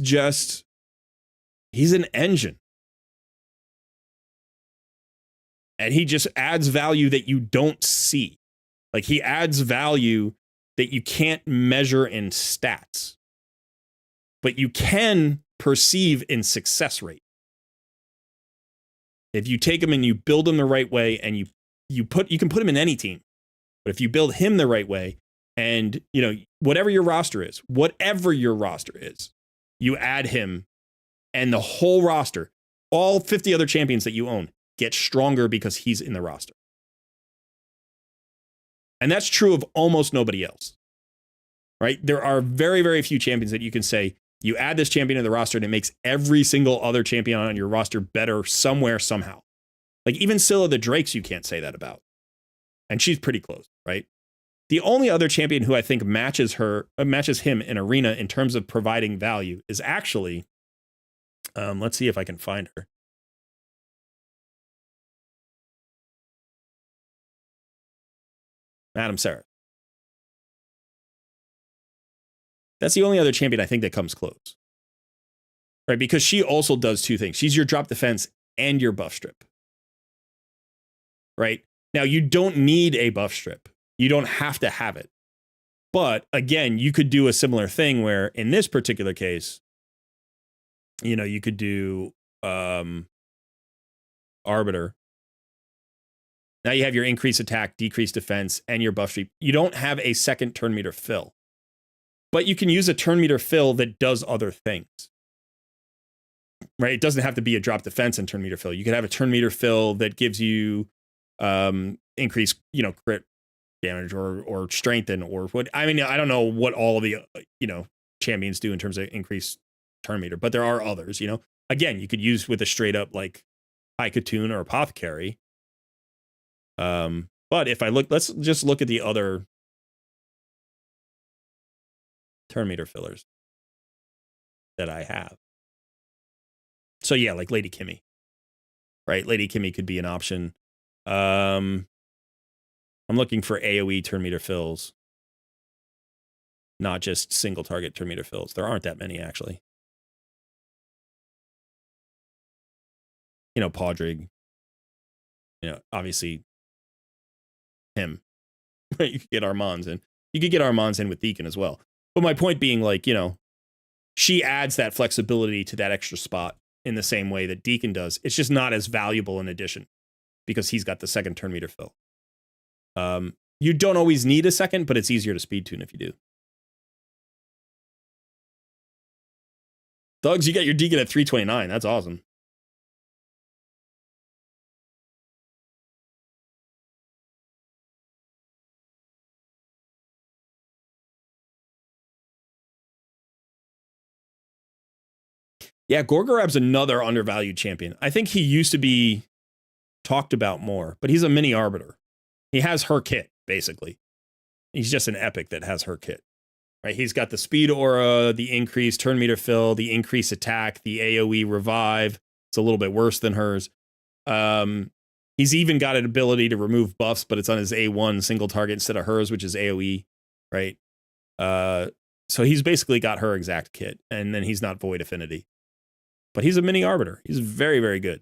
an engine. And he just adds value that you don't see. Like, he adds value that you can't measure in stats, but you can perceive in success rate. If you take him and you build him the right way, and you can put him in any team, but if you build him the right way, and you know, whatever your roster is, you add him, and the whole roster, all 50 other champions that you own, get stronger because he's in the roster. And that's true of almost nobody else, right? There are very, very few champions that you can say, you add this champion to the roster and it makes every single other champion on your roster better somewhere, somehow. Like even Scylla the Drakes, you can't say that about. And she's pretty close, right? The only other champion who I think matches him in Arena in terms of providing value is actually, let's see if I can find her. Madam Sarah. That's the only other champion I think that comes close. Right? Because she also does 2 things. She's your drop defense and your buff strip. Right? Now, you don't need a buff strip. You don't have to have it. But again, you could do a similar thing where in this particular case, you know, you could do Arbiter. Now you have your increased attack, decreased defense, and your buff strip. You don't have a second turn meter fill. but you can use a turn meter fill that does other things. Right? It doesn't have to be a drop defense and turn meter fill. You could have a turn meter fill that gives you increased, crit damage or strengthen or what. I mean, I don't know what all of the champions do in terms of increased turn meter, but there are others. Again, you could use with a straight up like High Katoon or Apothecary. But if I let's just look at the other turn meter fillers that I have. So yeah, like Lady Kimmy, right? Lady Kimmy could be an option. I'm looking for AoE turn meter fills, not just single target turn meter fills. There aren't that many actually. Podrick, obviously him. Right? You could get Armands in. You could get Armands in with Deacon as well. But my point being, like, she adds that flexibility to that extra spot in the same way that Deacon does. It's just not as valuable in addition because he's got the second turn meter fill. You don't always need a second, but it's easier to speed tune if you do. Thugs, you got your Deacon at 329. That's awesome. Yeah, Gorgorab's another undervalued champion. I think he used to be talked about more, but he's a mini arbiter. He has her kit, basically. He's just an epic that has her kit. Right? He's got the speed aura, the increased turn meter fill, the increased attack, the AoE revive. It's a little bit worse than hers. He's even got an ability to remove buffs, but it's on his A1 single target instead of hers, which is AoE, right? So he's basically got her exact kit, and then he's not void affinity. But he's a mini arbiter. He's very, very good.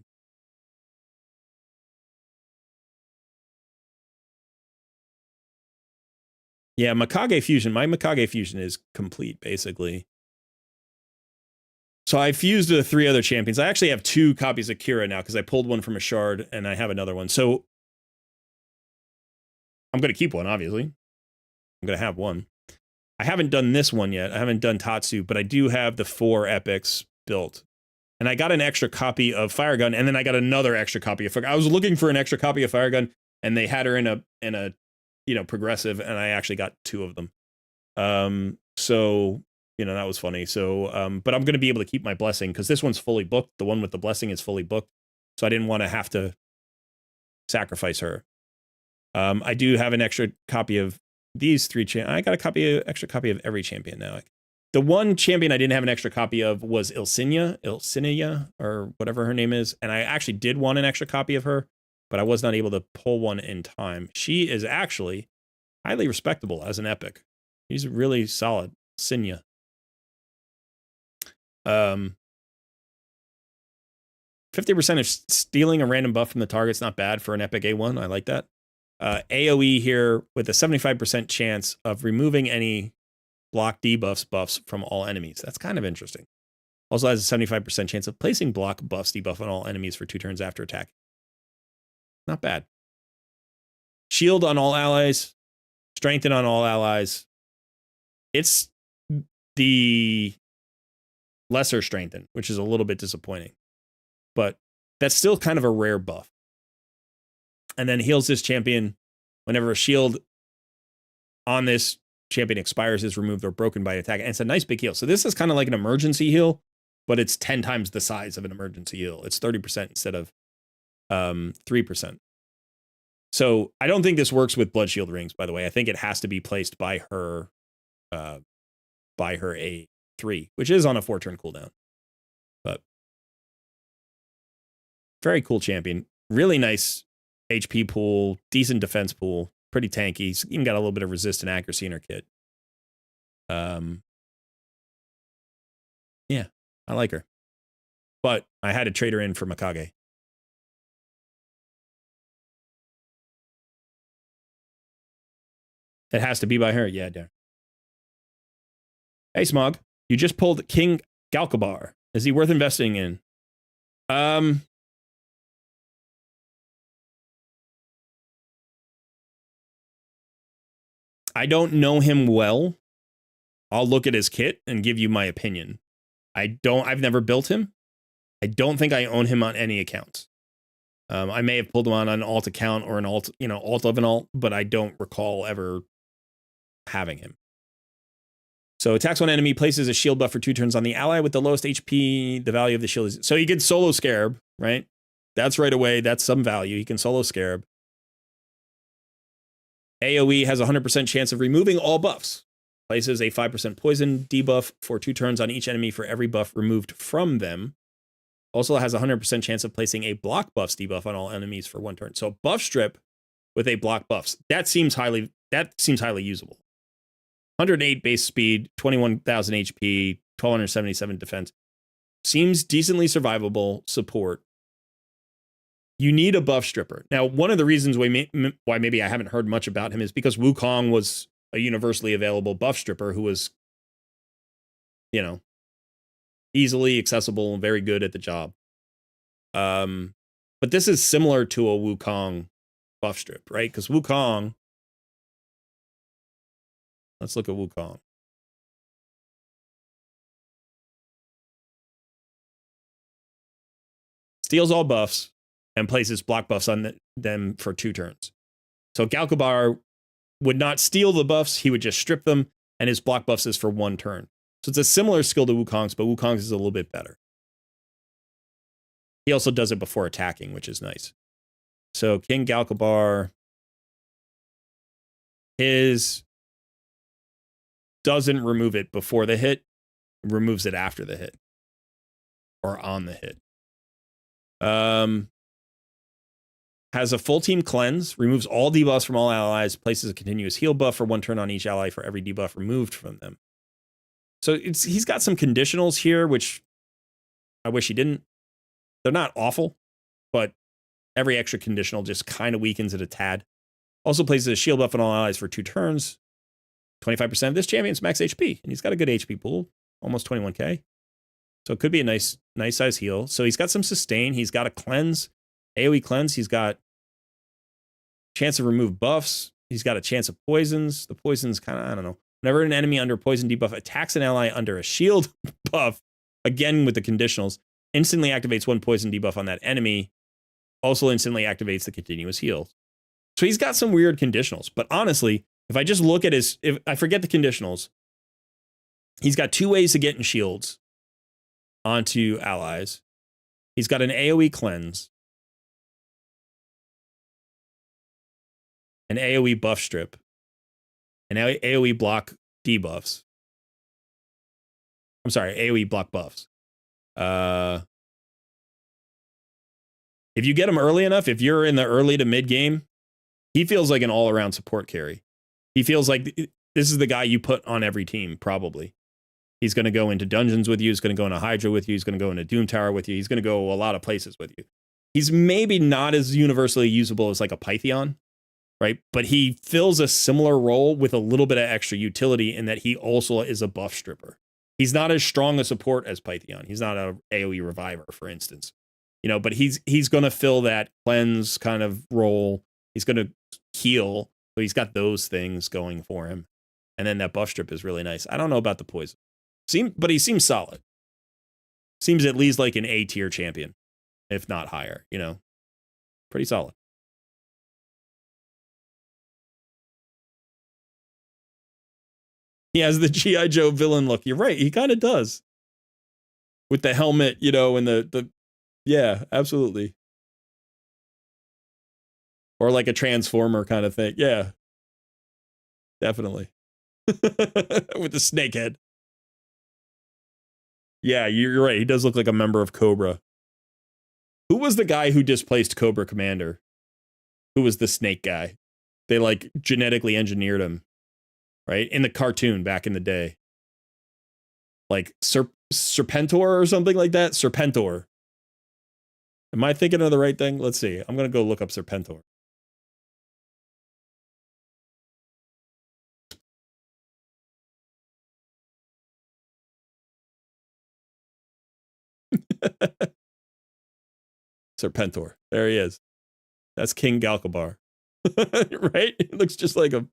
Yeah, Mikage Fusion. My Mikage Fusion is complete, basically. So I fused the 3 other champions. I actually have 2 copies of Kira now because I pulled one from a shard and I have another one. So I'm going to keep one, obviously. I'm going to have one. I haven't done this one yet. I haven't done Tatsu, but I do have the 4 epics built. And I got an extra copy of Fire Gun, and then I got another extra copy of Fire Gun. I was looking for an extra copy of Fire Gun, and they had her in a progressive, and I actually got 2 of them. So that was funny. So but I'm going to be able to keep my blessing because this one's fully booked. The one with the blessing is fully booked, so I didn't want to have to sacrifice her. I do have an extra copy of these 3 I got extra copy of every champion now. The one champion I didn't have an extra copy of was Ilsinia, or whatever her name is. And I actually did want an extra copy of her, but I was not able to pull one in time. She is actually highly respectable as an epic. She's really solid. Ilsinia. 50% of stealing a random buff from the target's not bad for an epic A1. I like that. AoE here with a 75% chance of removing any block buffs from all enemies. That's kind of interesting. Also has a 75% chance of placing block buffs debuff on all enemies for 2 turns after attack. Not bad. Shield on all allies. Strengthen on all allies. It's the lesser strengthen, which is a little bit disappointing. But that's still kind of a rare buff. And then heals this champion whenever a shield on this champion expires, is removed or broken by attack. And it's a nice big heal. So this is kind of like an emergency heal, but it's 10 times the size of an emergency heal. It's 30% instead of 3%. So I don't think this works with Blood Shield rings, by the way. I think it has to be placed by her A3, which is on a 4-turn cooldown. But very cool champion. Really nice HP pool, decent defense pool, pretty tanky. He's even got a little bit of resist and accuracy in her kit. Yeah, I like her. But I had to trade her in for Mikage. It has to be by her. Yeah, Darren. Hey, Smog. You just pulled King Galkabar. Is he worth investing in? I don't know him well. I'll look at his kit and give you my opinion. I've never built him. I don't think I own him on any accounts. I may have pulled him on an alt account or an alt of an alt, but I don't recall ever having him. So attacks one enemy, places a shield buff for 2 turns on the ally with the lowest HP. The value of the shield is... So he can solo Scarab, right? That's right away. That's some value. He can solo Scarab. AoE has a 100% chance of removing all buffs. Places a 5% poison debuff for 2 turns on each enemy for every buff removed from them. Also has a 100% chance of placing a block buffs debuff on all enemies for 1 turn. So buff strip with a block buffs. That seems highly usable. 108 base speed, 21,000 HP, 1277 defense. Seems decently survivable support. You need a buff stripper. Now, one of the reasons why maybe I haven't heard much about him is because Wukong was a universally available buff stripper who was, easily accessible and very good at the job. But this is similar to a Wukong buff strip, right? Because Wukong... Let's look at Wukong. Steals all buffs and places block buffs on them for 2 turns. So Galkabar would not steal the buffs, he would just strip them, and his block buffs is for 1 turn. So it's a similar skill to Wukong's, but Wukong's is a little bit better. He also does it before attacking, which is nice. So King Galkabar, his doesn't remove it before the hit, removes it after the hit. Or on the hit. Has a full team cleanse, removes all debuffs from all allies, places a continuous heal buff for 1 turn on each ally for every debuff removed from them. So he's got some conditionals here, which I wish he didn't. They're not awful, but every extra conditional just kind of weakens it a tad. Also places a shield buff on all allies for 2 turns. 25% of this champion's max HP, and he's got a good HP pool, almost 21k. So it could be a nice size heal. So he's got some sustain. He's got a cleanse, AoE cleanse. He's got chance to remove buffs. He's got a chance of poisons. The poisons kind of, I don't know. Whenever an enemy under poison debuff attacks an ally under a shield buff, again with the conditionals, instantly activates 1 poison debuff on that enemy. Also instantly activates the continuous heal. So he's got some weird conditionals. But honestly, if I just look at if I forget the conditionals, he's got 2 ways to get in shields onto allies. He's got an AoE cleanse, an AoE buff strip, an AoE block debuffs. I'm sorry, AoE block buffs. If you get him early enough, if you're in the early to mid game, he feels like an all-around support carry. He feels like this is the guy you put on every team, probably. He's going to go into dungeons with you. He's going to go into Hydra with you. He's going to go into Doom Tower with you. He's going to go a lot of places with you. He's maybe not as universally usable as like a Pytheon, right? But he fills a similar role with a little bit of extra utility in that he also is a buff stripper. He's not as strong a support as Pytheon. He's not a AoE reviver, for instance. But he's going to fill that cleanse kind of role. He's going to heal. So he's got those things going for him. And then that buff strip is really nice. I don't know about the poison. But he seems solid. Seems at least like an A tier champion, if not higher, Pretty solid. He has the G.I. Joe villain look. You're right. He kind of does. With the helmet, and the yeah, absolutely. Or like a transformer kind of thing. Yeah. Definitely. With the snake head. Yeah, you're right. He does look like a member of Cobra. Who was the guy who displaced Cobra Commander? Who was the snake guy? They genetically engineered him, right? In the cartoon back in the day. Like Serpentor or something like that? Serpentor. Am I thinking of the right thing? Let's see. I'm going to go look up Serpentor. Serpentor. There he is. That's King Galkabar. Right? It looks just like him.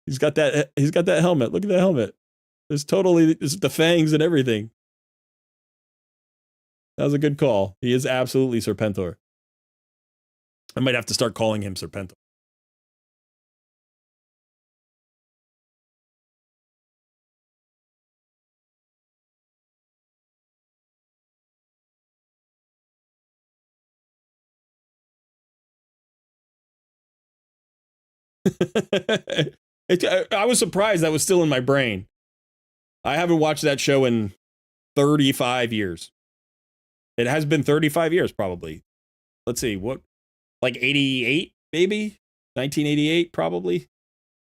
He's got that helmet. Look at that helmet. It's the fangs and everything. That was a good call. He is absolutely Serpentor. I might have to start calling him Serpentor. I was surprised that was still in my brain. I haven't watched that show in 35 years. It has been 35 years, probably. Let's see, what, like 88, maybe? 1988, probably.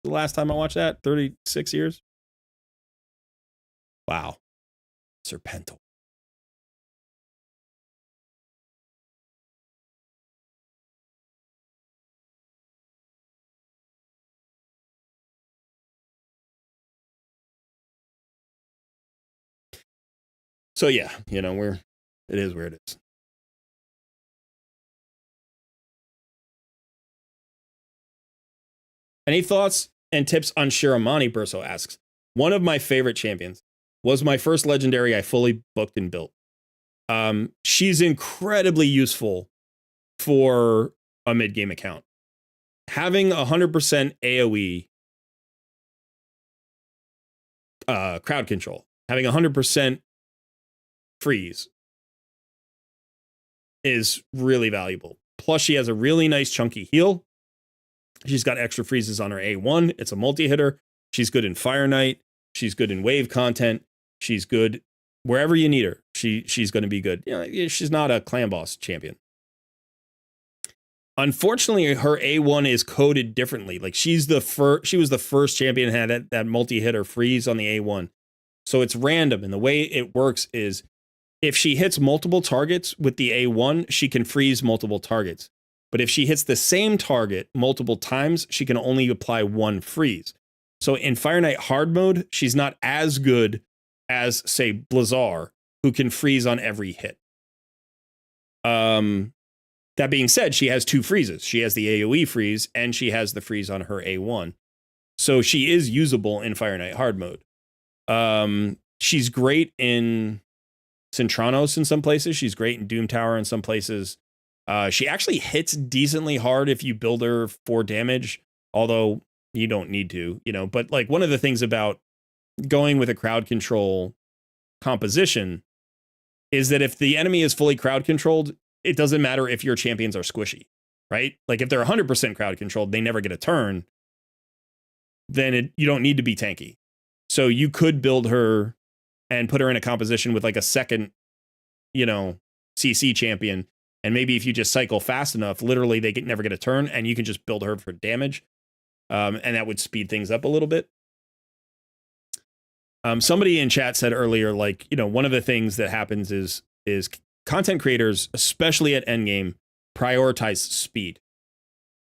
The last time I watched that, 36 years. Wow. Serpentor. So yeah, it is where it is. Any thoughts and tips on Shiramani? Burso asks. One of my favorite champions. Was my first legendary I fully booked and built. She's incredibly useful for a mid-game account. Having 100% AoE crowd control, having 100% freeze is really valuable. Plus, she has a really nice chunky heal. She's got extra freezes on her A1. It's a multi-hitter. She's good in Fire Knight. She's good in wave content. She's good wherever you need her. She's going to be good. She's not a clan boss champion. Unfortunately, her A1 is coded differently. Like she was the first champion that had that multi-hitter freeze on the A1. So it's random. And the way it works is if she hits multiple targets with the A1, she can freeze multiple targets. But if she hits the same target multiple times, she can only apply one freeze. So in Fire Knight hard mode, she's not as good as, say, Blizzard, who can freeze on every hit. That being said, she has two freezes. She has the AoE freeze, and she has the freeze on her A1. So she is usable in Fire Knight hard mode. She's great in Centranos in some places. She's great in Doom Tower in some places. She actually hits decently hard if you build her for damage, although you don't need to, But like one of the things about going with a crowd control composition is that if the enemy is fully crowd controlled, it doesn't matter if your champions are squishy, right? Like if they're 100% crowd controlled, they never get a turn, then you don't need to be tanky. So you could build her and put her in a composition with like a second, CC champion. And maybe if you just cycle fast enough, literally they never get a turn and you can just build her for damage. And that would speed things up a little bit. Somebody in chat said earlier, like, one of the things that happens is content creators, especially at endgame, prioritize speed.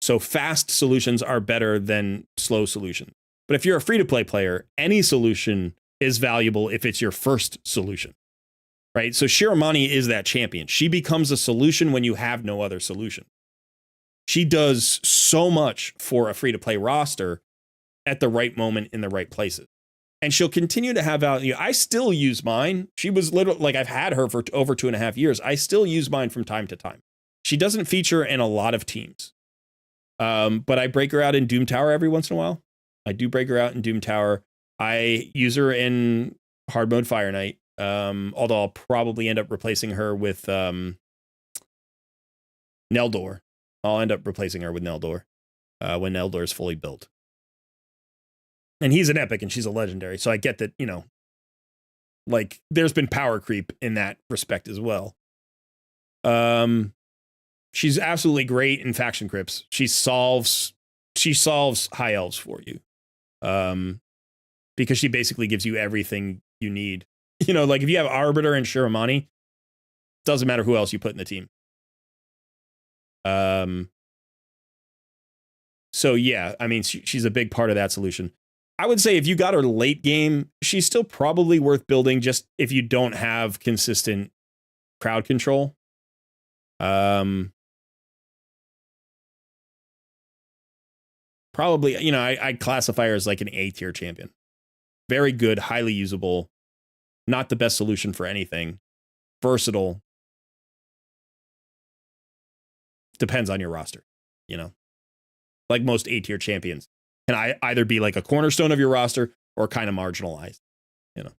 So fast solutions are better than slow solutions. But if you're a free-to-play player, any solution is valuable if it's your first solution, right? So Shiramani is that champion. She becomes a solution when you have no other solution. She does so much for a free-to-play roster at the right moment in the right places. And she'll continue to have value. I still use mine. She was literally, like, I've had her for over 2.5 years. I still use mine from time to time. She doesn't feature in a lot of teams. But I break her out in Doom Tower every once in a while. I do break her out in Doom Tower. I use her in hard mode Fire Knight. Although I'll probably end up replacing her with Neldor. I'll end up replacing her with Neldor when Neldor is fully built. And he's an epic and she's a legendary. So I get that, like there's been power creep in that respect as well. She's absolutely great in faction crypts. She solves high elves for you. Because she basically gives you everything you need. Like if you have Arbiter and Shiramani, doesn't matter who else you put in the team. So yeah, I mean, she's a big part of that solution. I would say if you got her late game, she's still probably worth building just if you don't have consistent crowd control. probably, you know, I'd classify her as like an A tier champion. Very good, highly usable, not the best solution for anything. Versatile. Depends on your roster, you know, like most A tier champions. Can I either be like a cornerstone of your roster or kind of marginalized, you know?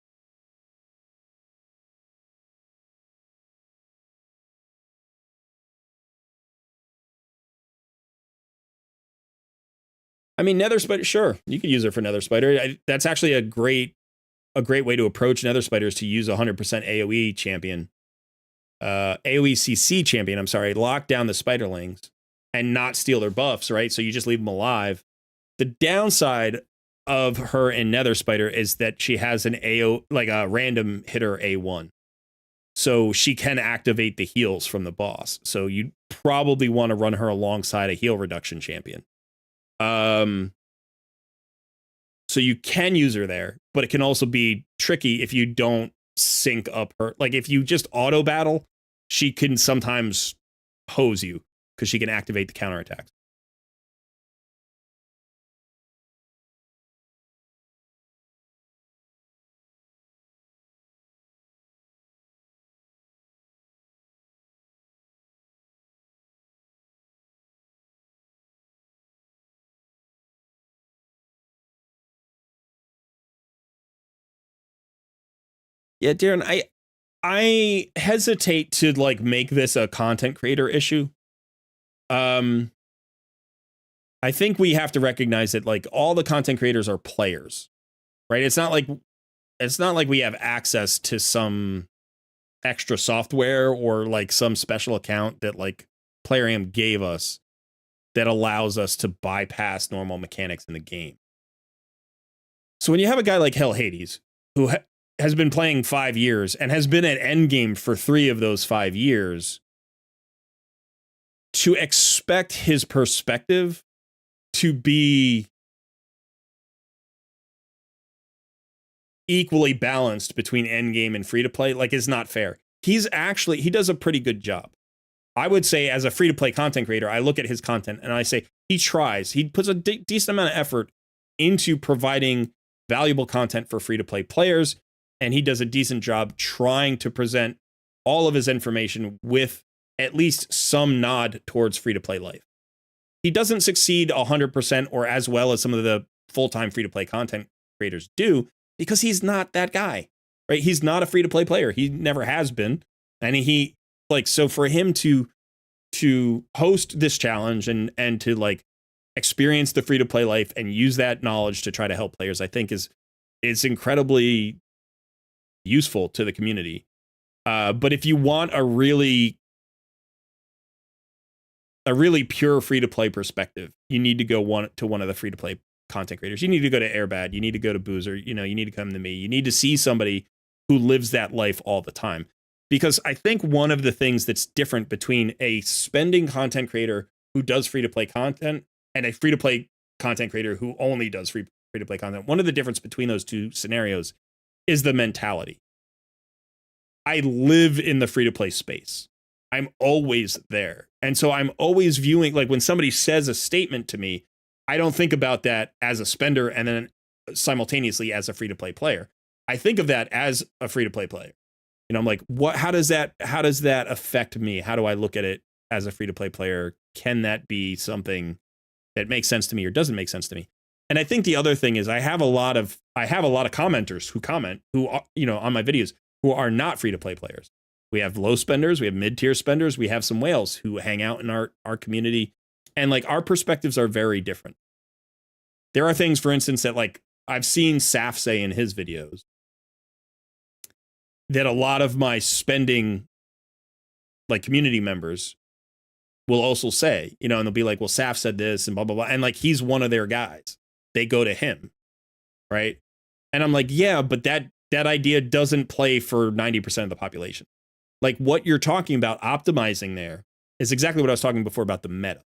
I mean, Nether Spider, sure, you could use her for Nether Spider. That's actually a great way to approach Nether Spider is to use 100% AoE champion, AoE CC champion. I'm sorry, lock down the Spiderlings and not steal their buffs, right? So you just leave them alive. The downside of her in Nether Spider is that she has an like a random hitter A1. So she can activate the heals from the boss. So you probably want to run her alongside a heal reduction champion. So you can use her there, but it can also be tricky if you don't sync up her. Like if you just auto battle, she can sometimes hose you because she can activate the counterattacks. Yeah, Darren, I hesitate to like make this a content creator issue. I think we have to recognize that like all the content creators are players, right? It's not like we have access to some extra software or like some special account that like Plarium gave us that allows us to bypass normal mechanics in the game. So when you have a guy like Hell Hades who has been playing 5 years and has been at endgame for 3 of those 5 years, to expect his perspective to be equally balanced between endgame and free to play like is not fair. He does a pretty good job. I would say as a free to play content creator, I look at his content and I say he tries. He puts a decent amount of effort into providing valuable content for free to play players, and he does a decent job trying to present all of his information with at least some nod towards free to play life. He doesn't succeed 100% or as well as some of the full-time free to play content creators do because he's not that guy, right? He's not a free to play player. He never has been. And so for him to host this challenge and to like experience the free to play life and use that knowledge to try to help players, I think is incredibly useful to the community. But if you want a really pure free to play perspective, you need to go one of the free to play content creators. You need to go to Airbad. You need to go to Boozer. You need to come to me. You need to see somebody who lives that life all the time. Because I think one of the things that's different between a spending content creator who does free to play content and a free to play content creator who only does free to play content, one of the difference between those two scenarios is the mentality. I live in the free to play space. I'm always there. And so I'm always viewing, like when somebody says a statement to me, I don't think about that as a spender and then simultaneously as a free to play player. I think of that as a free to play player. I'm like, how does that affect me? How do I look at it as a free to play player? Can that be something that makes sense to me or doesn't make sense to me? And I think the other thing is I have a lot of commenters who comment on my videos who are not free to play players. We have low spenders, we have mid-tier spenders, we have some whales who hang out in our community, and like our perspectives are very different. There are things, for instance, that like I've seen Saf say in his videos that a lot of my spending like community members will also say, and they'll be like, well, Saf said this and blah, blah, blah. And like, he's one of their guys. They go to him. Right. And I'm like, yeah, but that idea doesn't play for 90% of the population. Like what you're talking about optimizing there is exactly what I was talking before about the meta,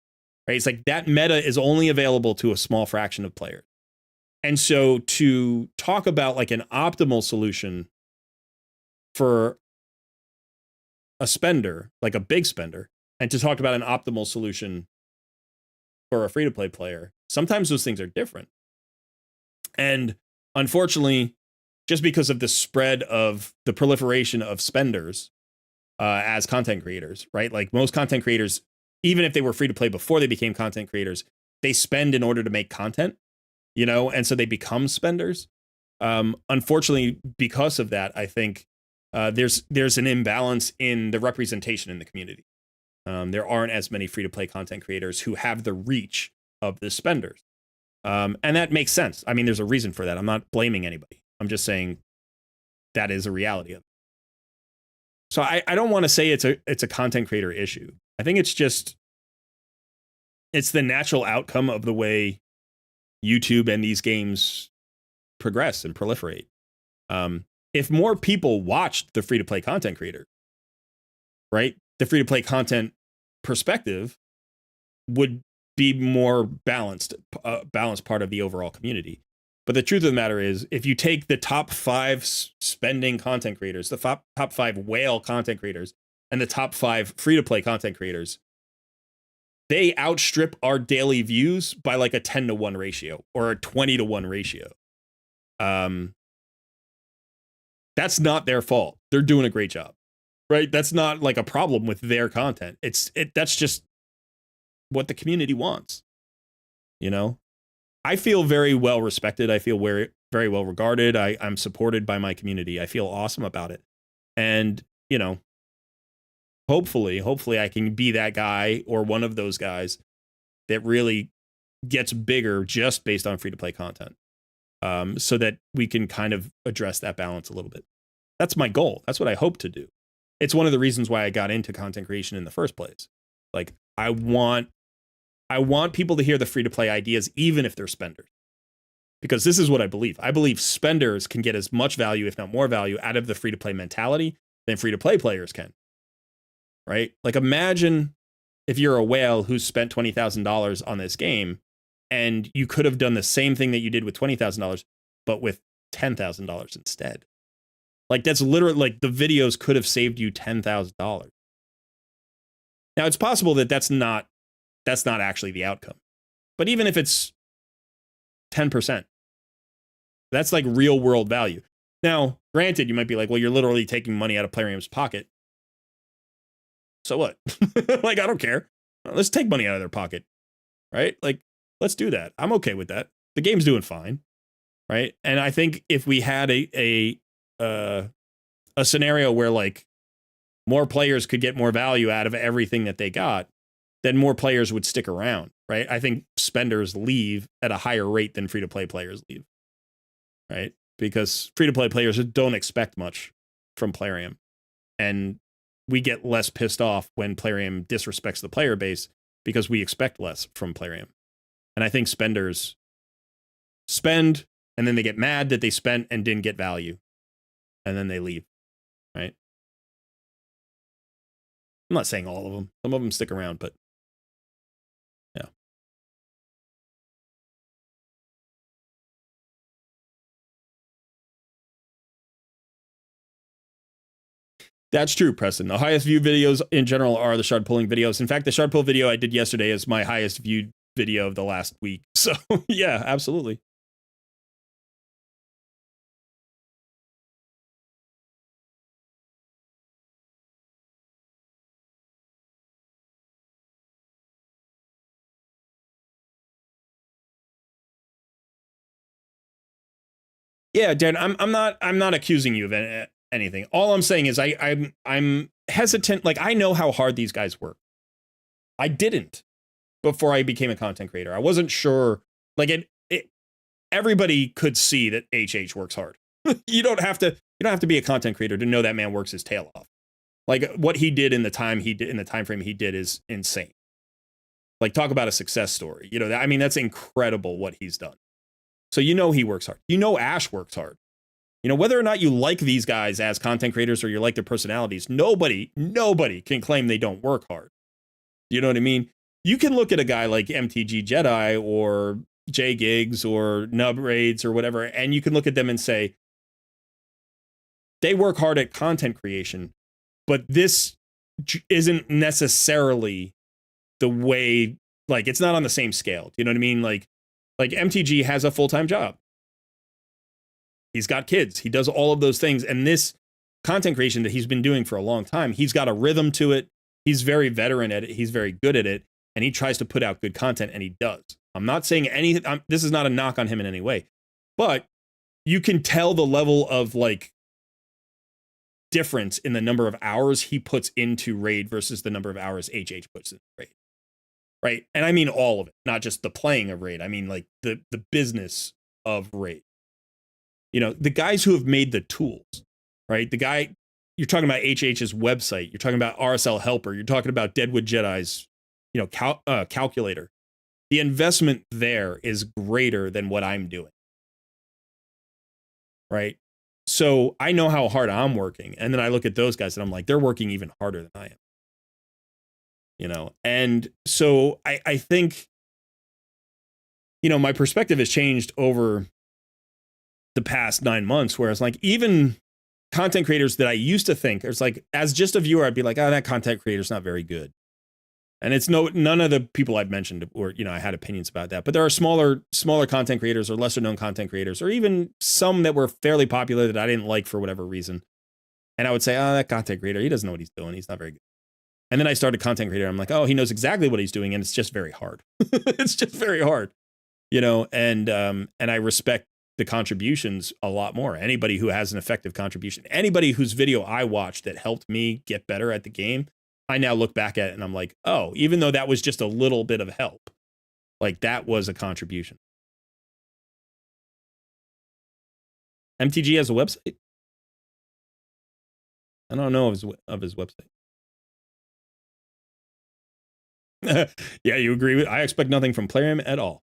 right? It's like that meta is only available to a small fraction of players. And so to talk about like an optimal solution for a spender, like a big spender, and to talk about an optimal solution for a free-to-play player Sometimes those things are different. And unfortunately, just because of the spread of the proliferation of spenders as content creators, right? Like most content creators, even if they were free to play before they became content creators, they spend in order to make content, you know, and so they become spenders. Unfortunately, because of that, I think there's an imbalance in the representation in the community. There aren't as many free to play content creators who have the reach of the spenders. And that makes sense. I mean, there's a reason for that. I'm not blaming anybody. I'm just saying that is a reality of it. So I don't want to say it's a content creator issue. I think it's the natural outcome of the way YouTube and these games progress and proliferate. If more people watched the free to play content creator, right, the free to play content perspective would be more balanced part of the overall community. But the truth of the matter is, if you take the top 5 spending content creators, the top 5 whale content creators, and the top 5 free-to-play content creators, they outstrip our daily views by like a 10-to-1 ratio or a 20-to-1 ratio. That's not their fault. They're doing a great job, right? That's not like a problem with their content. That's just what the community wants, you know? I feel very well respected. I feel very, very well regarded. I'm supported by my community. I feel awesome about it. And, you know, hopefully I can be that guy or one of those guys that really gets bigger just based on free to play content. So that we can kind of address that balance a little bit. That's my goal. That's what I hope to do. It's one of the reasons why I got into content creation in the first place. Like, I want people to hear the free to play ideas, even if they're spenders. Because this is what I believe. I believe spenders can get as much value, if not more value, out of the free to play mentality than free to play players can. Right? Like, imagine if you're a whale who's spent $20,000 on this game, and you could have done the same thing that you did with $20,000, but with $10,000 instead. Like, that's literally, like, the videos could have saved you $10,000. Now, it's possible that that's not actually the outcome. But even if it's 10%, that's like real world value. Now, granted, you might be like, well, you're literally taking money out of Plarium's pocket. So what? Like, I don't care. Let's take money out of their pocket, right? Like, let's do that. I'm okay with that. The game's doing fine, right? And I think if we had a scenario where like more players could get more value out of everything that they got, then more players would stick around, right? I think spenders leave at a higher rate than free-to-play players leave, right? Because free-to-play players don't expect much from Plarium. And we get less pissed off when Plarium disrespects the player base because we expect less from Plarium. And I think spenders spend, and then they get mad that they spent and didn't get value. And then they leave, right? I'm not saying all of them. Some of them stick around, but yeah. That's true, Preston. The highest viewed videos in general are the shard pulling videos. In fact, the shard pull video I did yesterday is my highest viewed video of the last week. So yeah, absolutely. Yeah, Dan, I'm not accusing you of anything. All I'm saying is I'm hesitant. Like, I know how hard these guys work. I didn't before I became a content creator. I wasn't sure. Like, everybody could see that HH works hard. You don't have to be a content creator to know that man works his tail off. Like, what he did in the time frame he did is insane. Like, talk about a success story. You know, I mean, that's incredible what he's done. So you know he works hard. You know Ash works hard. You know, whether or not you like these guys as content creators or you like their personalities, nobody can claim they don't work hard. You know what I mean? You can look at a guy like MTG Jedi or J Gigs or Nub Raids or whatever, and you can look at them and say, they work hard at content creation, but this isn't necessarily the way, like, it's not on the same scale. Do you know what I mean? Like, Like MTG has a full-time job. He's got kids. He does all of those things. And this content creation that he's been doing for a long time, he's got a rhythm to it. He's very veteran at it. He's very good at it. And he tries to put out good content, and he does. I'm not saying anything. This is not a knock on him in any way. But you can tell the level of like difference in the number of hours he puts into Raid versus the number of hours HH puts in Raid. Right? And I mean all of it, not just the playing of Raid. I mean like the business of Raid. You know, the guys who have made the tools, right? The guy, you're talking about HH's website, you're talking about RSL Helper, you're talking about Deadwood Jedi's, you know, calculator. The investment there is greater than what I'm doing. Right? So I know how hard I'm working. And then I look at those guys and I'm like, they're working even harder than I am. You know, and so I think, you know, my perspective has changed over the past 9 months, where it's like even content creators that I used to think, it's like, as just a viewer, I'd be like, oh, that content creator's not very good. And it's none of the people I've mentioned, or, you know, I had opinions about that. But there are smaller content creators or lesser known content creators, or even some that were fairly popular that I didn't like for whatever reason. And I would say, oh, that content creator, he doesn't know what he's doing. He's not very good. And then I started content creator. I'm like, oh, he knows exactly what he's doing. And it's just very hard. It's just very hard, you know, and I respect the contributions a lot more. Anybody who has an effective contribution, anybody whose video I watched that helped me get better at the game, I now look back at it and I'm like, oh, even though that was just a little bit of help, like that was a contribution. MTG has a website? I don't know of his website. Yeah, you agree with, I expect nothing from Plarium at all.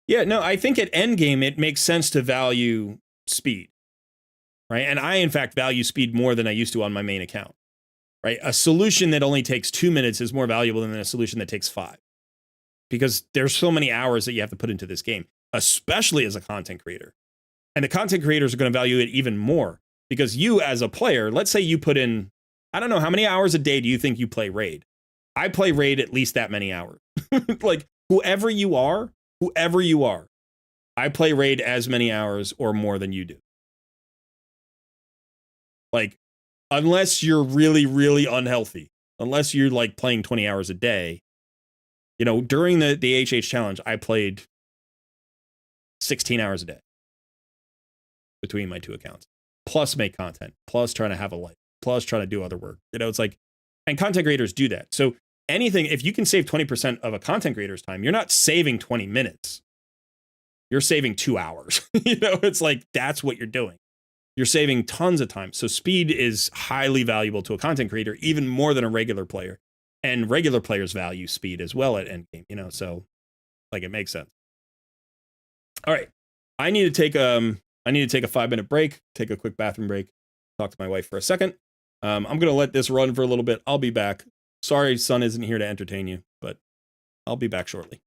Yeah, no, I think at endgame it makes sense to value speed, right? And I, in fact, value speed more than I used to on my main account, right? A solution that only takes 2 minutes is more valuable than a solution that takes 5, because there's so many hours that you have to put into this game, especially as a content creator. And the content creators are going to value it even more, because you as a player, let's say you put in, I don't know, how many hours a day do you think you play Raid? I play Raid at least that many hours. Like whoever you are, I play Raid as many hours or more than you do. Like, unless you're really, really unhealthy, unless you're like playing 20 hours a day, you know, during the HH challenge, I played 16 hours a day between my two accounts, plus make content, plus trying to have a life, plus trying to do other work. You know, it's like, and content creators do that. So anything, if you can save 20% of a content creator's time, you're not saving 20 minutes. You're saving 2 hours. You know, it's like, that's what you're doing. You're saving tons of time. So speed is highly valuable to a content creator, even more than a regular player. And regular players value speed as well at endgame, you know, so like it makes sense. All right. I need to take a 5-minute break, take a quick bathroom break, talk to my wife for a second. I'm going to let this run for a little bit. I'll be back. Sorry, son isn't here to entertain you, but I'll be back shortly.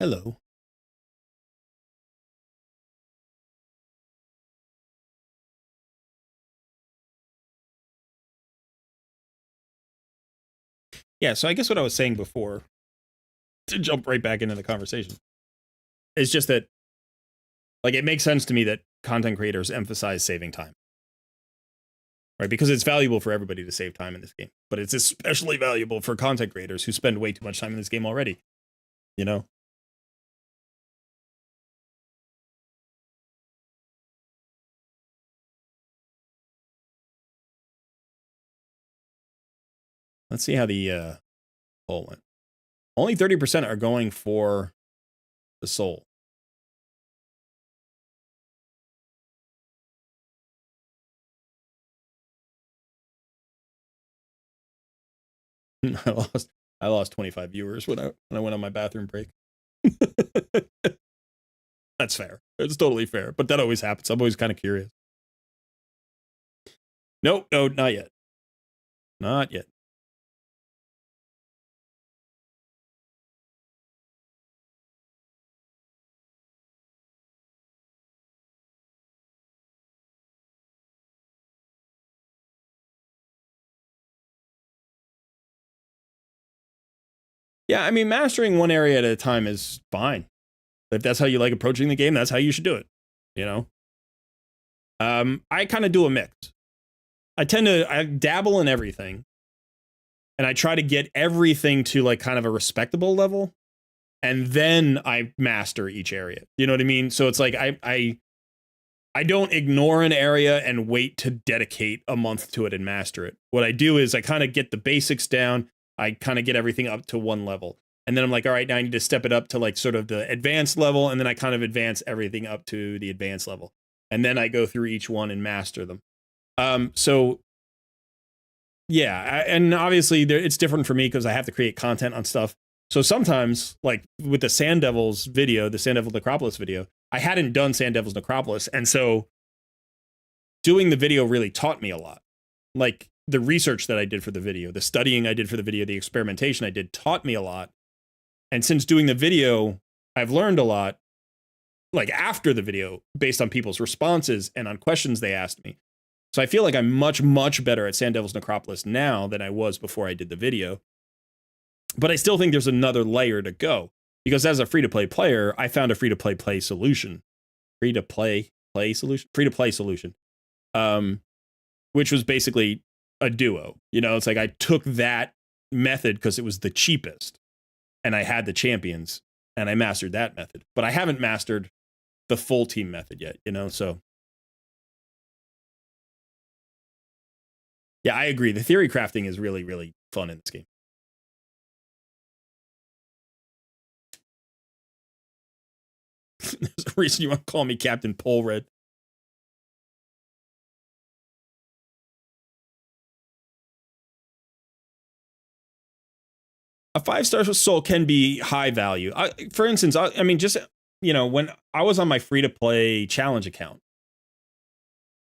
Hello. Yeah, so I guess what I was saying before, to jump right back into the conversation, is just that, like, it makes sense to me that content creators emphasize saving time, right? Because it's valuable for everybody to save time in this game, but it's especially valuable for content creators who spend way too much time in this game already, you know? Let's see how the poll went. Only 30% are going for the soul. I lost 25 viewers when I went on my bathroom break. That's fair. It's totally fair, but that always happens. I'm always kind of curious. Nope, no, not yet. Not yet. Yeah, I mean, mastering one area at a time is fine. If that's how you like approaching the game, that's how you should do it. You know, I kind of do a mix. I dabble in everything, and I try to get everything to like kind of a respectable level, and then I master each area. You know what I mean? So it's like I don't ignore an area and wait to dedicate a month to it and master it. What I do is I kind of get the basics down. I kind of get everything up to one level. And then I'm like, all right, now I need to step it up to like sort of the advanced level. And then I kind of advance everything up to the advanced level. And then I go through each one and master them. So yeah, and obviously it's different for me because I have to create content on stuff. So sometimes, like with the Sand Devils video, the Sand Devil Necropolis video, I hadn't done Sand Devil's Necropolis. And so doing the video really taught me a lot. Like the research that I did for the video, the studying I did for the video, the experimentation I did taught me a lot. And since doing the video, I've learned a lot, like after the video, based on people's responses and on questions they asked me. So I feel like I'm much, much better at Sand Devil's Necropolis now than I was before I did the video. But I still think there's another layer to go. Because as a free-to-play player, I found a free-to-play solution. Free-to-play solution. Which was basically a duo. You know, it's like I took that method because it was the cheapest. And I had the champions, and I mastered that method. But I haven't mastered the full team method yet, you know? So, yeah, I agree. The theory crafting is really, really fun in this game. There's a reason you want to call me Captain Polred. A 5-star soul can be high value. For instance, I mean, just, you know, when I was on my free-to-play challenge account,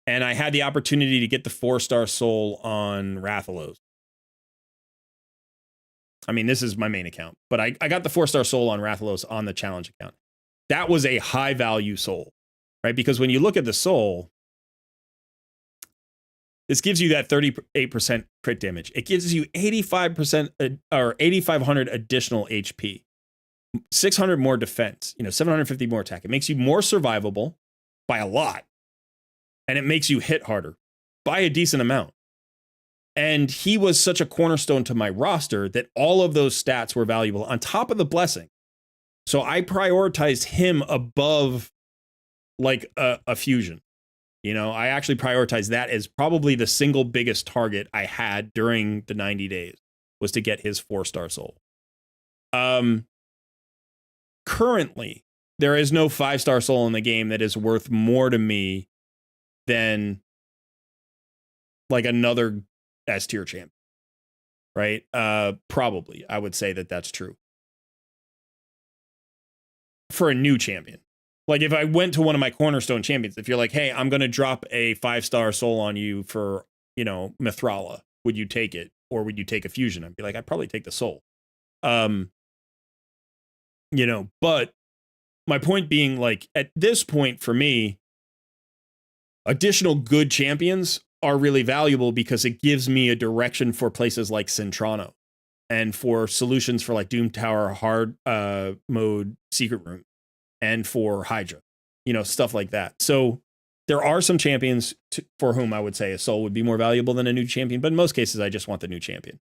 and I had the opportunity to get the 4-star soul on Rathalos. I mean, this is my main account, but I got the 4-star soul on Rathalos on the challenge account. That was a high value soul, right? Because when you look at the soul, this gives you that 38% crit damage. It gives you 85% or 8,500 additional HP, 600 more defense, 750 more attack. It makes you more survivable by a lot. And it makes you hit harder by a decent amount. And he was such a cornerstone to my roster that all of those stats were valuable on top of the blessing. So I prioritized him above like a fusion. I actually prioritized that as probably the single biggest target I had during the 90 days was to get his 4-star soul. Currently, there is no 5-star soul in the game that is worth more to me than like another S tier champ, right? Probably, I would say that that's true for a new champion. Like if I went to one of my cornerstone champions, if you're like, hey, I'm going to drop a 5-star soul on you for, Mithrala, would you take it? Or would you take a fusion? I'd be like, I'd probably take the soul. But my point being, like, at this point for me, additional good champions are really valuable because it gives me a direction for places like Centrano and for solutions for like Doom Tower hard mode secret room and for Hydra, stuff like that. So there are some champions for whom I would say a soul would be more valuable than a new champion, but in most cases I just want the new champion.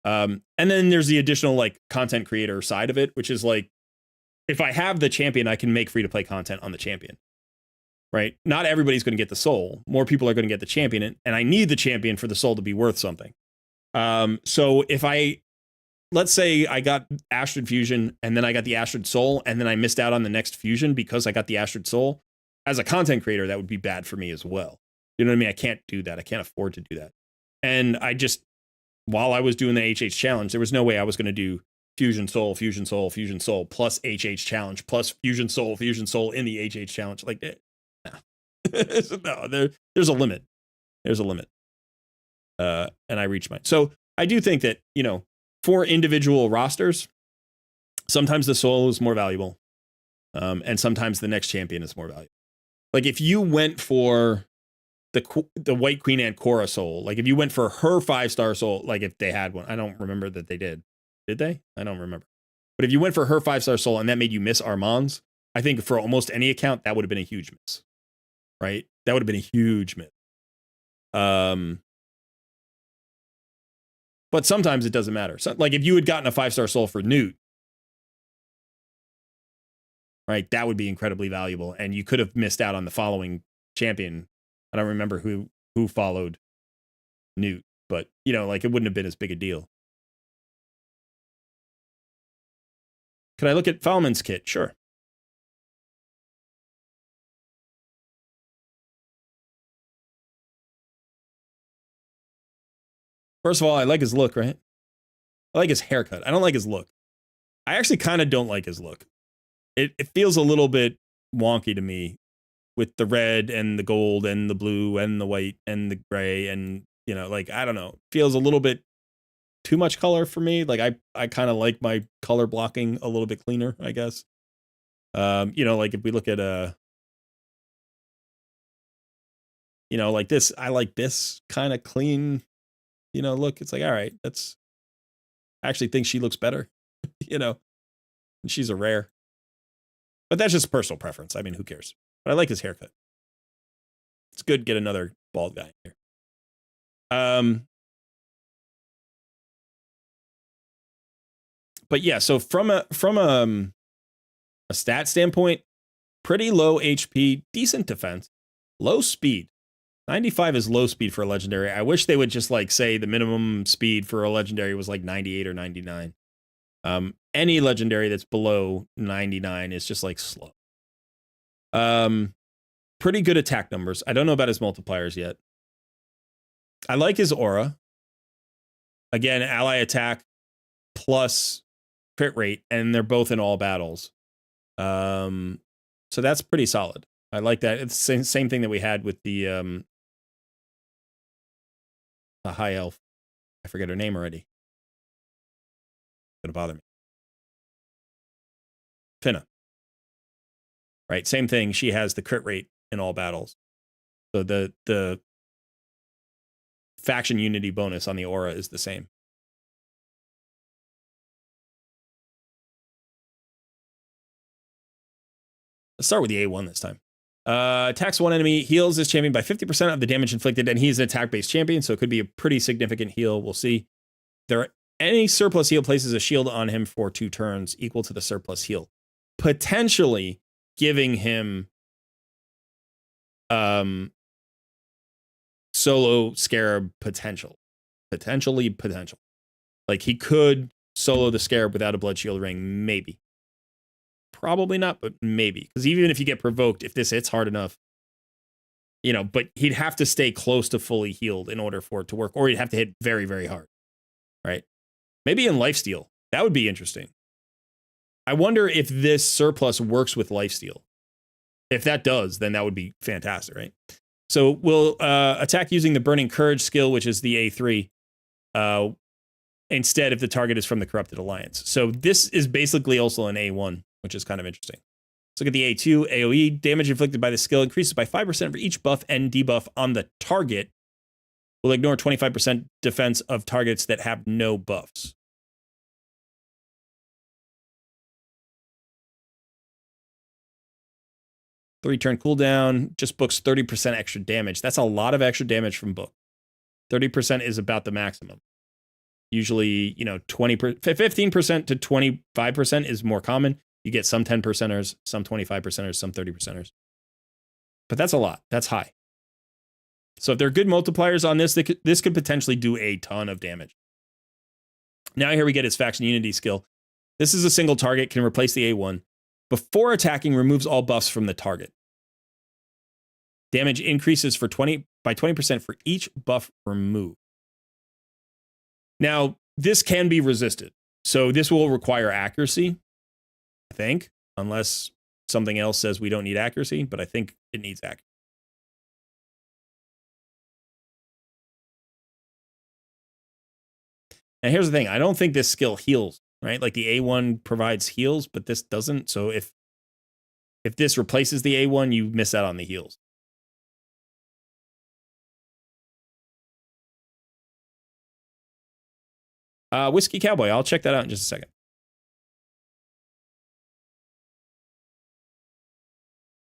And then there's the additional like content creator side of it, which is like, if I have the champion, I can make free to play content on the champion. Right? Not everybody's going to get the soul. More people are going to get the champion, and I need the champion for the soul to be worth something. So if let's say I got Astrid Fusion, and then I got the Astrid Soul, and then I missed out on the next fusion because I got the Astrid Soul, as a content creator, that would be bad for me as well. You know what I mean? I can't do that. I can't afford to do that. And while I was doing the HH challenge, there was no way I was going to do Fusion Soul, Fusion Soul, Fusion Soul, plus HH challenge, plus Fusion Soul in the HH challenge. Like, no, there's a limit. There's a limit. And I reached mine. So I do think that, for individual rosters, sometimes the soul is more valuable. And sometimes the next champion is more valuable. Like if you went for the White Queen and Korra soul, like if you went for her 5-star soul, like if they had one, I don't remember that they did. Did they? I don't remember. But if you went for her 5-star soul and that made you miss Armand's, I think for almost any account, that would have been a huge miss. Right? That would have been a huge miss. But sometimes it doesn't matter. So, like if you had gotten a 5-star soul for Newt, right, that would be incredibly valuable, and you could have missed out on the following champion. I don't remember who followed Newt, but like it wouldn't have been as big a deal. Could I look at Falman's kit? Sure. First of all, I like his look, right? I like his haircut. I don't like his look. I actually kind of don't like his look. It feels a little bit wonky to me with the red and the gold and the blue and the white and the gray and, like, I don't know. It feels a little bit too much color for me. Like I kind of like my color blocking a little bit cleaner, I guess. Like if we look at like this, I like this kind of clean, look. It's like, all right, I actually think she looks better, and she's a rare. But that's just personal preference. I mean, who cares? But I like his haircut. It's good to get another bald guy here. But yeah, so from a stat standpoint, pretty low HP, decent defense, low speed. 95 is low speed for a legendary. I wish they would just like say the minimum speed for a legendary was like 98 or 99. Any legendary that's below 99 is just like slow. Pretty good attack numbers. I don't know about his multipliers yet. I like his aura. Again, ally attack plus crit rate, and they're both in all battles. So that's pretty solid. I like that. It's the same thing that we had with the high elf. I forget her name already. It's gonna bother me. Finna. Right, same thing. She has the crit rate in all battles. So the faction unity bonus on the aura is the same. Let's start with the A1 this time. Attacks one enemy, heals this champion by 50% of the damage inflicted, and he's an attack-based champion, so it could be a pretty significant heal. We'll see. Any surplus heal places a shield on him for 2 turns equal to the surplus heal, potentially giving him solo Scarab potential. Like he could solo the Scarab without a blood shield ring, maybe. Probably not, but maybe. Because even if you get provoked, if this hits hard enough, but he'd have to stay close to fully healed in order for it to work, or he'd have to hit very, very hard. Right? Maybe in lifesteal. That would be interesting. I wonder if this surplus works with lifesteal. If that does, then that would be fantastic, right? So we'll attack using the Burning Courage skill, which is the A3, instead if the target is from the Corrupted Alliance. So this is basically also an A1. which is kind of interesting. Let's look at the A2 AoE. Damage inflicted by the skill increases by 5% for each buff and debuff on the target. Will ignore 25% defense of targets that have no buffs. Three-turn cooldown, just books 30% extra damage. That's a lot of extra damage from book. 30% is about the maximum. Usually, 15% to 25% is more common. You get some 10%ers, some 25%ers, some 30%ers. But that's a lot. That's high. So if there are good multipliers on this, this could potentially do a ton of damage. Now here we get his faction unity skill. This is a single target, can replace the A1. Before attacking, removes all buffs from the target. Damage increases by 20% for each buff removed. Now, this can be resisted. So this will require accuracy, I think, unless something else says we don't need accuracy, but I think it needs accuracy. Now, here's the thing. I don't think this skill heals, right? Like the A1 provides heals, but this doesn't. So if this replaces the A1, you miss out on the heals. Whiskey Cowboy. I'll check that out in just a second.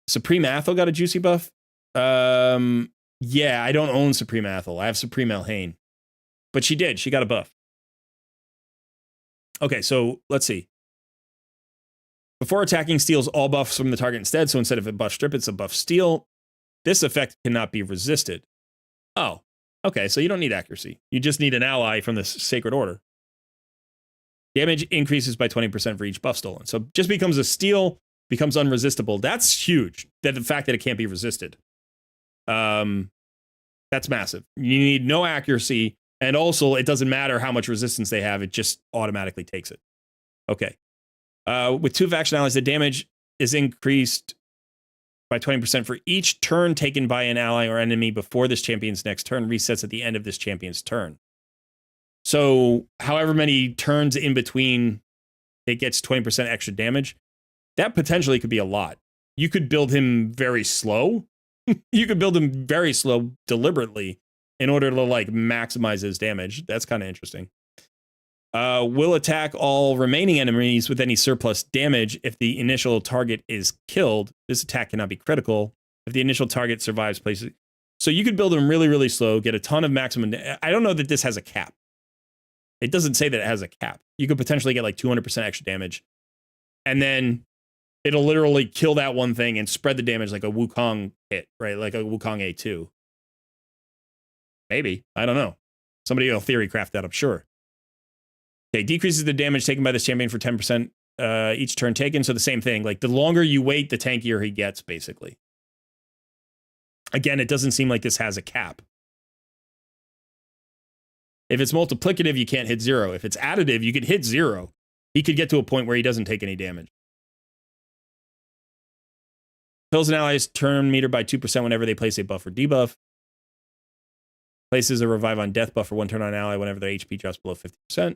Supreme Athel got a juicy buff. Yeah, I don't own Supreme Athel. I have Supreme Elhain. But she did. She got a buff. Okay, so let's see. Before attacking, steals all buffs from the target instead. So instead of a buff strip, it's a buff steal. This effect cannot be resisted. Oh, okay, so you don't need accuracy. You just need an ally from the Sacred Order. Damage increases by 20% for each buff stolen. So just becomes a steal, becomes unresistible. That's huge. That the fact that it can't be resisted. That's massive. You need no accuracy. And also, it doesn't matter how much resistance they have. It just automatically takes it. Okay. With two faction allies, the damage is increased by 20% for each turn taken by an ally or enemy before this champion's next turn resets at the end of this champion's turn. So however many turns in between it gets 20% extra damage, that potentially could be a lot. You could build him very slow. You could build him very slow deliberately in order to maximize his damage. That's kind of interesting. Will attack all remaining enemies with any surplus damage if the initial target is killed. This attack cannot be critical if the initial target survives places. So you could build him really, really slow, get a ton of maximum. I don't know that this has a cap. It doesn't say that it has a cap. You could potentially get 200% extra damage. And then it'll literally kill that one thing and spread the damage like a Wukong hit, right? Like a Wukong A2. Maybe. I don't know. Somebody will theory craft that, I'm sure. Okay, decreases the damage taken by this champion for 10% each turn taken. So the same thing. The longer you wait, the tankier he gets, basically. Again, it doesn't seem like this has a cap. If it's multiplicative, you can't hit 0. If it's additive, you could hit 0. He could get to a point where he doesn't take any damage. Fills an ally's turn meter by 2% whenever they place a buff or debuff. Places a revive on death buff for one turn on an ally whenever their HP drops below 50%.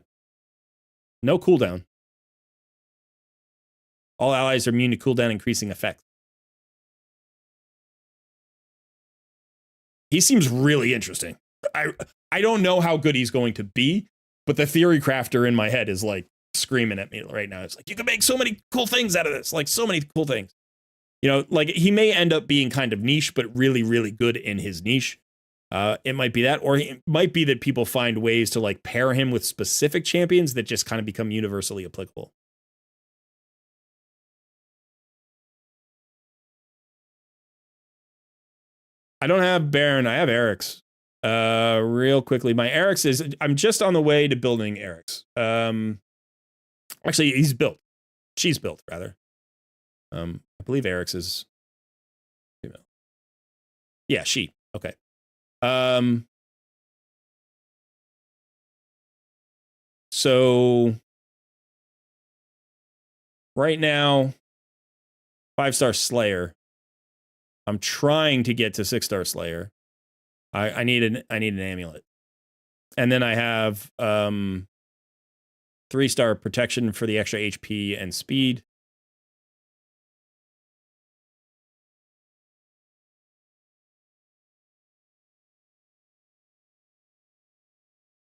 No cooldown. All allies are immune to cooldown increasing effects. He seems really interesting. I don't know how good he's going to be, but the theory crafter in my head is screaming at me right now. It's you can make so many cool things out of this. So many cool things. He may end up being kind of niche, but really, really good in his niche. It might be that, or it might be that people find ways to pair him with specific champions that just kind of become universally applicable. I don't have Baron. I have Eric's. Real quickly, my Eric's I'm just on the way to building Eric's. Actually, he's built. She's built, rather. I believe Eric's is female. Yeah, she. Okay. So right now, 5-star Slayer. I'm trying to get to 6-star Slayer. I need an amulet. And then I have 3-star protection for the extra HP and speed.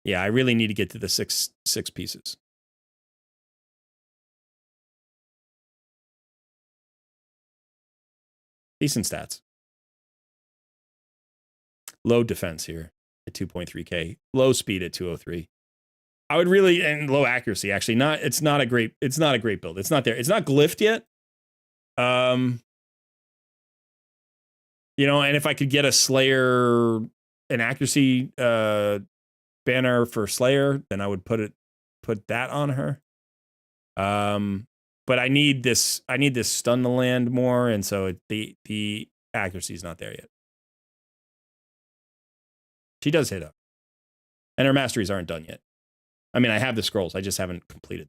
Yeah, I really need to get to the six pieces. Decent stats. Low defense here at 2.3K. Low speed at 203. I would really, and low accuracy actually. It's not a great build. It's not there. It's not glyphed yet. You know, and if I could get a Slayer, an accuracy banner for Slayer, then I would put that on her. But I need this stun to land more, and so the accuracy is not there yet. She does hit up, and her masteries aren't done yet. I mean, I have the scrolls, I just haven't completed.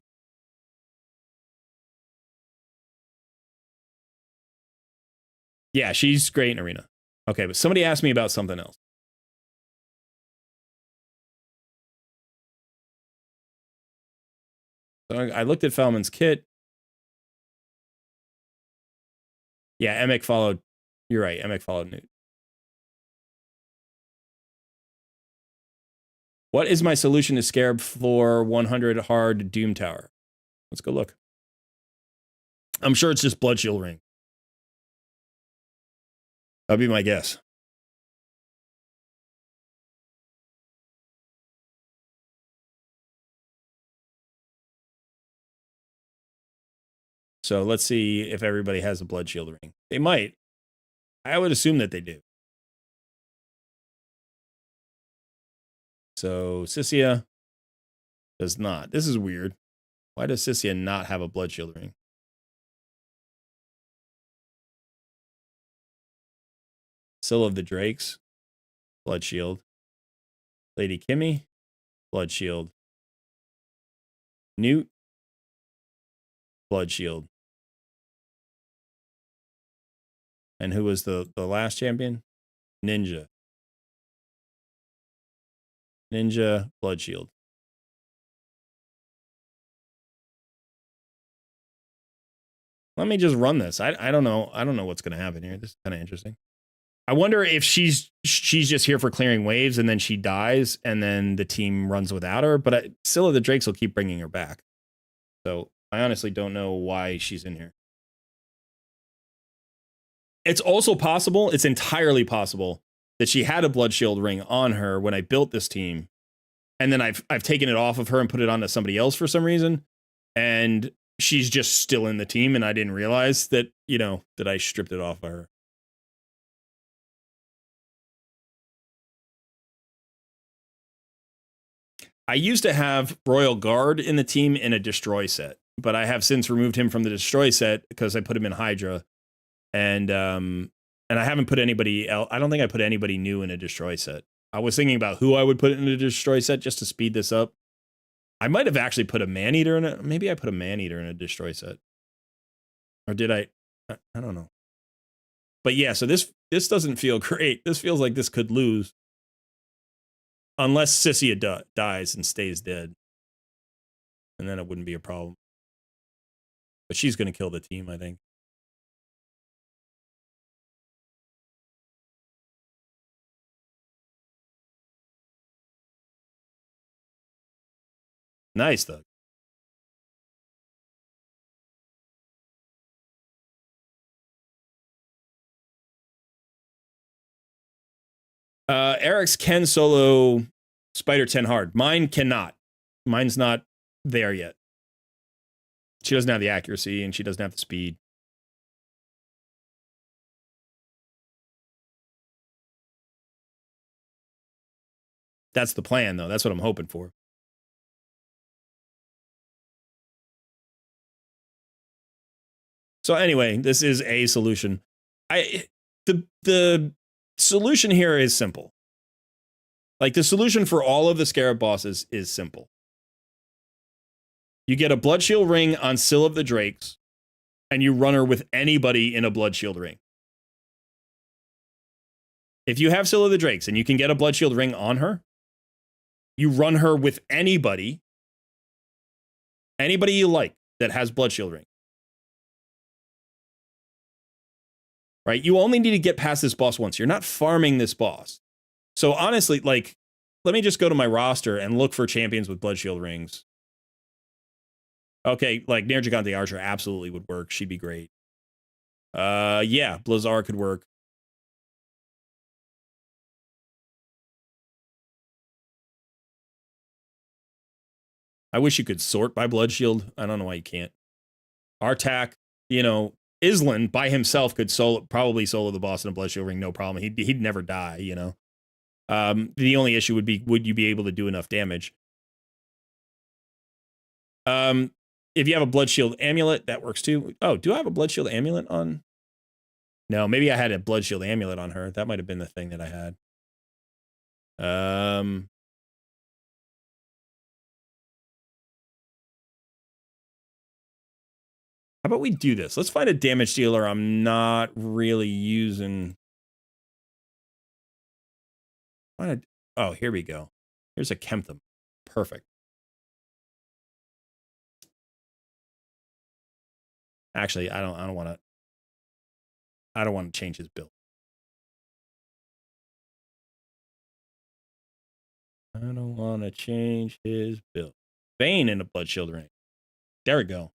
Yeah, she's great in arena. Okay, but somebody asked me about something else. So I looked at Fellman's kit. Yeah, Emek followed. You're right, Emek followed Newt. What is my solution to Scarab floor 100 hard Doom Tower? Let's go look. I'm sure it's just Blood Shield Ring. That'd be my guess. So let's see if everybody has a Blood Shield Ring. They might. I would assume that they do. So Sissia does not. This is weird. Why does Sissia not have a Blood Shield Ring? Syl of the Drakes, Blood Shield. Lady Kimmy, Blood Shield. Newt, Blood Shield. And who was the last champion? Ninja. Ninja, Blood Shield. Let me just run this. I don't know. I don't know what's going to happen here. This is kind of interesting. I wonder if she's just here for clearing waves and then she dies and then the team runs without her. But Syl of the Drakes will keep bringing her back. So I honestly don't know why she's in here. It's also possible, it's entirely possible, that she had a Blood Shield ring on her when I built this team. And then I've taken it off of her and put it onto somebody else for some reason. And she's just still in the team and I didn't realize that, you know, that I stripped it off of her. I used to have Royal Guard in the team in a Destroy set, but I have since removed him from the Destroy set because I put him in Hydra. And I haven't put anybody else. I don't think I put anybody new in a Destroy set. I was thinking about who I would put in a Destroy set just to speed this up. I might have actually put a Maneater in it. Maybe I put a Maneater in a Destroy set. Or did I? I don't know. But yeah, so this doesn't feel great. This feels like this could lose. Unless Sissia dies and stays dead. And then it wouldn't be a problem. But she's going to kill the team, I think. Nice, though. Eric's can solo Spider 10 hard. Mine cannot. Mine's not there yet. She doesn't have the accuracy and she doesn't have the speed. That's the plan, though. That's what I'm hoping for. So anyway, this is a solution. The solution here is simple. Like, the solution for all of the Scarab bosses is simple. You get a Blood Shield ring on Syl of the Drakes, and you run her with anybody in a Blood Shield ring. If you have Syl of the Drakes and you can get a Blood Shield ring on her, you run her with anybody you like that has Blood Shield ring. Right? You only need to get past this boss once. You're not farming this boss. So honestly, like, let me just go to my roster and look for champions with blood shield rings. Okay, like Nair Gigante Archer absolutely would work. She'd be great. Yeah, Blizzard could work. I wish you could sort by blood shield. I don't know why you can't. Artak, you know, Islan by himself could probably solo the boss in a blood shield ring, no problem. He'd never die, you know. The only issue would be, would you be able to do enough damage? If you have a blood shield amulet, that works too. Oh, do I have a blood shield amulet on? No, maybe I had a blood shield amulet on her. That might have been the thing that I had. How about we do this? Let's find a damage dealer I'm not really using. Oh, here we go. Here's a Kemptham. Perfect. Actually, I don't want to change his build. I don't want to change his build. Bane in a blood shield ring. There we go.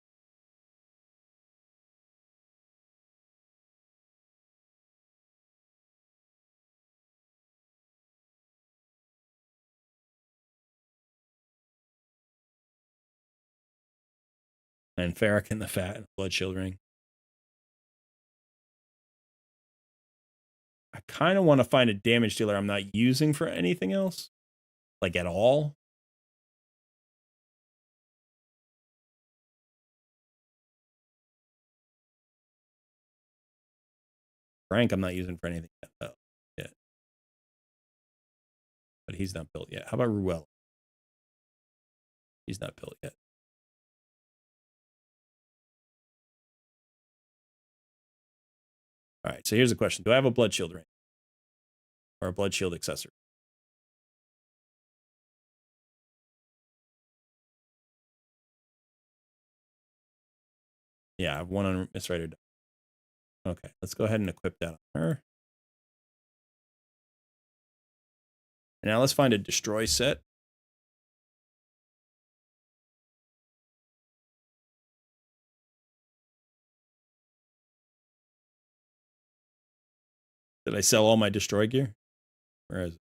And Farrakhan in the fat and blood shield ring. I kind of want to find a damage dealer I'm not using for anything else. Like at all. Frank I'm not using for anything yet. But he's not built yet. How about Ruel? He's not built yet. All right, so here's the question. Do I have a blood shield ring? Or a blood shield accessory? Yeah, I have one on Miss Rider. Okay, let's go ahead and equip that on her. Now let's find a destroy set. Did I sell all my destroy gear? Where is it?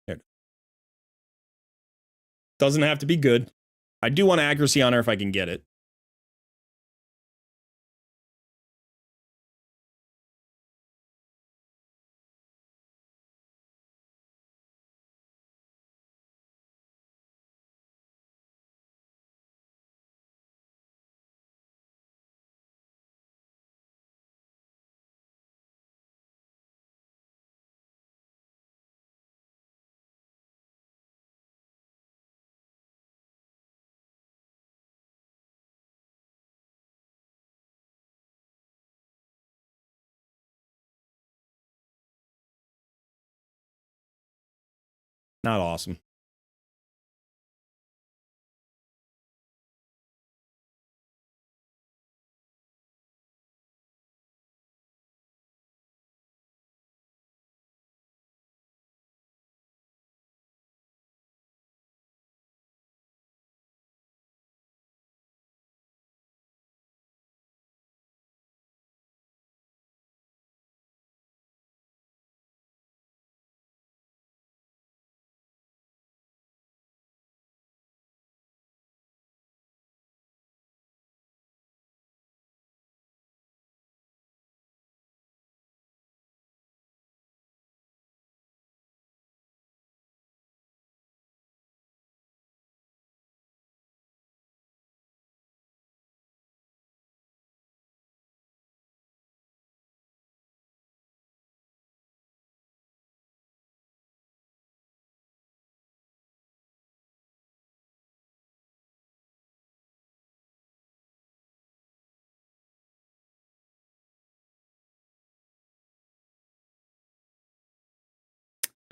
Here. Doesn't have to be good. I do want accuracy on her if I can get it. Not awesome.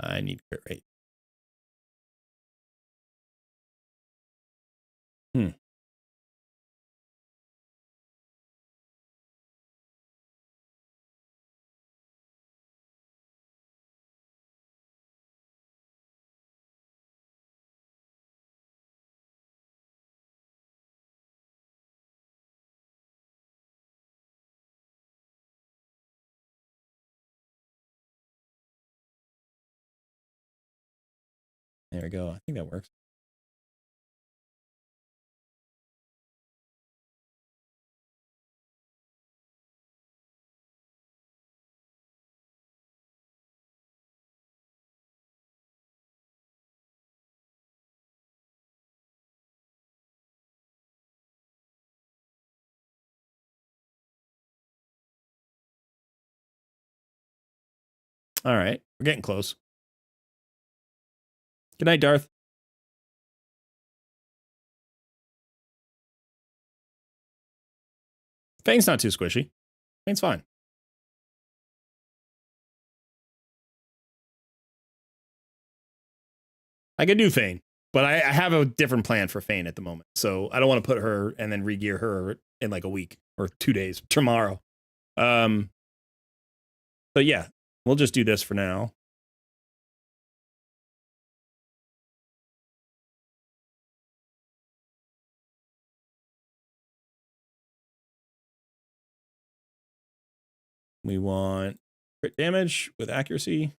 I need crit rate. There we go. I think that works. All right. We're getting close. Good night, Darth. Fane's not too squishy. Fane's fine. I could do Fane, but I have a different plan for Fane at the moment. So I don't want to put her and then regear her in like a week or 2 days tomorrow. But yeah, we'll just do this for now. We want crit damage with accuracy.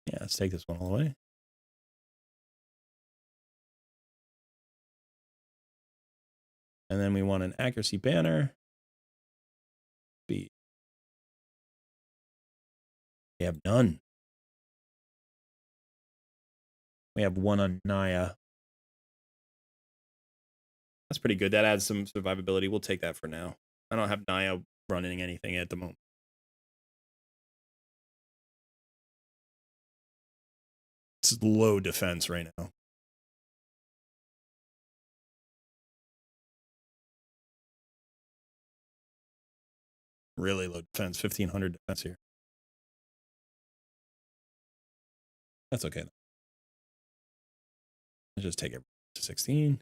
Yeah, let's take this one all the way. And then we want an accuracy banner. Speed. We have none. We have one on Naya. That's pretty good. That adds some survivability. We'll take that for now. I don't have Naya running anything at the moment. It's low defense right now. Really low defense. 1500 defense here. That's okay. Let's just take it to 16.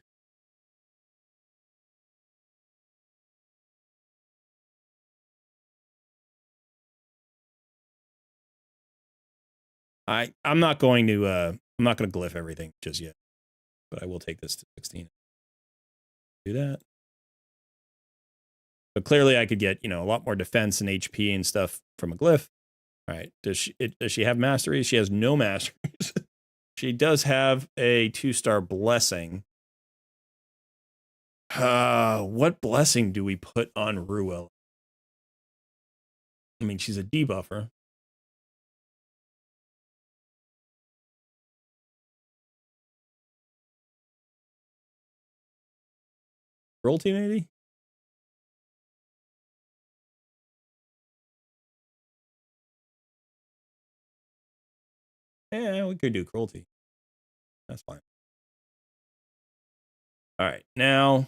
I'm not going to glyph everything just yet, but I will take this to 16. Do that. But clearly I could get, a lot more defense and HP and stuff from a glyph. All right. Does she have masteries? She has no masteries. She does have a 2-star blessing. What blessing do we put on Ruel? I mean, she's a debuffer. Cruelty, maybe? Yeah, we could do cruelty. That's fine. All right, now.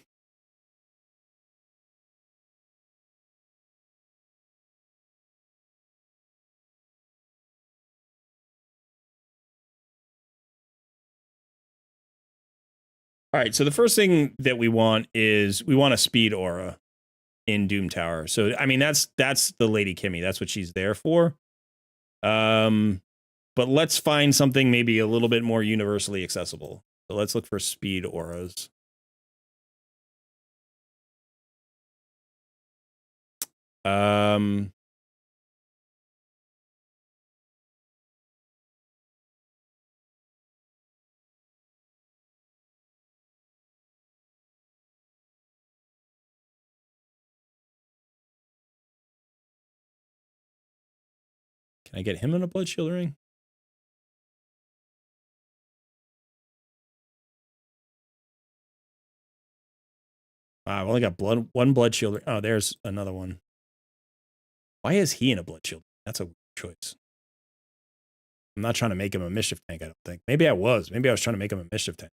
All right, so the first thing that we want is we want a speed aura in Doom Tower. So I mean that's the Lady Kimmy. That's what she's there for. But let's find something maybe a little bit more universally accessible. So let's look for speed auras. Can I get him in a blood shield ring? I've only got one blood shield ring. Oh, there's another one. Why is he in a blood shield? That's a weird choice. I'm not trying to make him a mischief tank, I don't think. Maybe I was. Maybe I was trying to make him a mischief tank.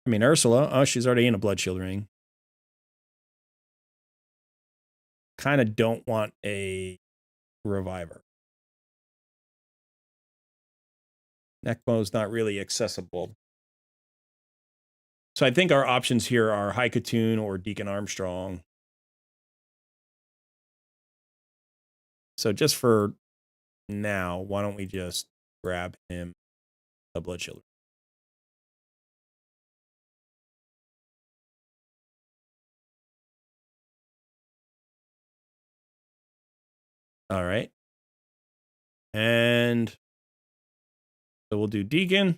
I mean, Ursula. Oh, she's already in a blood shield ring. Kind of don't want a reviver. Necmo's not really accessible. So I think our options here are High Katoon or Deacon Armstrong. So just for now, why don't we just grab him? Blood Shield. All right. And so we'll do Deacon.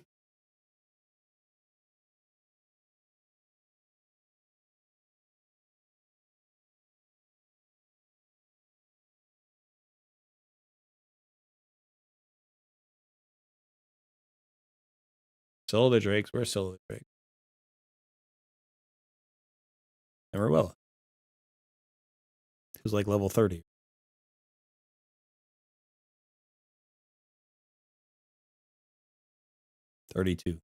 Solo the Drakes. Where's Solo the Drake? And Ruella. Who's like level 30. 32.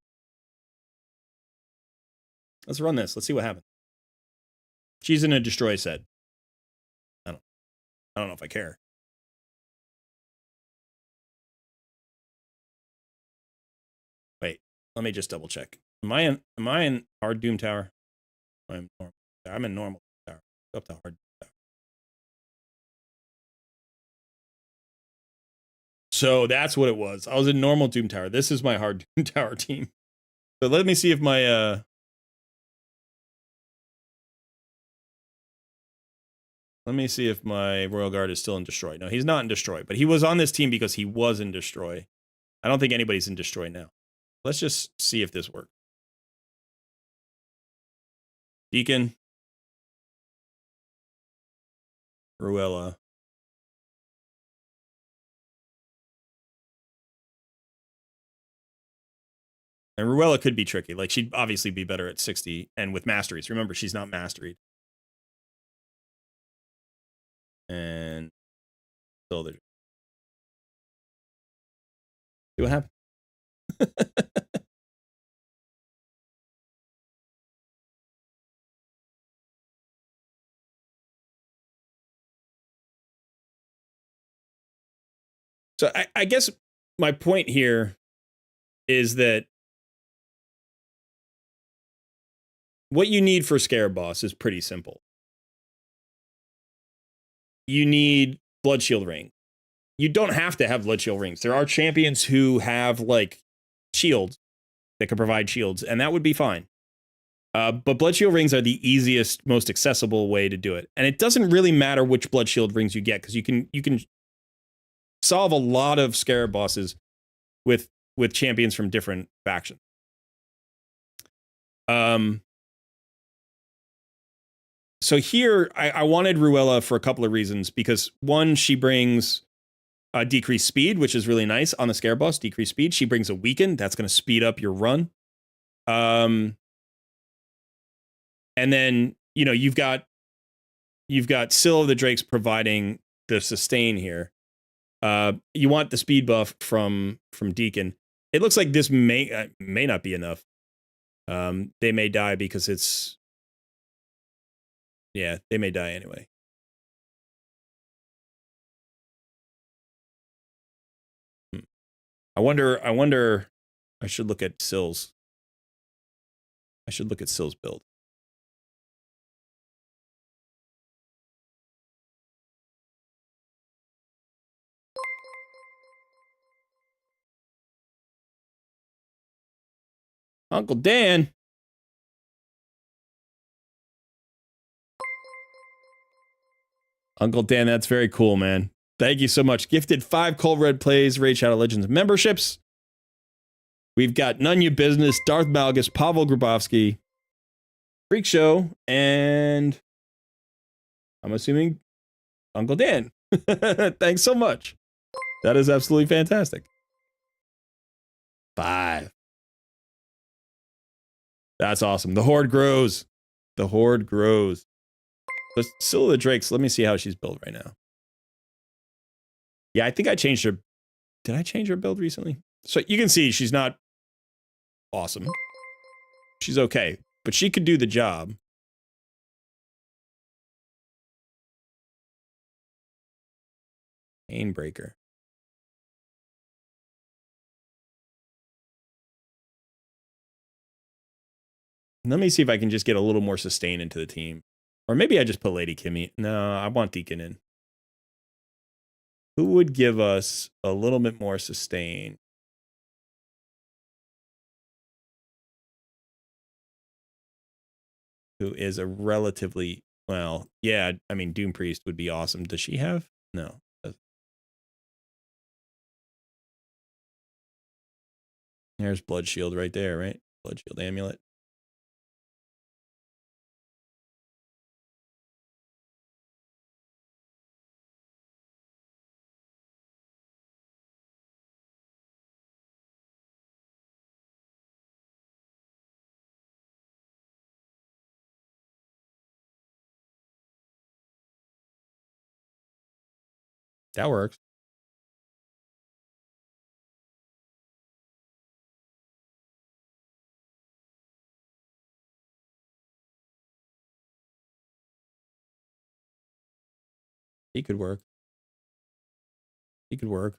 Let's run this. Let's see what happens. She's in a destroy set. I don't know if I care. Wait, let me just double check. Am I in hard Doom Tower? I'm in normal tower. Go up to hard tower. So that's what it was. I was in normal Doom Tower. This is my hard Doom Tower team. So let me see if my let me see if my Royal Guard is still in Destroy. No, he's not in Destroy, but he was on this team because he was in Destroy. I don't think anybody's in Destroy now. Let's just see if this works. Deacon. Ruella. And Ruella could be tricky. Like, she'd obviously be better at 60 and with masteries. Remember, she's not masteried. And still there. See what happened. So I guess my point here is that what you need for Scare Boss is pretty simple. You need Blood Shield Ring. You don't have to have Blood Shield Rings. There are champions who have, like, shields that can provide shields, and that would be fine. But Blood Shield Rings are the easiest, most accessible way to do it. And it doesn't really matter which Blood Shield Rings you get, because you can solve a lot of Scarab bosses with champions from different factions. So here, I wanted Ruella for a couple of reasons, because one, she brings decreased speed, which is really nice on the Scarab boss, decreased speed. She brings a weaken, that's going to speed up your run. And then, you know, you've got Syl of the Drakes providing the sustain here. You want the speed buff from Deacon. It looks like this may not be enough. They may die because it's... Yeah, they may die anyway. I wonder... I should look at Syl's. I should look at Syl's build. Uncle Dan. Uncle Dan, that's very cool, man. Thank you so much. Gifted 5 Cold Red Plays, Raid Shadow Legends memberships. We've got None You Business, Darth Malgus, Pavel Grabowski, Freak Show, and I'm assuming Uncle Dan. Thanks so much. That is absolutely fantastic. 5. That's awesome. The Horde grows. The Horde grows. But Syl of the Drakes, let me see how she's built right now. Yeah, I think I changed her. Did I change her build recently? So you can see she's not awesome. She's okay, but she could do the job. Painbreaker. Let me see if I can just get a little more sustain into the team. Or maybe I just put Lady Kimmy. No, I want Deacon in. Who would give us a little bit more sustain? who is a relatively, well, yeah, I mean, Doom Priest would be awesome. Does she have? No. There's Blood Shield right there, right? Blood Shield Amulet. That works. He could work. He could work.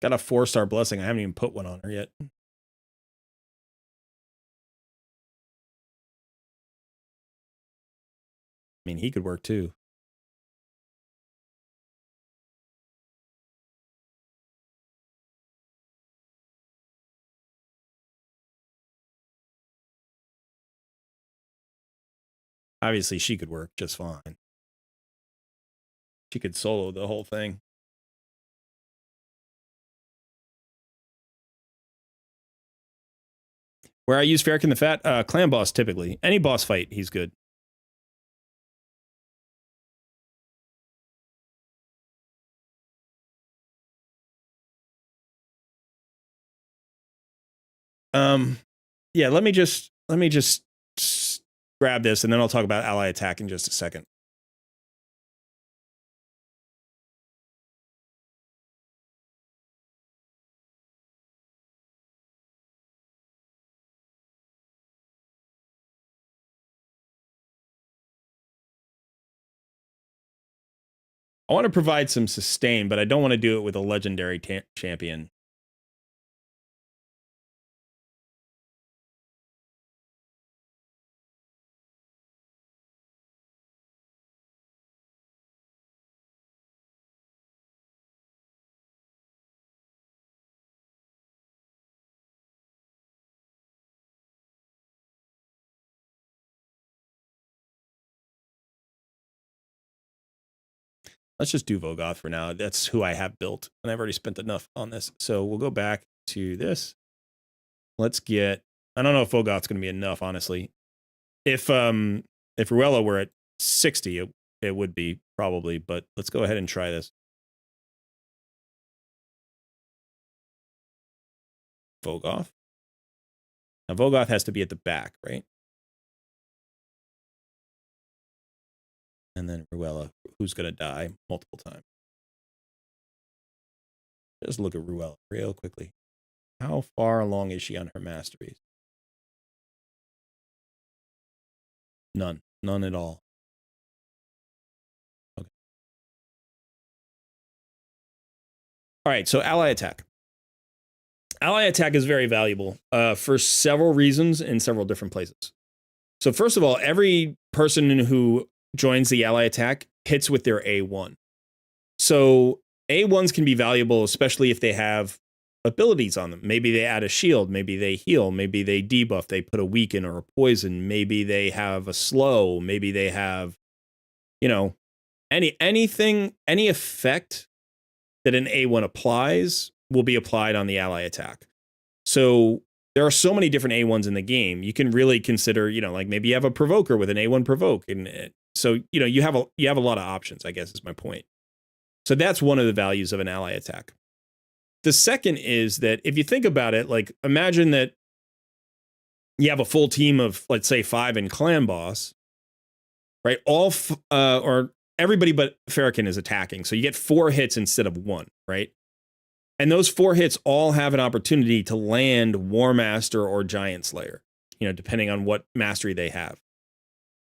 Got a 4-star blessing. I haven't even put one on her yet. I mean, he could work too. Obviously, she could work just fine. She could solo the whole thing. Where I use Farrakhan the Fat, clan boss typically. Any boss fight, he's good. Yeah, let me just grab this and then I'll talk about ally attack in just a second. I want to provide some sustain, but I don't want to do it with a legendary champion. Let's just do Vogoth for now. That's who I have built, and I've already spent enough on this. So we'll go back to this. Let's get, I don't know if Vogoth's going to be enough, honestly. If Ruella were at 60, it would be probably, but let's go ahead and try this. Vogoth. Now Vogoth has to be at the back, right? And then Ruella, who's going to die multiple times. Just look at Ruella real quickly. How far along is she on her masteries? None. None at all. Okay. All right, so ally attack. Ally attack is very valuable for several reasons in several different places. So first of all, every person who joins the ally attack hits with their A1. So A1s can be valuable, especially if they have abilities on them. Maybe they add a shield, maybe they heal, maybe they debuff, they put a weaken or a poison, maybe they have a slow, maybe they have, you know, anything, any effect that an A1 applies will be applied on the ally attack. So there are so many different A1s in the game. You can really consider, you know, like maybe you have a provoker with an A1 provoke, and so you know you have a lot of options, I guess is my point. So that's one of the values of an ally attack. The second is that if you think about it, like imagine that you have a full team of, let's say, 5 in clan boss, right? Or everybody but Farrakhan is attacking. So you get 4 hits instead of 1, right? And those 4 hits all have an opportunity to land War Master or Giant Slayer, you know, depending on what mastery they have.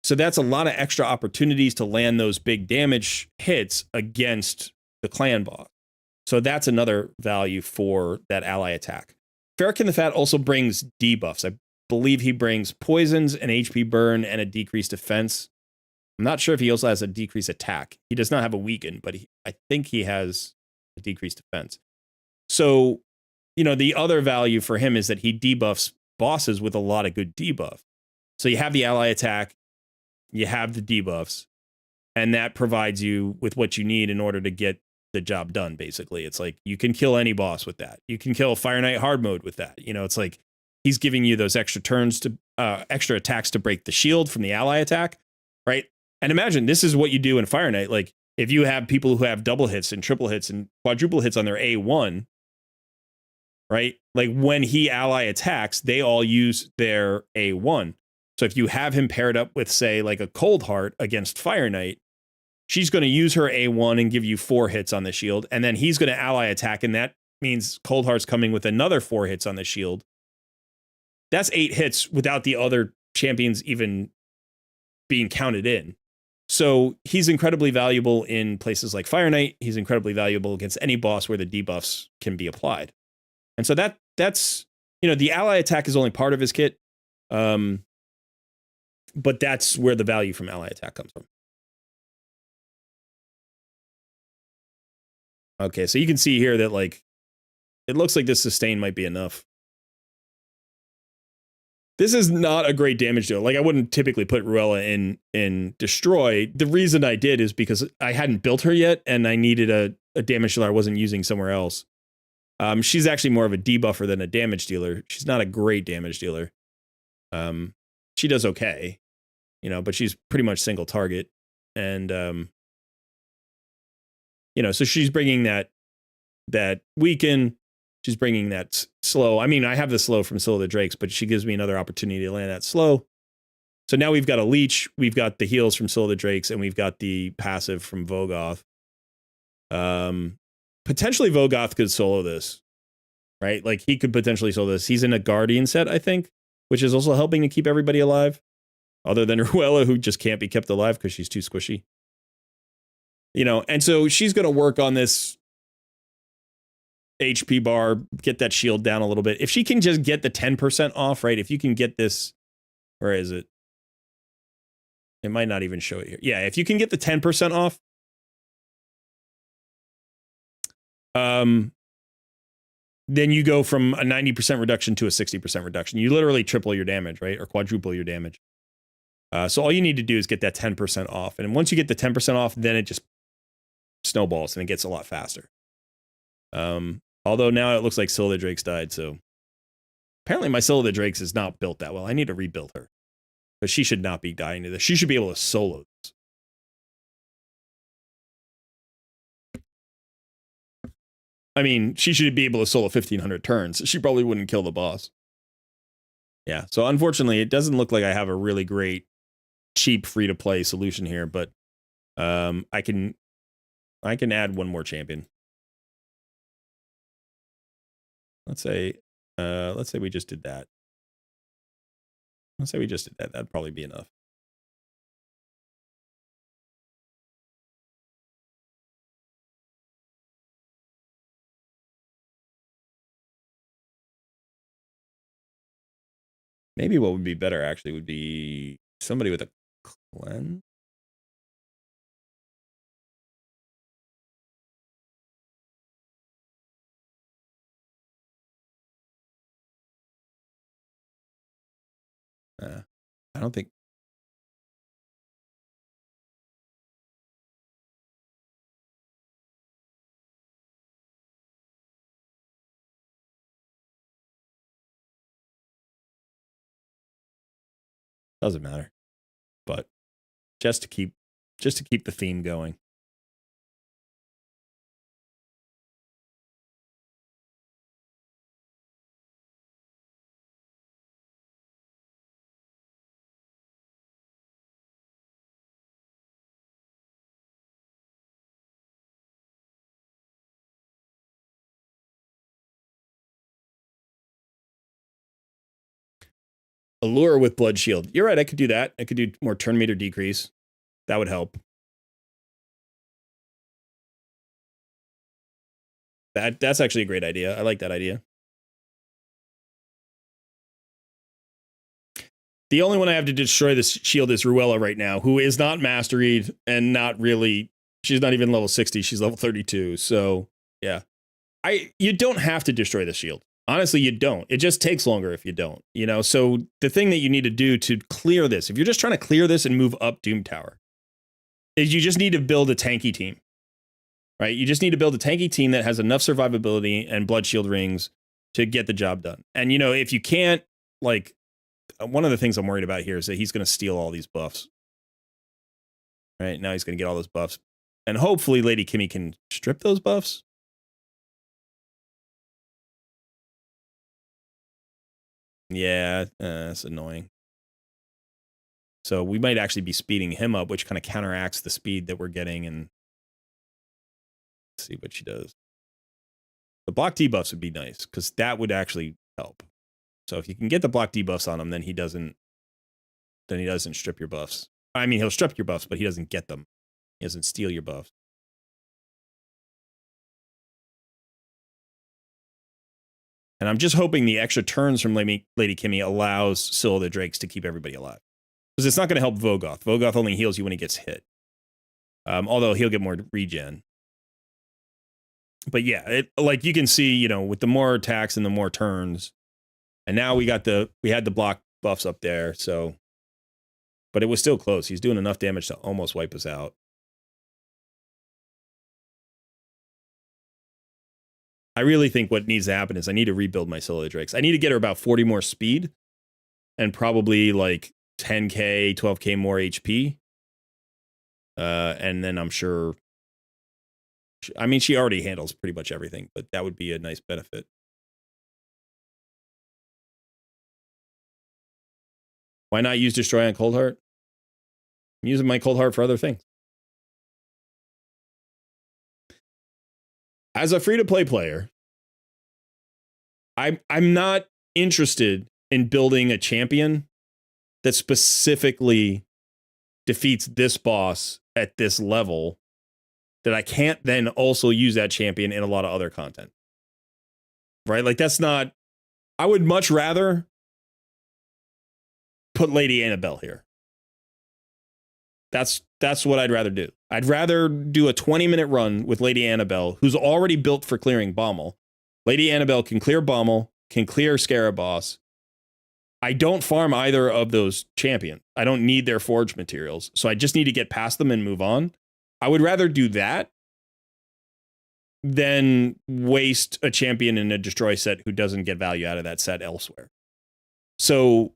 So that's a lot of extra opportunities to land those big damage hits against the clan boss. So that's another value for that ally attack. Farrakhan the Fat also brings debuffs. I believe he brings poisons, an HP burn, and a decreased defense. I'm not sure if he also has a decreased attack. He does not have a weaken, but I think he has a decreased defense. So, you know, the other value for him is that he debuffs bosses with a lot of good debuff. So you have the ally attack, you have the debuffs, and that provides you with what you need in order to get the job done, basically. It's like you can kill any boss with that. You can kill Fire Knight hard mode with that. You know, it's like he's giving you those extra turns to extra attacks to break the shield from the ally attack, right? And imagine this is what you do in Fire Knight. Like if you have people who have double hits and triple hits and quadruple hits on their A1, right? Like when he ally attacks, they all use their A1. So if you have him paired up with, say, like a Cold Heart against Fire Knight, she's going to use her A1 and give you 4 hits on the shield. And then he's going to ally attack. And that means Cold Heart's coming with another 4 hits on the shield. That's 8 hits without the other champions even being counted in. So he's incredibly valuable in places like Fire Knight. He's incredibly valuable against any boss where the debuffs can be applied. And so that's, you know, the ally attack is only part of his kit. But that's where the value from ally attack comes from. Okay, so you can see here that, like, it looks like this sustain might be enough. This is not a great damage deal. Like, I wouldn't typically put Ruella in Destroy. The reason I did is because I hadn't built her yet, and I needed a damage dealer I wasn't using somewhere else. She's actually more of a debuffer than a damage dealer. She's not a great damage dealer. She does okay, you know, but she's pretty much single target. And, you know, so she's bringing that weaken. She's bringing that slow. I mean, I have the slow from Scylla the Drakes, but she gives me another opportunity to land that slow. So now we've got a leech, we've got the heals from Scylla the Drakes, and we've got the passive from Vogoth. Potentially Vogoth could solo this, right? Like he could potentially solo this. He's in a Guardian set, I think, which is also helping to keep everybody alive, other than Ruella, who just can't be kept alive because she's too squishy. You know, and so she's going to work on this HP bar, get that shield down a little bit. If she can just get the 10% off, right? If you can get this, where is it? It might not even show it here. Yeah, if you can get the 10% off, then you go from a 90% reduction to a 60% reduction. You literally triple your damage, right? Or quadruple your damage. So all you need to do is get that 10% off. And once you get the 10% off, then it just snowballs and it gets a lot faster. Although now it looks like Scylla the Drakes died, so apparently my Scylla the Drakes is not built that well. I need to rebuild her. But she should not be dying to this. She should be able to solo this. I mean, she should be able to solo 1,500 turns. She probably wouldn't kill the boss. Yeah, so unfortunately, it doesn't look like I have a really great, cheap, free-to-play solution here, but I can add one more champion. Let's say we just did that. Let's say we just did that. That'd probably be enough. Maybe what would be better actually would be somebody with a cleanse. I don't think. Doesn't matter. But just to keep the theme going. Allure with Blood Shield. You're right, I could do that. I could do more turn meter decrease. That would help. That's actually a great idea. I like that idea. The only one I have to destroy this shield is Ruella right now, who is not masteried and not really, she's not even level 60, she's level 32. So yeah. You don't have to destroy the shield. Honestly, you don't. It just takes longer if you don't, you know? So the thing that you need to do to clear this, if you're just trying to clear this and move up Doom Tower, is you just need to build a tanky team, right? You just need to build a tanky team that has enough survivability and blood shield rings to get the job done. And, you know, if you can't, like, one of the things I'm worried about here is that he's going to steal all these buffs. Right now he's going to get all those buffs. And hopefully Lady Kimmy can strip those buffs. Yeah, that's annoying. So we might actually be speeding him up, which kind of counteracts the speed that we're getting. And let's see what she does. The block debuffs would be nice because that would actually help. So if you can get the block debuffs on him, then he doesn't strip your buffs. I mean, he'll strip your buffs, but he doesn't get them. He doesn't steal your buffs. And I'm just hoping the extra turns from Lady Kimmy allows Scylla the Drakes to keep everybody alive. Because it's not going to help Vogoth. Vogoth only heals you when he gets hit. Although he'll get more regen. But yeah, like you can see, you know, with the more attacks and the more turns, and now we had the block buffs up there, so, but it was still close. He's doing enough damage to almost wipe us out. I really think what needs to happen is I need to rebuild my Scylla Drakes. I need to get her about 40 more speed and probably like 10k, 12k more HP. And then I'm sure, I mean, she already handles pretty much everything, but that would be a nice benefit. Why not use Destroy on Cold Heart? I'm using my Cold Heart for other things. As a free-to-play player, I'm not interested in building a champion that specifically defeats this boss at this level that I can't then also use that champion in a lot of other content. Right? Like that's not, I would much rather put Lady Annabelle here. That's what I'd rather do. I'd rather do a 20-minute run with Lady Annabelle, who's already built for clearing Bommel. Lady Annabelle can clear Bommel, can clear Scarab Boss. I don't farm either of those champions. I don't need their forge materials, so I just need to get past them and move on. I would rather do that than waste a champion in a destroy set who doesn't get value out of that set elsewhere. So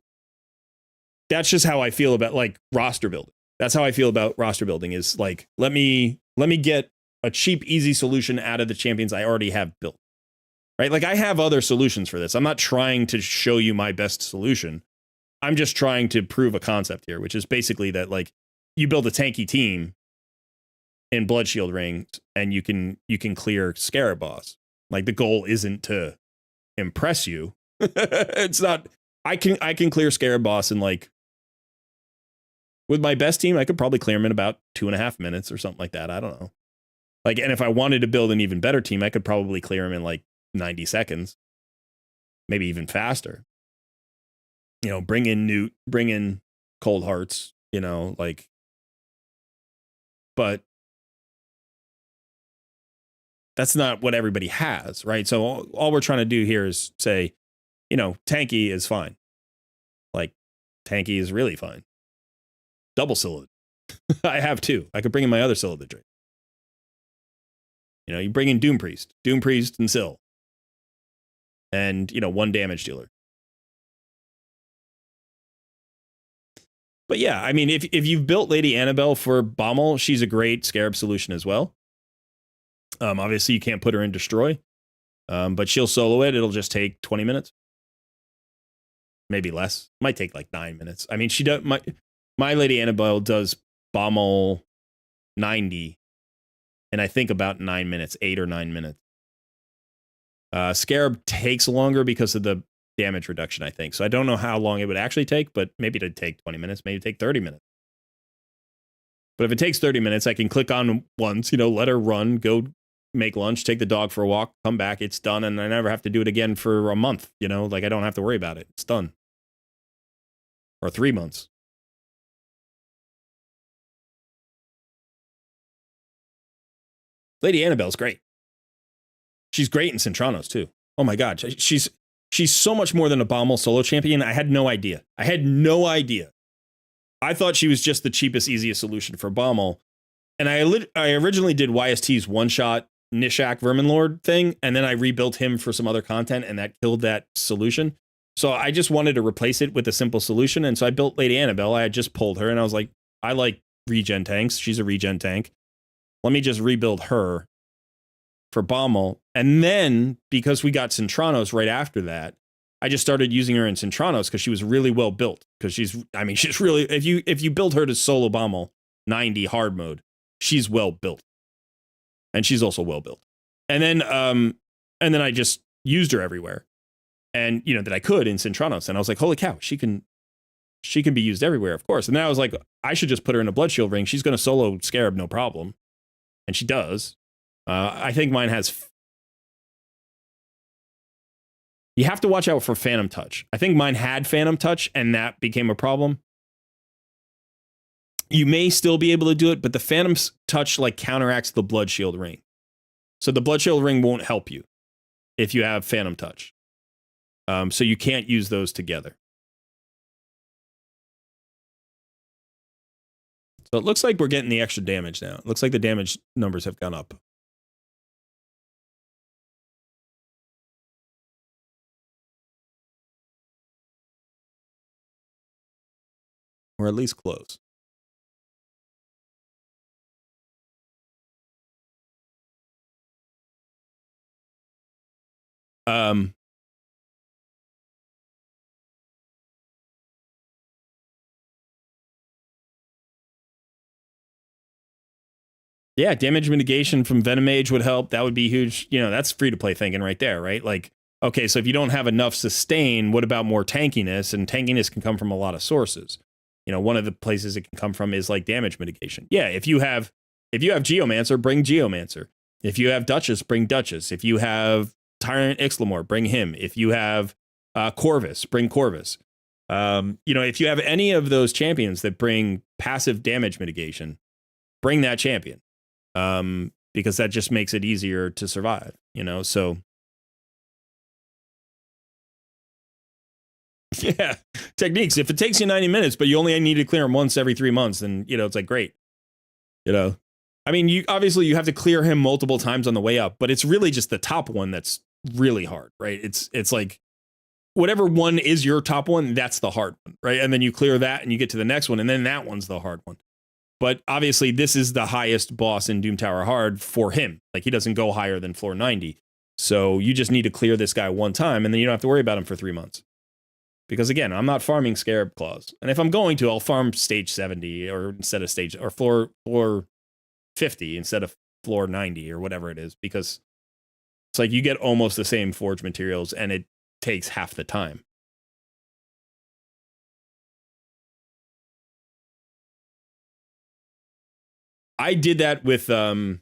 that's just how I feel about like roster building. That's how I feel about roster building is like, let me get a cheap, easy solution out of the champions I already have built. Right? Like I have other solutions for this. I'm not trying to show you my best solution. I'm just trying to prove a concept here, which is basically that like you build a tanky team in Blood Shield rings and you can clear Scarab Boss. Like the goal isn't to impress you. It's not, I can clear Scarab Boss in like, with my best team, I could probably clear him in about 2.5 minutes or something like that. I don't know. Like, and if I wanted to build an even better team, I could probably clear him in like 90 seconds, maybe even faster. You know, bring in Newt, bring in Cold Hearts, you know, like, but that's not what everybody has, right? So all we're trying to do here is say, you know, tanky is fine. Like, tanky is really fine. Double Scylla. I have two. I could bring in my other Scylla Drake. You know, you bring in Doom Priest and Syl. And, you know, 1 damage dealer. But yeah, I mean, if you've built Lady Annabelle for Bommel, she's a great Scarab solution as well. Obviously, you can't put her in Destroy. But she'll solo it. It'll just take 20 minutes. Maybe less. Might take like 9 minutes. I mean, she does my Lady Annabelle does Bommel 90, and I think about 9 minutes, 8 or 9 minutes. Scarab takes longer because of the damage reduction, I think. So I don't know how long it would actually take, but maybe it'd take 20 minutes, maybe take 30 minutes. But if it takes 30 minutes, I can click on once, you know, let her run, go make lunch, take the dog for a walk, come back, it's done, and I never have to do it again for a month, you know, like I don't have to worry about it. It's done. Or 3 months. Lady Annabelle's great. She's great in Centranos, too. Oh my god, she's so much more than a Bommel solo champion. I had no idea. I thought she was just the cheapest, easiest solution for Bommel. And I originally did YST's one-shot Nishak Verminlord thing, and then I rebuilt him for some other content, and that killed that solution. So I just wanted to replace it with a simple solution, and so I built Lady Annabelle. I had just pulled her, and I was like, I like regen tanks. She's a regen tank. Let me just rebuild her for Bommel. And then, because we got Centranos right after that, I just started using her in Centranos because she was really well built. Because she's really, if you build her to solo Bommel 90 hard mode, she's well built. And she's also well built. And then I just used her everywhere. And, that I could in Centranos. And I was like, holy cow, she can be used everywhere, of course. And then I was like, I should just put her in a Blood Shield ring. She's going to solo Scarab, no problem. And she does. I think mine has... You have to watch out for Phantom Touch. I think mine had Phantom Touch, and that became a problem. You may still be able to do it, but the Phantom Touch counteracts the Blood Shield ring. So the Blood Shield ring won't help you if you have Phantom Touch. So you can't use those together. So it looks like we're getting the extra damage now. It looks like the damage numbers have gone up. Or at least close. Yeah, damage mitigation from Venomage would help. That would be huge. That's free-to-play thinking right there, right? Okay, so if you don't have enough sustain, what about more tankiness? And tankiness can come from a lot of sources. One of the places it can come from is damage mitigation. Yeah, if you have Geomancer, bring Geomancer. If you have Duchess, bring Duchess. If you have Tyrant Ixlamore, bring him. If you have Corvus, bring Corvus. If you have any of those champions that bring passive damage mitigation, bring that champion. Because that just makes it easier to survive, so. Yeah, techniques. If it takes you 90 minutes, but you only need to clear them once every 3 months, then, it's great. I mean, you have to clear him multiple times on the way up, but it's really just the top one that's really hard, right? It's like whatever one is your top one, that's the hard one, right? And then you clear that and you get to the next one, and then that one's the hard one. But obviously, this is the highest boss in Doom Tower Hard for him. He doesn't go higher than floor 90. So you just need to clear this guy one time, and then you don't have to worry about him for 3 months. Because again, I'm not farming Scarab Claws. And if I'm going to, I'll farm stage 70 or instead of floor 50 instead of floor 90 or whatever it is. Because it's you get almost the same forge materials, and it takes half the time. I did that with I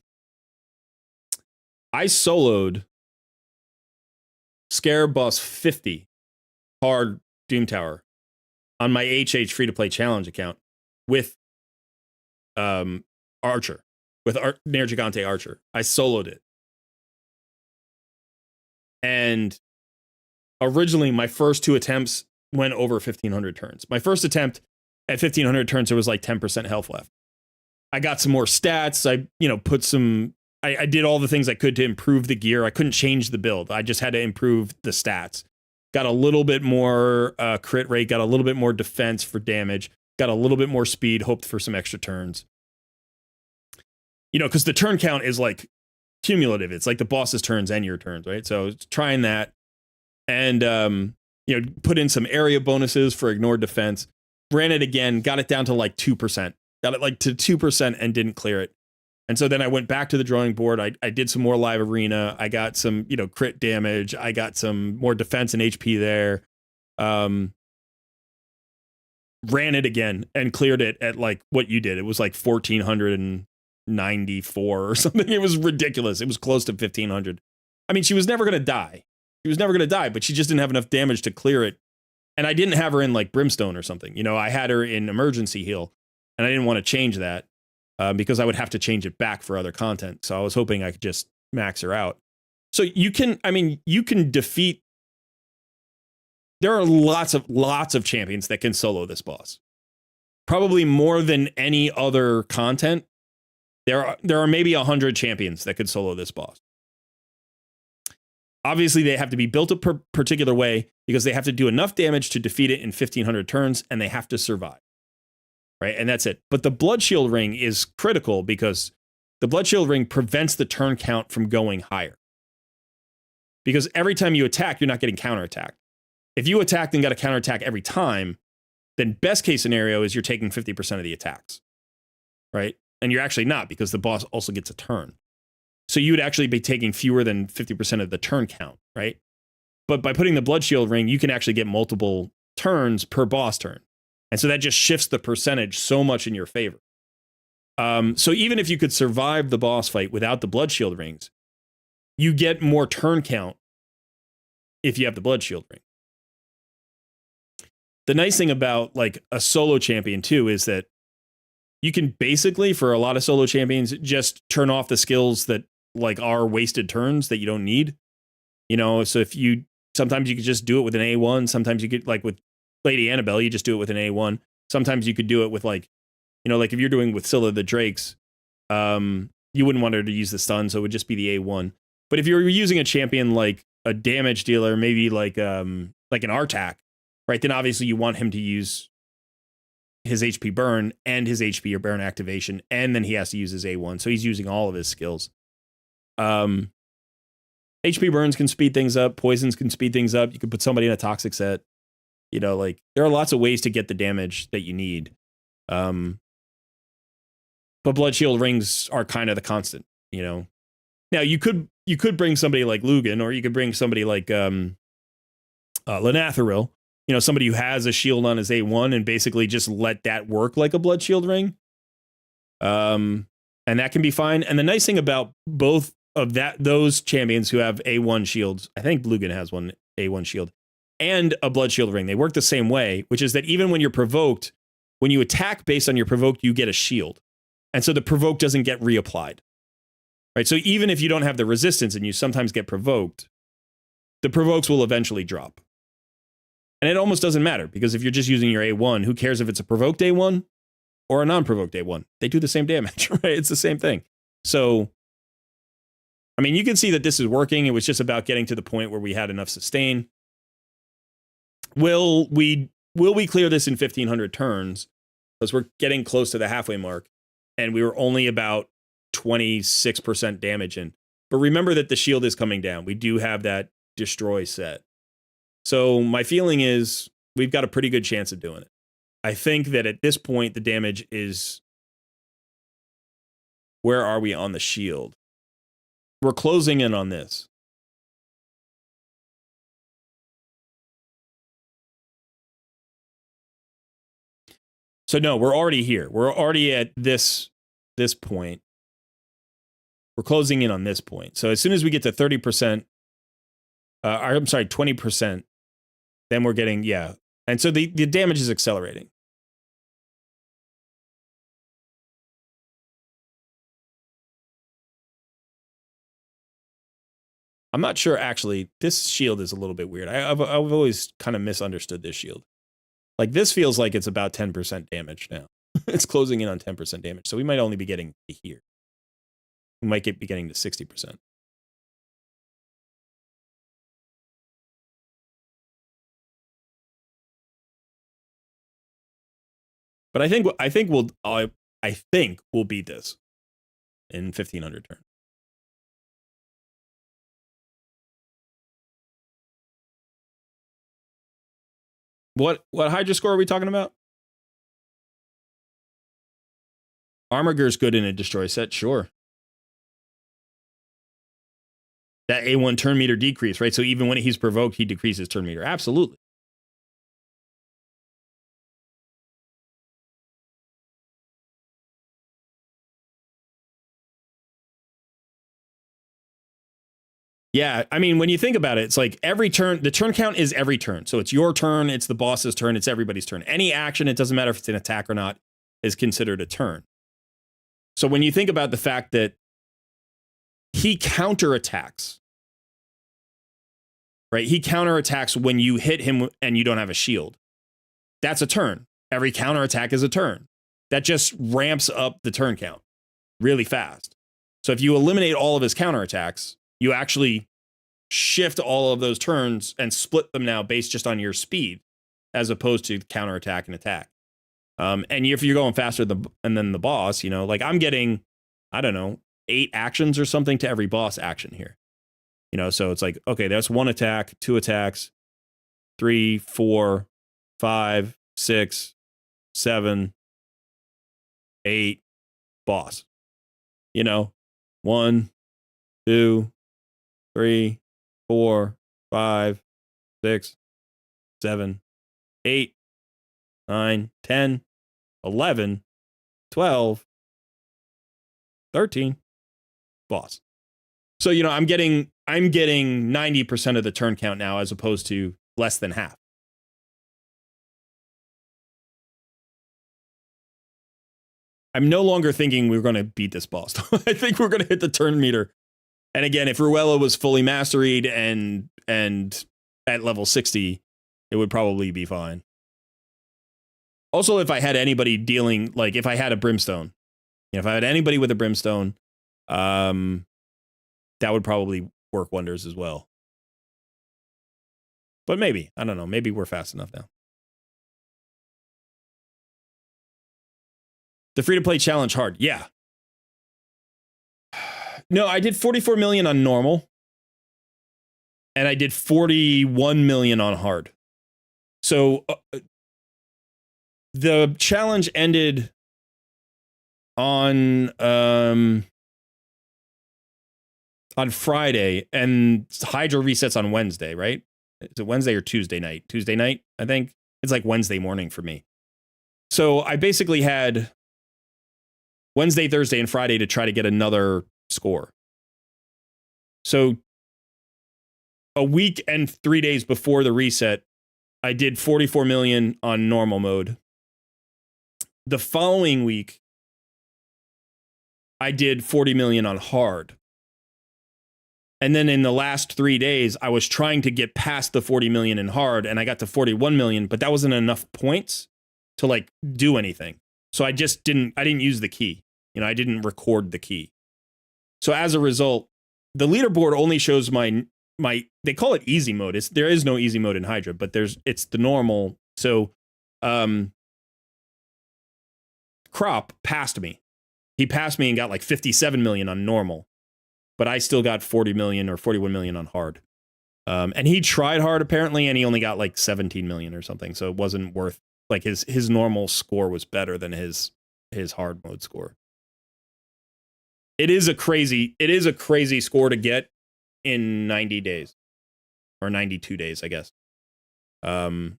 soloed Scarab Boss 50 hard Doom Tower on my HH free to play challenge account with Archer, with Nair Gigante Archer. I soloed it. And originally my first 2 attempts went over 1500 turns. My first attempt at 1500 turns, there was 10% health left. I got some more stats. I did all the things I could to improve the gear. I couldn't change the build. I just had to improve the stats. Got a little bit more crit rate, got a little bit more defense for damage, got a little bit more speed, hoped for some extra turns. Because the turn count is cumulative. It's the boss's turns and your turns, right? So trying that and, put in some area bonuses for ignored defense. Ran it again, got it down to 2%. Got it to 2% and didn't clear it. And so then I went back to the drawing board. I did some more live arena. I got some, crit damage. I got some more defense and HP there. Ran it again and cleared it at what you did. It was 1,494 or something. It was ridiculous. It was close to 1,500. I mean, she was never going to die. But she just didn't have enough damage to clear it. And I didn't have her in Brimstone or something. I had her in emergency heal. And I didn't want to change that because I would have to change it back for other content. So I was hoping I could just max her out. So you can defeat. There are lots of champions that can solo this boss. Probably more than any other content. There are maybe 100 champions that could solo this boss. Obviously, they have to be built a particular way because they have to do enough damage to defeat it in 1500 turns, and they have to survive. Right? And that's it. But the Blood Shield Ring is critical because the Blood Shield Ring prevents the turn count from going higher. Because every time you attack, you're not getting counterattacked. If you attacked and got a counterattack every time, then best case scenario is you're taking 50% of the attacks. Right? And you're actually not, because the boss also gets a turn. So you would actually be taking fewer than 50% of the turn count, right? But by putting the Blood Shield Ring, you can actually get multiple turns per boss turn. And so that just shifts the percentage so much in your favor. So even if you could survive the boss fight without the Blood Shield Rings, you get more turn count if you have the Blood Shield Ring. The nice thing about like a solo champion too is that you can basically, for a lot of solo champions, just turn off the skills that like are wasted turns that you don't need. You know, so sometimes you could just do it with an A1. Sometimes you could, like with Lady Annabelle, you just do it with an A1. Sometimes you could do it with like, you know, like if you're doing with Scylla the Drakes, you wouldn't want her to use the stun, so it would just be the A1. But if you're using a champion like a damage dealer, maybe like an Artak, right, then obviously you want him to use his HP burn and his HP or burn activation, and then he has to use his A1. So he's using all of his skills. HP burns can speed things up. Poisons can speed things up. You can put somebody in a toxic set. You know, like there are lots of ways to get the damage that you need. But Blood Shield Rings are kind of the constant, you know. Now you could bring somebody like Lugan, or you could bring somebody like Lenathril, you know, somebody who has a shield on his A1 and basically just let that work like a Blood Shield Ring. And that can be fine. And the nice thing about both of those champions who have A1 shields, I think Lugan has one A1 shield, and a Blood Shield Ring, they work the same way, which is that even when you're provoked, when you attack based on your provoked, you get a shield. And so the provoke doesn't get reapplied. Right? So even if you don't have the resistance and you sometimes get provoked, the provokes will eventually drop. And it almost doesn't matter, because if you're just using your A1, who cares if it's a provoked A1 or a non-provoked A1? They do the same damage, right? It's the same thing. So, I mean, you can see that this is working. It was just about getting to the point where we had enough sustain. Will we clear this in 1500 turns? Because we're getting close to the halfway mark, and we were only about 26% damage in. But remember that the shield is coming down. We do have that destroy set. So my feeling is we've got a pretty good chance of doing it. I think that at this point, the damage is... Where are we on the shield? We're closing in on this. So no, we're already here. We're already at this point. We're closing in on this point. So as soon as we get to 30%, I'm sorry, 20%, then we're getting, yeah. And so the damage is accelerating. I'm not sure, actually. This shield is a little bit weird. I've always kind of misunderstood this shield. Like, this feels like it's about 10% damage now. It's closing in on 10% damage. So we might only be getting to here. We might be getting to 60%. But I think we'll beat this in 1500 turns. What Hydra score are we talking about? Armiger's good in a destroy set, sure. That A1 turn meter decrease, right? So even when he's provoked, he decreases turn meter. Absolutely. Yeah, I mean, when you think about it, it's like every turn, the turn count is every turn. So it's your turn, it's the boss's turn, it's everybody's turn. Any action, it doesn't matter if it's an attack or not, is considered a turn. So when you think about the fact that he counterattacks right? He counterattacks when you hit him and you don't have a shield. That's a turn. Every counterattack is a turn. That just ramps up the turn count really fast. So if you eliminate all of his counterattacks, you actually shift all of those turns and split them now based just on your speed, as opposed to counterattack and attack. And if you're going faster than the boss, you know, like I'm getting, I don't know, 8 actions or something to every boss action here. You know, so it's like, okay, that's 1 attack, 2 attacks, 3, 4, 5, 6, 7, 8, boss. You know, 1, 2, 3, 4, 5, 6, 7, 8, 9, 10, 11, 12, 13, boss. So, you know, I'm getting 90% of the turn count now as opposed to less than half. I'm no longer thinking we're going to beat this boss. I think we're going to hit the turn meter. And again, if Ruella was fully masteried and at level 60, it would probably be fine. Also, if I had anybody dealing, like if I had a brimstone, you know, if I had anybody with a brimstone, that would probably work wonders as well. But maybe, I don't know, maybe we're fast enough now. The free-to-play challenge hard. Yeah. No, I did 44 million on normal. And I did 41 million on hard. So the challenge ended on Friday, and Hydra resets on Wednesday, right? Is it Wednesday or Tuesday night? Tuesday night, I think. It's like Wednesday morning for me. So I basically had Wednesday, Thursday, and Friday to try to get another score. So a week and 3 days before the reset, I did 44 million on normal mode. The following week, I did 40 million on hard. And then in the last 3 days, I was trying to get past the 40 million in hard, and I got to 41 million, but that wasn't enough points to like do anything. So I didn't use the key. You know, I didn't record the key. So as a result, the leaderboard only shows my they call it easy mode. There is no easy mode in Hydra, but it's the normal. So Crop passed me. He passed me and got like 57 million on normal, but I still got 40 million or 41 million on hard. And he tried hard apparently, and he only got like 17 million or something. So it wasn't worth, like his normal score was better than his hard mode score. It is a crazy score to get in 90 days or 92 days, I guess. And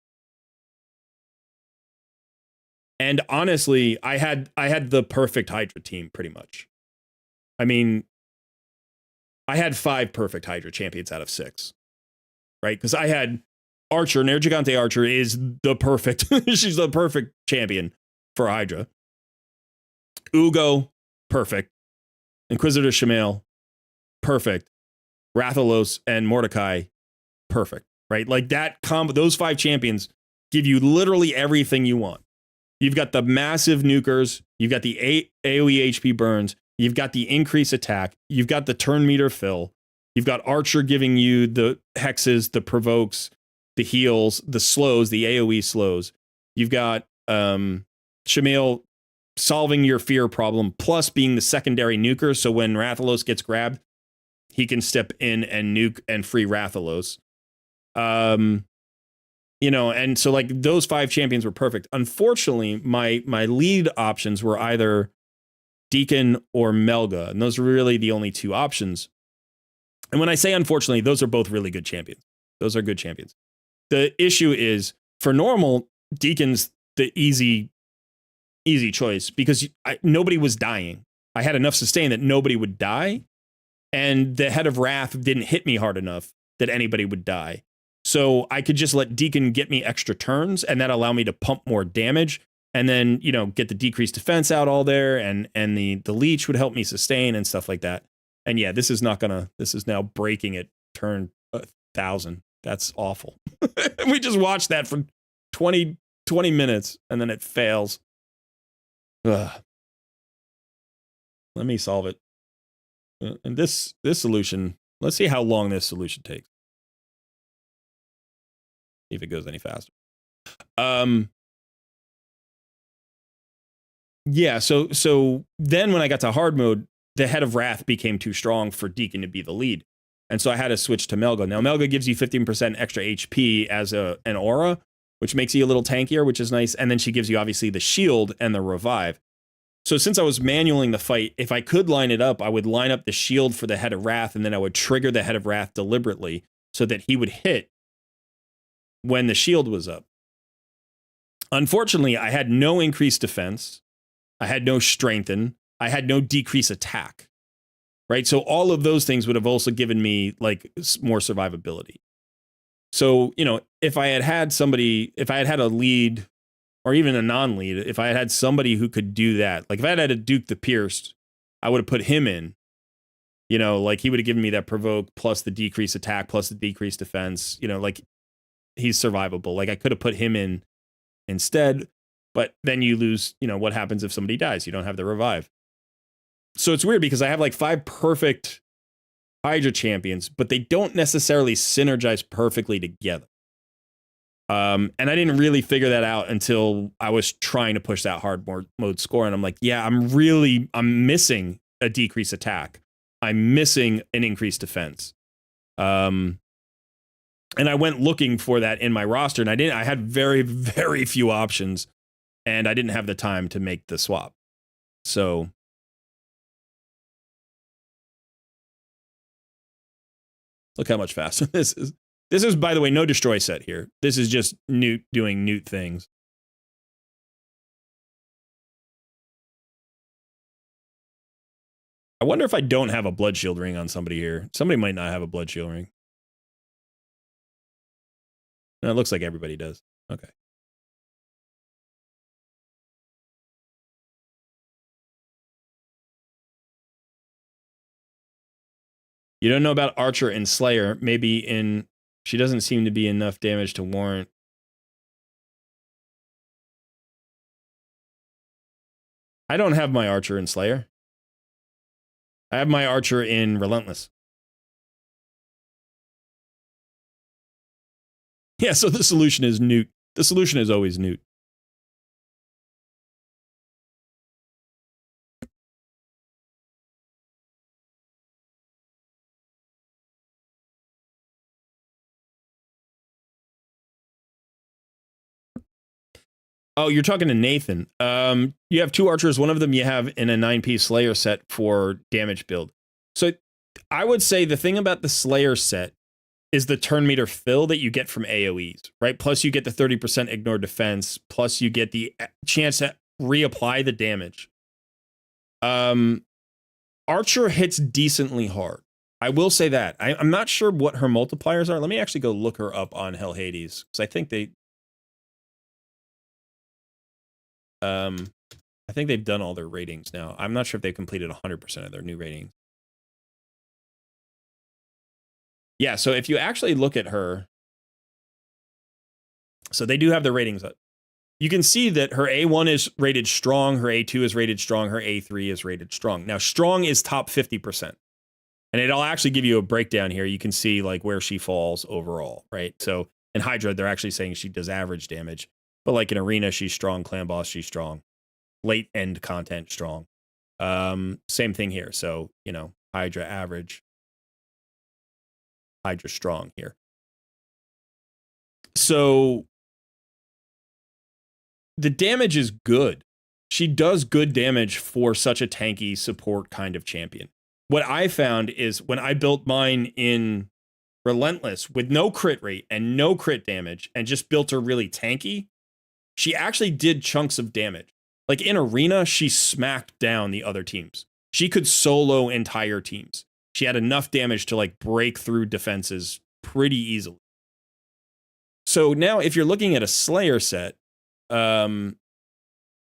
honestly, I had the perfect Hydra team pretty much. I mean, I had 5 perfect Hydra champions out of 6, right? Because I had Archer, Nergigante Archer is the perfect, she's the perfect champion for Hydra. Ugo, perfect. Inquisitor Shamail, perfect. Rathalos and Mordecai, perfect, right? Like that combo, those 5 champions give you literally everything you want. You've got the massive nukers, you've got the AoE HP burns, you've got the increase attack, you've got the turn meter fill, you've got Archer giving you the hexes, the provokes, the heals, the slows, the AoE slows. You've got Shamail solving your fear problem, plus being the secondary nuker, so when Rathalos gets grabbed, he can step in and nuke and free Rathalos. You know, and so like those 5 champions were perfect. Unfortunately, my lead options were either Deacon or Melga, and those were really the only 2 options. And when I say unfortunately, those are both really good champions. Those are good champions. The issue is, for normal, Deacon's the easy choice because nobody was dying. I had enough sustain that nobody would die, and the Head of Wrath didn't hit me hard enough that anybody would die. So I could just let Deacon get me extra turns, and that allowed me to pump more damage, and then, you know, get the decreased defense out all there, and the leech would help me sustain and stuff like that. And yeah, this is now breaking at turn 1,000. That's awful. We just watched that for 20 minutes and then it fails. Ugh. Let me solve it. And this solution, let's see how long this solution takes. See if it goes any faster. Yeah, so then when I got to hard mode, the Head of Wrath became too strong for Deacon to be the lead. And so I had to switch to Melga. Now, Melga gives you 15% extra HP as an aura, which makes you a little tankier, which is nice. And then she gives you, obviously, the shield and the revive. So since I was manualing the fight, if I could line it up, I would line up the shield for the Head of Wrath, and then I would trigger the Head of Wrath deliberately so that he would hit when the shield was up. Unfortunately, I had no increased defense. I had no strengthen. I had no decrease attack. Right? So all of those things would have also given me like more survivability. So, you know, if I had a lead or even a non-lead, if I had somebody who could do that, like if I had a Duke the Pierced, I would have put him in. You know, like he would have given me that provoke plus the decrease attack plus the decreased defense. You know, like he's survivable. Like I could have put him in instead, but then you lose, you know, what happens if somebody dies? You don't have the revive. So it's weird because I have like 5 perfect Hydra champions, but they don't necessarily synergize perfectly together. And I didn't really figure that out until I was trying to push that hard mode score. And I'm like, yeah, I'm missing a decreased attack. I'm missing an increased defense. And I went looking for that in my roster, and I had very, very few options, and I didn't have the time to make the swap. So look how much faster this is. This is, by the way, no destroy set here. This is just Newt doing Newt things. I wonder if I don't have a blood shield ring on somebody here. Somebody might not have a blood shield ring. No, it looks like everybody does. Okay. You don't know about Archer and Slayer. Maybe she doesn't seem to be enough damage to warrant. I don't have my Archer in Slayer. I have my Archer in Relentless. Yeah, so the solution is Newt. The solution is always Newt. Oh, you're talking to Nathan. You have 2 archers. One of them you have in a 9-piece Slayer set for damage build. So I would say the thing about the Slayer set is the turn meter fill that you get from AoEs, right? Plus you get the 30% ignore defense. Plus you get the chance to reapply the damage. Archer hits decently hard. I will say that. I'm not sure what her multipliers are. Let me actually go look her up on Hell Hades, because I think they've done all their ratings now. I'm not sure if they've completed 100% of their new ratings. Yeah, so if you actually look at her, so they do have the ratings up. You can see that her A1 is rated strong, her A2 is rated strong, her A3 is rated strong. Now, strong is top 50%. And it'll actually give you a breakdown here. You can see like where she falls overall, right? So in Hydra, they're actually saying she does average damage. But like in Arena, she's strong. Clan Boss, she's strong. Late end content, strong. Same thing here. So, you know, Hydra average. Hydra strong here. So the damage is good. She does good damage for such a tanky support kind of champion. What I found is when I built mine in Relentless with no crit rate and no crit damage and just built her really tanky, she actually did chunks of damage. Like in Arena, she smacked down the other teams. She could solo entire teams. She had enough damage to like break through defenses pretty easily. So now if you're looking at a Slayer set, and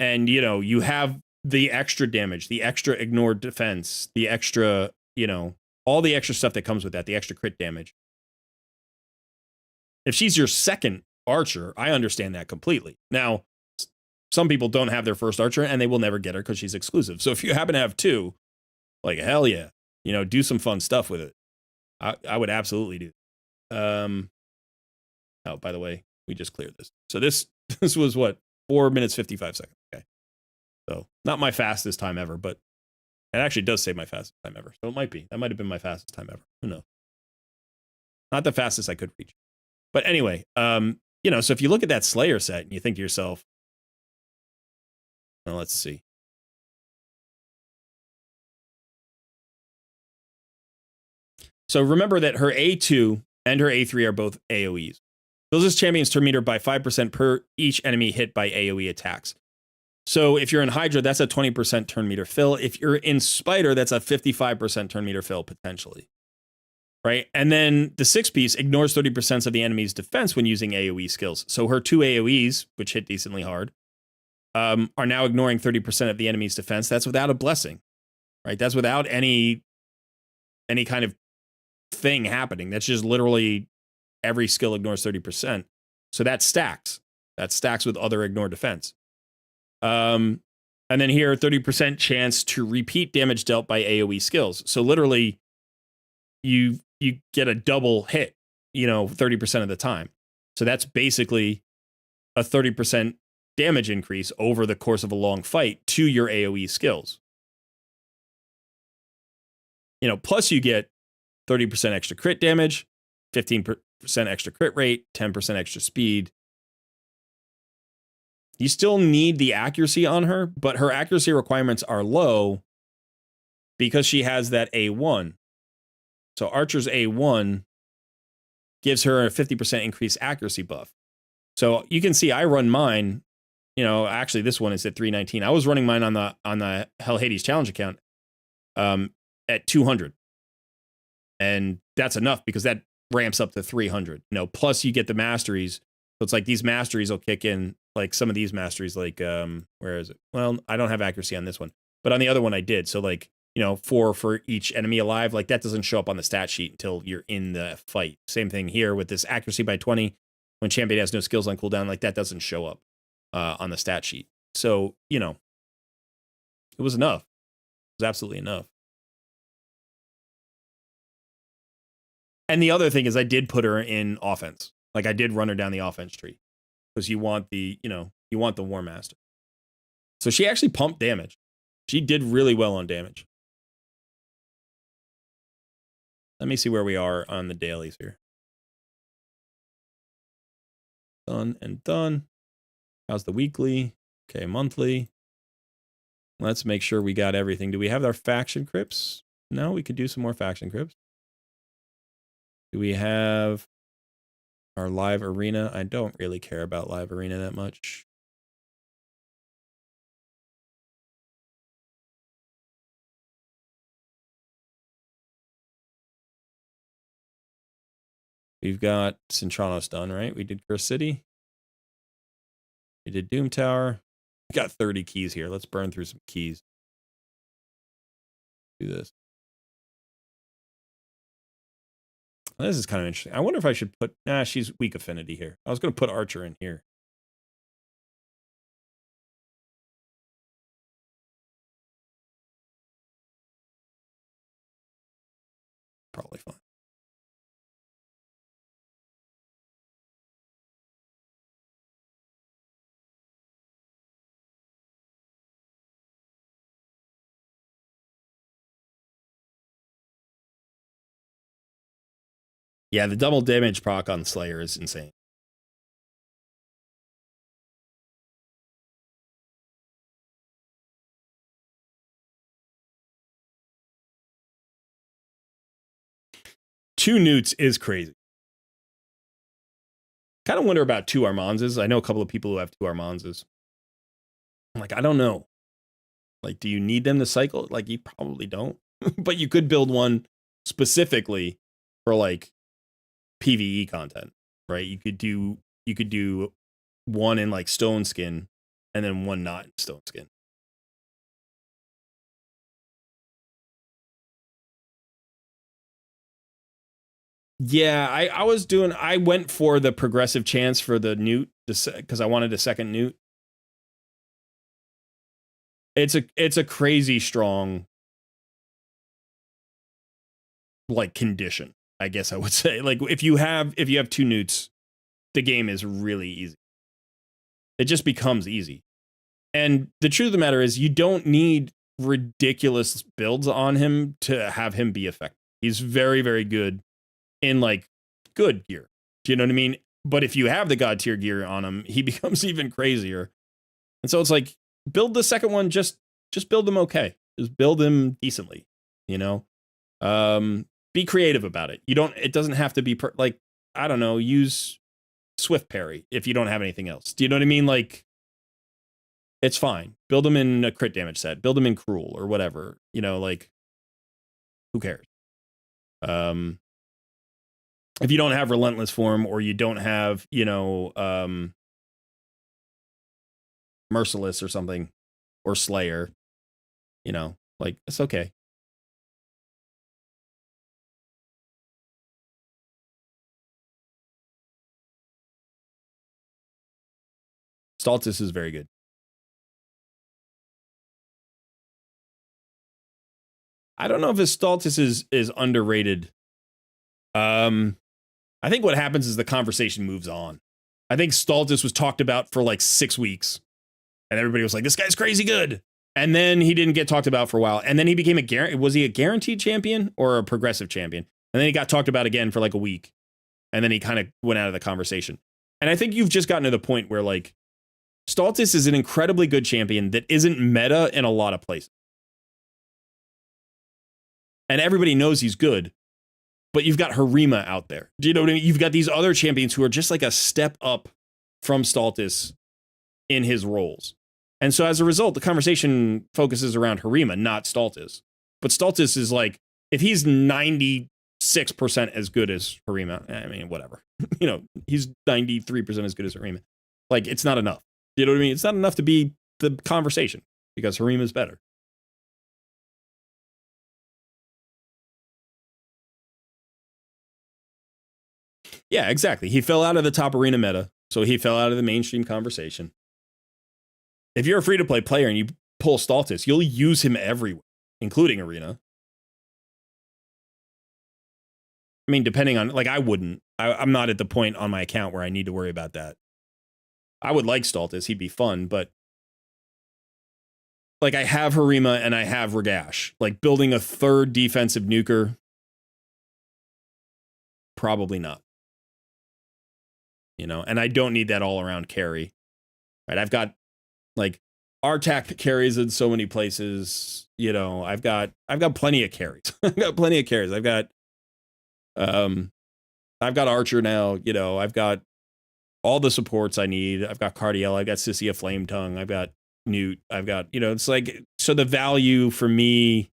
you know, you have the extra damage, the extra ignored defense, the extra, you know, all the extra stuff that comes with that, the extra crit damage. If she's your second archer, I understand that completely. Now, some people don't have their first archer and they will never get her because she's exclusive. So if you happen to have two, like, hell yeah, you know, do some fun stuff with it. I would absolutely do. Oh, by the way, we just cleared this. So this was what, 4 minutes 55 seconds. Okay, so not my fastest time ever, but it actually does say my fastest time ever. So it might be. That might have been my fastest time ever. Who knows? Not the fastest I could reach. But anyway, you know, so if you look at that Slayer set and you think to yourself, well, let's see. So remember that her A2 and her A3 are both AoEs. Fills this champion's turn meter by 5% per each enemy hit by AoE attacks. So if you're in Hydra, that's a 20% turn meter fill. If you're in Spider, that's a 55% turn meter fill potentially. Right? And then the 6-piece ignores 30% of the enemy's defense when using AoE skills. So her 2 AoEs, which hit decently hard, are now ignoring 30% of the enemy's defense. That's without a blessing. Right? That's without any kind of thing happening. That's just literally every skill ignores 30%. So that stacks. That stacks with other ignore defense. And then here, 30% chance to repeat damage dealt by AoE skills. So literally, you get a double hit, you know, 30% of the time. So that's basically a 30% damage increase over the course of a long fight to your AoE skills. You know, plus you get 30% extra crit damage, 15% extra crit rate, 10% extra speed. You still need the accuracy on her, but her accuracy requirements are low because she has that A1. So Archer's A1 gives her a 50% increased accuracy buff. So you can see I run mine, you know, actually this one is at 319. I was running mine on the Hell Hades challenge account at 200. And that's enough because that ramps up to 300. You know, plus you get the masteries. So it's like these masteries will kick in, like some of these masteries, like where is it? Well, I don't have accuracy on this one, but on the other one I did. So like, you know, 4 for each enemy alive, like that doesn't show up on the stat sheet until you're in the fight. Same thing here with this accuracy by 20. When champion has no skills on cooldown, like that doesn't show up on the stat sheet. So, you know, it was enough. It was absolutely enough. And the other thing is I did put her in offense. Like I did run her down the offense tree because you want the, you know, you want the War Master. So she actually pumped damage. She did really well on damage. Let me see where we are on the dailies here. Done and done. How's the weekly? Okay, monthly. Let's make sure we got everything. Do we have our faction crypts? No, we could do some more faction crypts. Do we have our live arena? I don't really care about live arena that much. We've got Centranos done, right? We did Curse City. We did Doom Tower. We got 30 keys here. Let's burn through some keys. Do this. This is kind of interesting. I wonder if I should put... Nah, she's weak affinity here. I was going to put Archer in here. Probably fine. Yeah, the double damage proc on Slayer is insane. Two Newts is crazy. Kind of wonder about two Armanzes. I know a couple of people who have two Armanzes. I'm like, I don't know. Like, do you need them to cycle? Like, you probably don't. But you could build one specifically for like PvE content, right? You could do one in like Stone Skin and then one not in Stone Skin. Yeah, I went for the progressive chance for the newt because I wanted a second newt. It's a crazy strong like condition, I guess I would say. Like if you have two newts, the game is really easy. It just becomes easy. And the truth of the matter is you don't need ridiculous builds on him to have him be effective. He's very, very good in like good gear. Do you know what I mean? But if you have the god tier gear on him, he becomes even crazier. And so it's like build the second one, just build him okay. Just build him decently, you know? Be creative about it. It doesn't have to be like, I don't know, use Swift Parry if you don't have anything else. Do you know what I mean? Like, it's fine. Build them in a crit damage set. Build them in Cruel or whatever. You know, like, who cares? If you don't have Relentless form or you don't have, you know, Merciless or something, or Slayer, you know, like, it's okay. Stultus is very good. I don't know if his Stultus is underrated. I think what happens is the conversation moves on. I think Stultus was talked about for like 6 weeks, and everybody was like, "This guy's crazy good." And then he didn't get talked about for a while, and then he became was he a guaranteed champion or a progressive champion? And then he got talked about again for like a week, and then he kind of went out of the conversation. And I think you've just gotten to the point where like Stultus is an incredibly good champion that isn't meta in a lot of places. And everybody knows he's good, but you've got Harima out there. Do you know what I mean? You've got these other champions who are just like a step up from Stultus in his roles. And so as a result, the conversation focuses around Harima, not Stultus. But Stultus is like, if he's 96% as good as Harima, I mean, whatever. You know, he's 93% as good as Harima. Like, it's not enough. You know what I mean? It's not enough to be the conversation because Harima's better. Yeah, exactly. He fell out of the top arena meta, so he fell out of the mainstream conversation. If you're a free-to-play player and you pull Stultus, you'll use him everywhere, including arena. I mean, depending on, like, I wouldn't. I'm not at the point on my account where I need to worry about that. I would like Stultus. He'd be fun, but like, I have Harima and I have Ragash. Like, building a third defensive nuker, probably not. You know, and I don't need that all-around carry. Right? I've got, like, Artak carries in so many places. You know, I've got plenty of carries. I've got plenty of carries. I've got Archer now. You know, I've got all the supports I need. I've got Cardiel. I've got Sissia Flame Tongue. I've got Newt. I've got, you know, it's like, so the value for me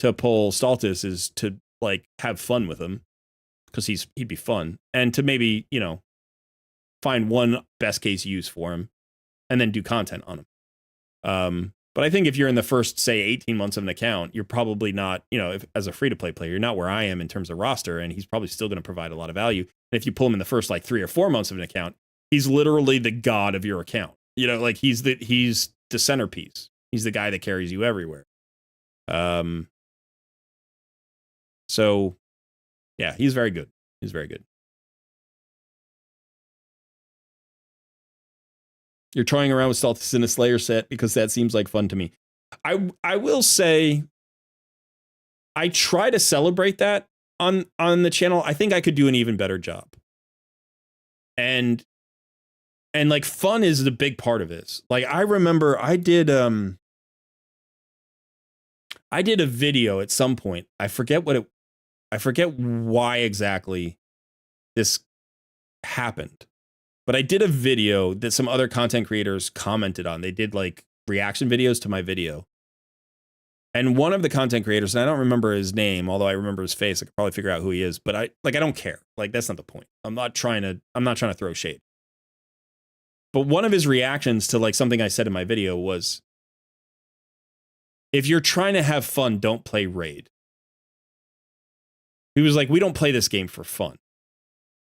to pull Stultus is to like have fun with him because he'd be fun, and to maybe, you know, find one best case use for him and then do content on him. But I think if you're in the first, say, 18 months of an account, you're probably not, you know, if, as a free-to-play player, you're not where I am in terms of roster, and he's probably still going to provide a lot of value. And if you pull him in the first, like, 3 or 4 months of an account, he's literally the god of your account. You know, like, he's the centerpiece. He's the guy that carries you everywhere. So, yeah, he's very good. He's very good. You're toying around with Stultus in a Slayer set because that seems like fun to me. I will say, I try to celebrate that on the channel. I think I could do an even better job. And like, fun is the big part of this. Like, I remember I did a video at some point. I forget why exactly this happened. But I did a video that some other content creators commented on. They did like reaction videos to my video. And one of the content creators, and I don't remember his name, although I remember his face, I could probably figure out who he is, but I don't care. Like, that's not the point. I'm not trying to throw shade. But one of his reactions to like something I said in my video was, if you're trying to have fun, don't play Raid. He was like, we don't play this game for fun.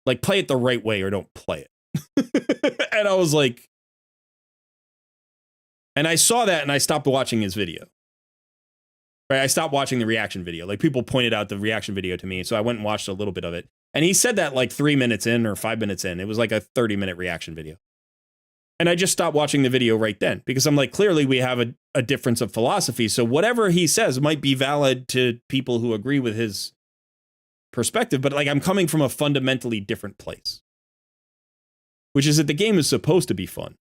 Like, play it the right way or don't play it. And I was like, and I saw that and I stopped watching his video. Right? I stopped watching the reaction video. Like, people pointed out the reaction video to me, so I went and watched a little bit of it. And he said that like 3 minutes in or 5 minutes in. It was like a 30-minute reaction video. And I just stopped watching the video right then because I'm like, clearly we have a difference of philosophy. So whatever he says might be valid to people who agree with his perspective, but like, I'm coming from a fundamentally different place, which is that the game is supposed to be fun.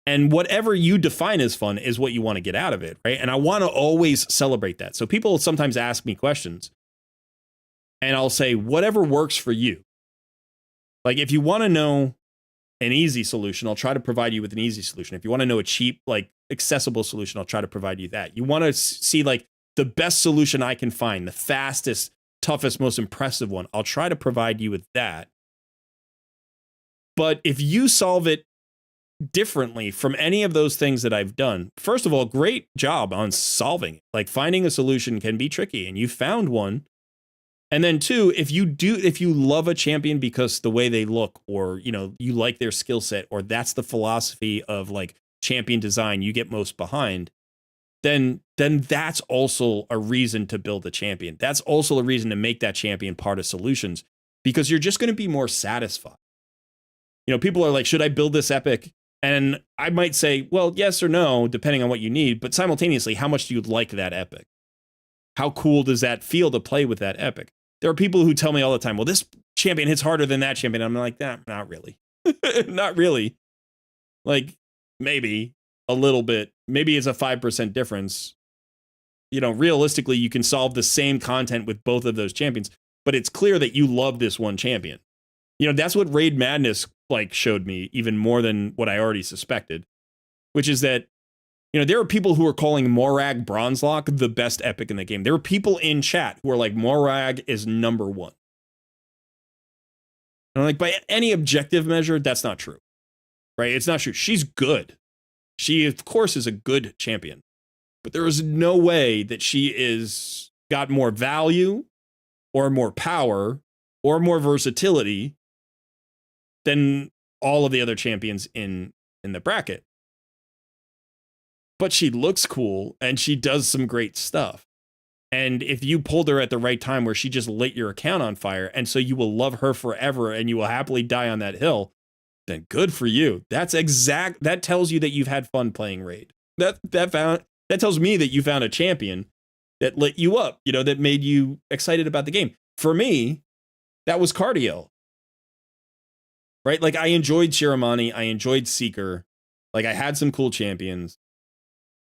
And whatever you define as fun is what you want to get out of it, right? And I want to always celebrate that. So people sometimes ask me questions and I'll say, whatever works for you. Like, if you want to know an easy solution, I'll try to provide you with an easy solution. If you want to know a cheap, like accessible solution, I'll try to provide you that. You want to see like the best solution I can find, the fastest, toughest, most impressive one, I'll try to provide you with that. But if you solve it differently from any of those things that I've done, first of all, great job on solving it. Like, finding a solution can be tricky, and you found one. And then two, if you love a champion because the way they look, or, you know, you like their skill set, or that's the philosophy of like champion design you get most behind, then that's also a reason to build a champion. That's also a reason to make that champion part of solutions, because you're just going to be more satisfied. You know, people are like, should I build this epic? And I might say, well, yes or no, depending on what you need. But simultaneously, how much do you like that epic? How cool does that feel to play with that epic? There are people who tell me all the time, well, this champion hits harder than that champion. I'm like, nah, not really. Not really. Like, maybe a little bit. Maybe it's a 5% difference. You know, realistically, you can solve the same content with both of those champions, but it's clear that you love this one champion. You know, that's what Raid Madness like showed me even more than what I already suspected, which is that, you know, there are people who are calling Morag Bronzelock the best epic in the game. There are people in chat who are like, Morag is number one. And I'm like, by any objective measure, that's not true, right? It's not true. She's good. She, of course, is a good champion, but there is no way that she is got more value or more power or more versatility than all of the other champions in the bracket. But she looks cool and she does some great stuff. And if you pulled her at the right time where she just lit your account on fire, and so you will love her forever and you will happily die on that hill, then good for you. That tells you that you've had fun playing Raid. That tells me that you found a champion that lit you up, you know, that made you excited about the game. For me, that was Cardiel. Right? Like, I enjoyed Shiramani, I enjoyed Seeker. Like, I had some cool champions.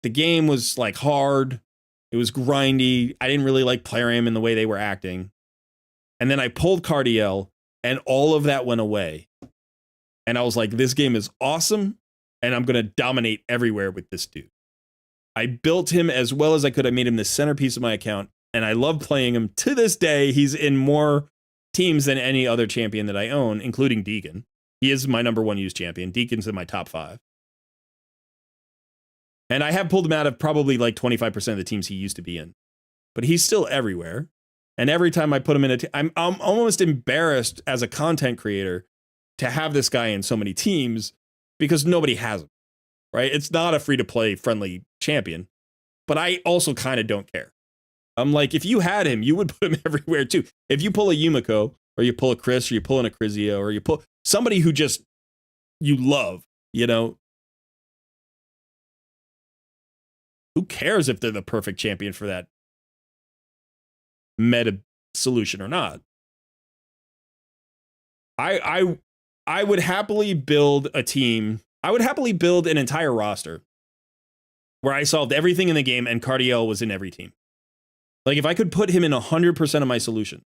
The game was like hard. It was grindy. I didn't really like Plarium in the way they were acting. And then I pulled Cardiel and all of that went away. And I was like, this game is awesome and I'm going to dominate everywhere with this dude. I built him as well as I could. I made him the centerpiece of my account and I love playing him to this day. He's in more teams than any other champion that I own, including Deacon. He is my number one used champion. Deacon's in my top 5. And I have pulled him out of probably like 25% of the teams he used to be in. But he's still everywhere. And every time I put him in I'm almost embarrassed as a content creator to have this guy in so many teams because nobody has him, right? It's not a free-to-play friendly champion. But I also kind of don't care. I'm like, if you had him, you would put him everywhere too. If you pull a Yumiko, or you pull a Chris, or you pull an Acrizio, or you pull somebody who just you love, you know, who cares if they're the perfect champion for that meta solution or not? I would happily build a team. I would happily build an entire roster where I solved everything in the game and Cardiel was in every team. Like, if I could put him in 100% of my solutions,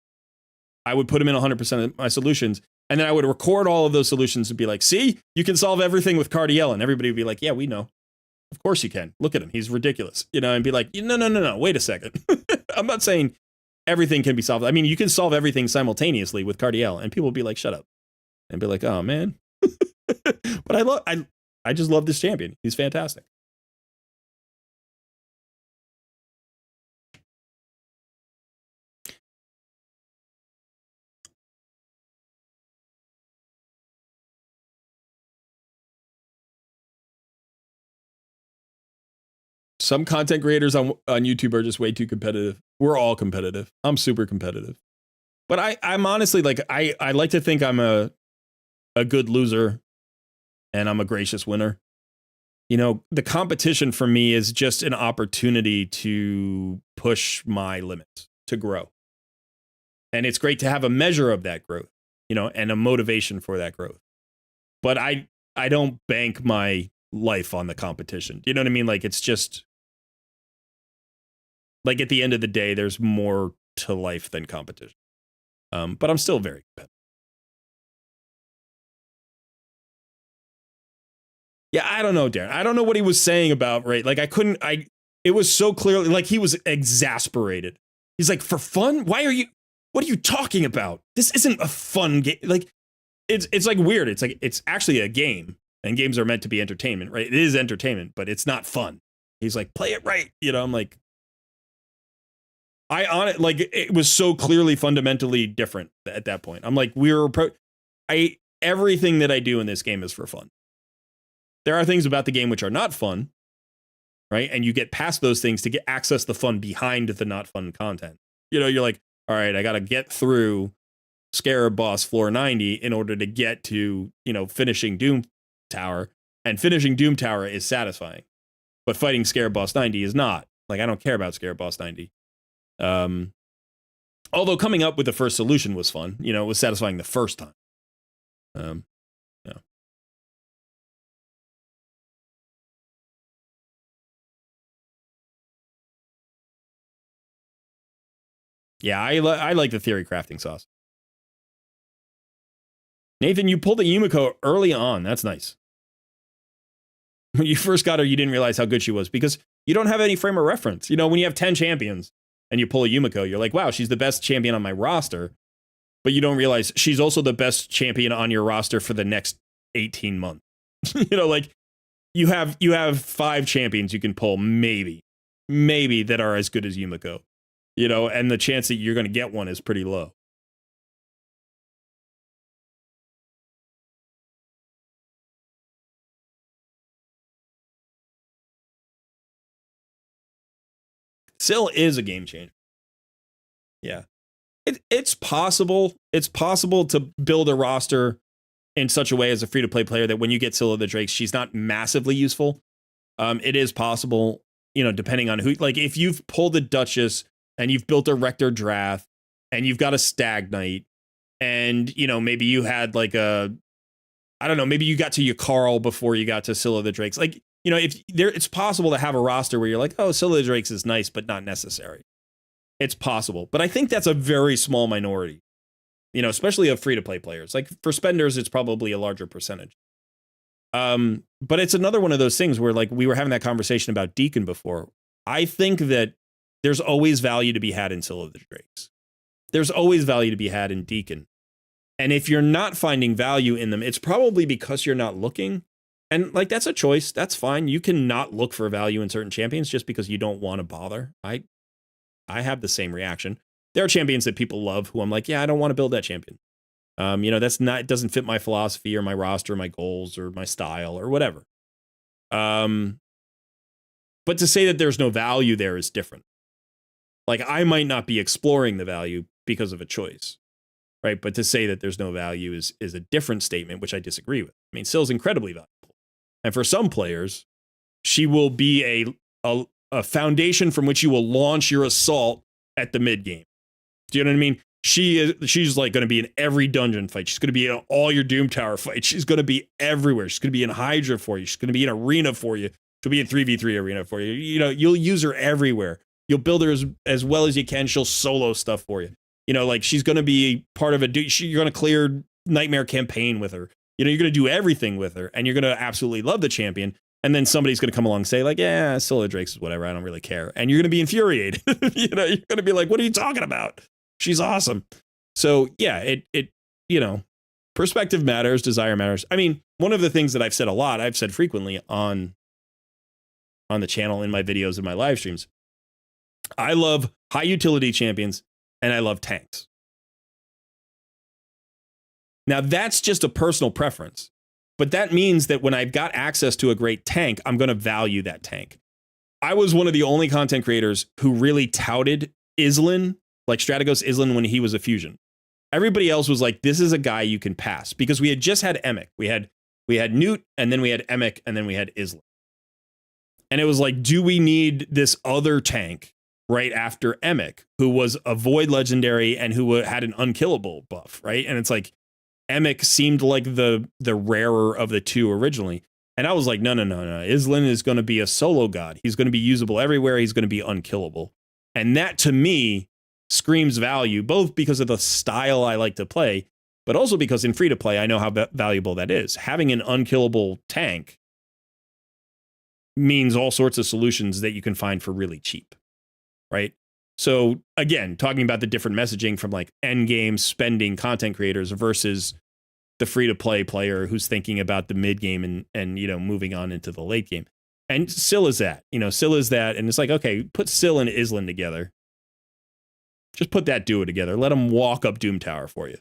I would put him in 100% of my solutions. And then I would record all of those solutions and be like, see, you can solve everything with Cardiel. And everybody would be like, yeah, we know. Of course you can. Look at him. He's ridiculous. You know, and be like, no. Wait a second. I'm not saying everything can be solved. I mean, you can solve everything simultaneously with Cardiel. And people will be like, shut up. And be like, oh, man. But I just love this champion. He's fantastic. Some content creators on YouTube are just way too competitive. We're all competitive. I'm super competitive. But I'm honestly like, I like to think I'm a good loser and I'm a gracious winner. You know, the competition for me is just an opportunity to push my limits, to grow. And it's great to have a measure of that growth, you know, and a motivation for that growth. But I don't bank my life on the competition. You know what I mean? Like, it's just like at the end of the day, there's more to life than competition. But I'm still very competitive. Yeah, I don't know, Darren. I don't know what he was saying about, right? Like, it was so clearly like he was exasperated. He's like, for fun? What are you talking about? This isn't a fun game. Like, it's like weird. It's like, it's actually a game and games are meant to be entertainment, right? It is entertainment, but it's not fun. He's like, play it right. You know, I'm like, like, it was so clearly fundamentally different at that point. I'm like, everything that I do in this game is for fun. There are things about the game which are not fun, right? And you get past those things to access the fun behind the not fun content. You know, you're like, all right, I got to get through Scarab Boss floor 90 in order to get to, you know, finishing Doom Tower. And finishing Doom Tower is satisfying. But fighting Scarab Boss 90 is not. Like, I don't care about Scarab Boss 90. Although coming up with the first solution was fun. You know, it was satisfying the first time. Yeah. Yeah, I like the theory crafting sauce. Nathan, you pulled a Yumiko early on. That's nice. When you first got her, you didn't realize how good she was because you don't have any frame of reference. You know, when you have 10 champions and you pull a Yumiko, you're like, wow, she's the best champion on my roster. But you don't realize she's also the best champion on your roster for the next 18 months. You know, like you have 5 champions you can pull, maybe that are as good as Yumiko. You know, and the chance that you're going to get one is pretty low. Syl is a game changer. Yeah. It's possible. It's possible to build a roster in such a way as a free-to-play player that when you get Scylla the Drake, she's not massively useful. It is possible, you know, depending on who, like if you've pulled a Duchess and you've built a Rector Drath and you've got a Stag Knight and, you know, maybe you had like I don't know, maybe you got to your Carl before you got to Scylla the Drakes. Like, you know, it's possible to have a roster where you're like, oh, Scylla the Drakes is nice, but not necessary. It's possible. But I think that's a very small minority, you know, especially of free-to-play players. Like for spenders, it's probably a larger percentage. But it's another one of those things where, like, we were having that conversation about Deacon before. I think that there's always value to be had in Scylla the Drakes. There's always value to be had in Deacon. And if you're not finding value in them, it's probably because you're not looking. And like, that's a choice. That's fine. You can not look for value in certain champions just because you don't want to bother. I have the same reaction. There are champions that people love who I'm like, yeah, I don't want to build that champion. You know, it doesn't fit my philosophy or my roster, my goals or my style or whatever. But to say that there's no value there is different. Like, I might not be exploring the value because of a choice, right? But to say that there's no value is a different statement, which I disagree with. I mean, Syl's incredibly valuable. And for some players, she will be a foundation from which you will launch your assault at the mid game. Do you know what I mean? She's like going to be in every dungeon fight. She's going to be in all your Doom Tower fights. She's going to be everywhere. She's going to be in Hydra for you. She's going to be in Arena for you. She'll be in 3v3 Arena for you. You know, you'll use her everywhere. You'll build her as well as you can. She'll solo stuff for you. You know, like she's going to be part of you're going to clear Nightmare campaign with her. You know, you're going to do everything with her and you're going to absolutely love the champion. And then somebody's going to come along and say like, yeah, Scylla Drakes is whatever. I don't really care. And you're going to be infuriated. You know, you're going to be like, what are you talking about? She's awesome. So yeah, it you know, perspective matters, desire matters. I mean, one of the things that I've said a lot, I've said frequently on the channel, in my videos, in my live streams, I love high utility champions and I love tanks. Now that's just a personal preference, but that means that when I've got access to a great tank, I'm going to value that tank. I was one of the only content creators who really touted Islin, like Strategos Islin, when he was a fusion. Everybody else was like, this is a guy you can pass, because we had just had Emic. We had Newt, and then we had Emic, and then we had Islin. And it was like, do we need this other tank right after Emic, who was a Void legendary and who had an unkillable buff, right? And it's like, Emic seemed like the rarer of the two originally. And I was like, no. Islin is going to be a solo god. He's going to be usable everywhere. He's going to be unkillable. And that, to me, screams value, both because of the style I like to play, but also because in free-to-play, I know how valuable that is. Having an unkillable tank means all sorts of solutions that you can find for really cheap, right? So again, talking about the different messaging from like endgame spending content creators versus the free-to-play player who's thinking about the mid-game and you know, moving on into the late game. And Syl is that, and it's like, okay, put Syl and Islin together. Just put that duo together. Let them walk up Doom Tower for you.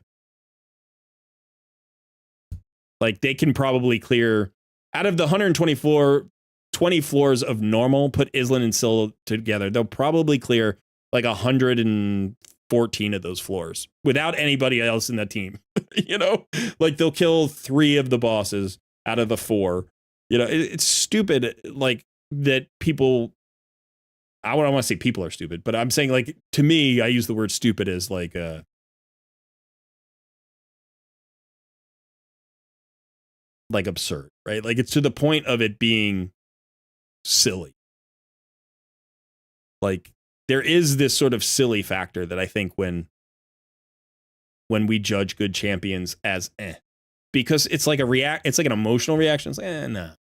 Like, they can probably clear, out of the 124, 20 floors of normal, put Islin and Syl together, they'll probably clear like 114 of those floors without anybody else in the team. Like, they'll kill 3 of the bosses out of the 4. It's stupid, like, that people, I don't want to say people are stupid, but I'm saying, like, to me, I use the word stupid as like absurd, right? Like, it's to the point of it being silly. Like, there is this sort of silly factor that I think when we judge good champions as because it's like it's like an emotional reaction. It's like, no.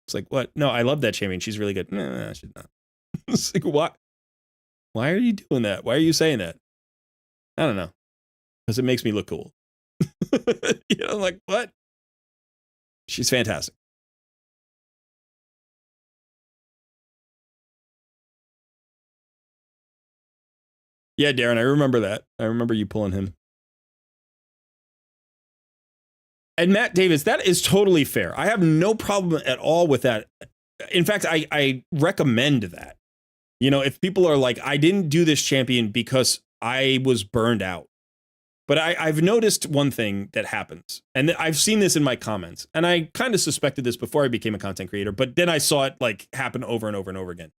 It's like, what? No, I love that champion. She's really good. No, she's not. It's like, what? Why are you doing that? Why are you saying that? I don't know. Because it makes me look cool. Like, what? She's fantastic. Yeah, Darren, I remember that. I remember you pulling him. And Matt Davis, that is totally fair. I have no problem at all with that. In fact, I recommend that. If people are like, I didn't do this champion because I was burned out. But I've noticed one thing that happens, and I've seen this in my comments, and I kind of suspected this before I became a content creator, but then I saw it like happen over and over and over again.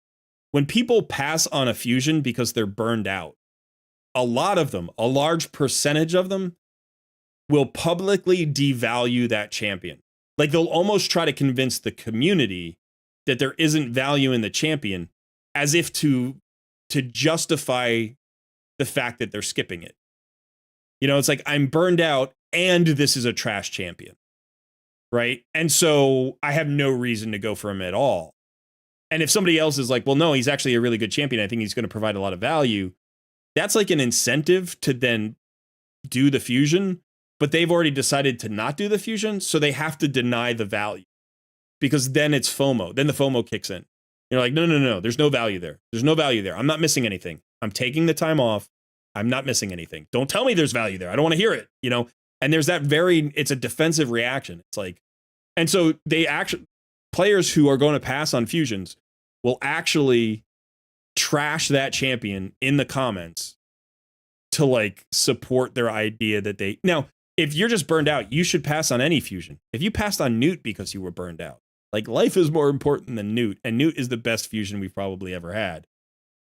When people pass on a fusion because they're burned out, a lot of them, a large percentage of them, will publicly devalue that champion. Like, they'll almost try to convince the community that there isn't value in the champion, as if to justify the fact that they're skipping it. It's like, I'm burned out and this is a trash champion, right? And so I have no reason to go for him at all. And if somebody else is like, well, no, he's actually a really good champion, I think he's going to provide a lot of value, that's like an incentive to then do the fusion, but they've already decided to not do the fusion, so they have to deny the value, because then it's FOMO. Then the FOMO kicks in. You're like, no, there's no value there. There's no value there. I'm not missing anything. I'm taking the time off. I'm not missing anything. Don't tell me there's value there. I don't want to hear it, And there's that it's a defensive reaction. It's like, and so players who are going to pass on fusions will actually trash that champion in the comments to like support their idea that now, if you're just burned out, you should pass on any fusion. If you passed on Newt because you were burned out, like, life is more important than Newt, and Newt is the best fusion we've probably ever had,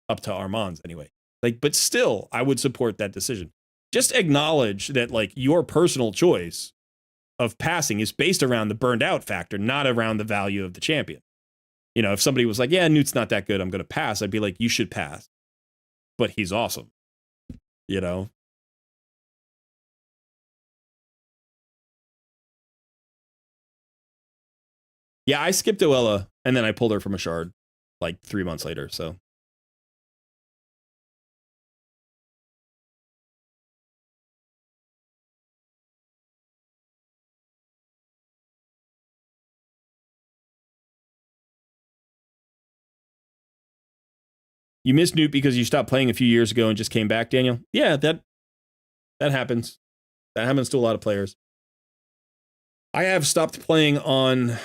up to Armand's anyway. Like, but still, I would support that decision. Just acknowledge that, like, your personal choice of passing is based around the burned out factor, not around the value of the champion. If somebody was like, yeah, Newt's not that good, I'm going to pass, I'd be like, you should pass. But he's awesome. Yeah, I skipped Oella, and then I pulled her from a shard like 3 months later, so. You missed Newt because you stopped playing a few years ago and just came back, Daniel? Yeah, that happens. That happens to a lot of players. I have stopped playing on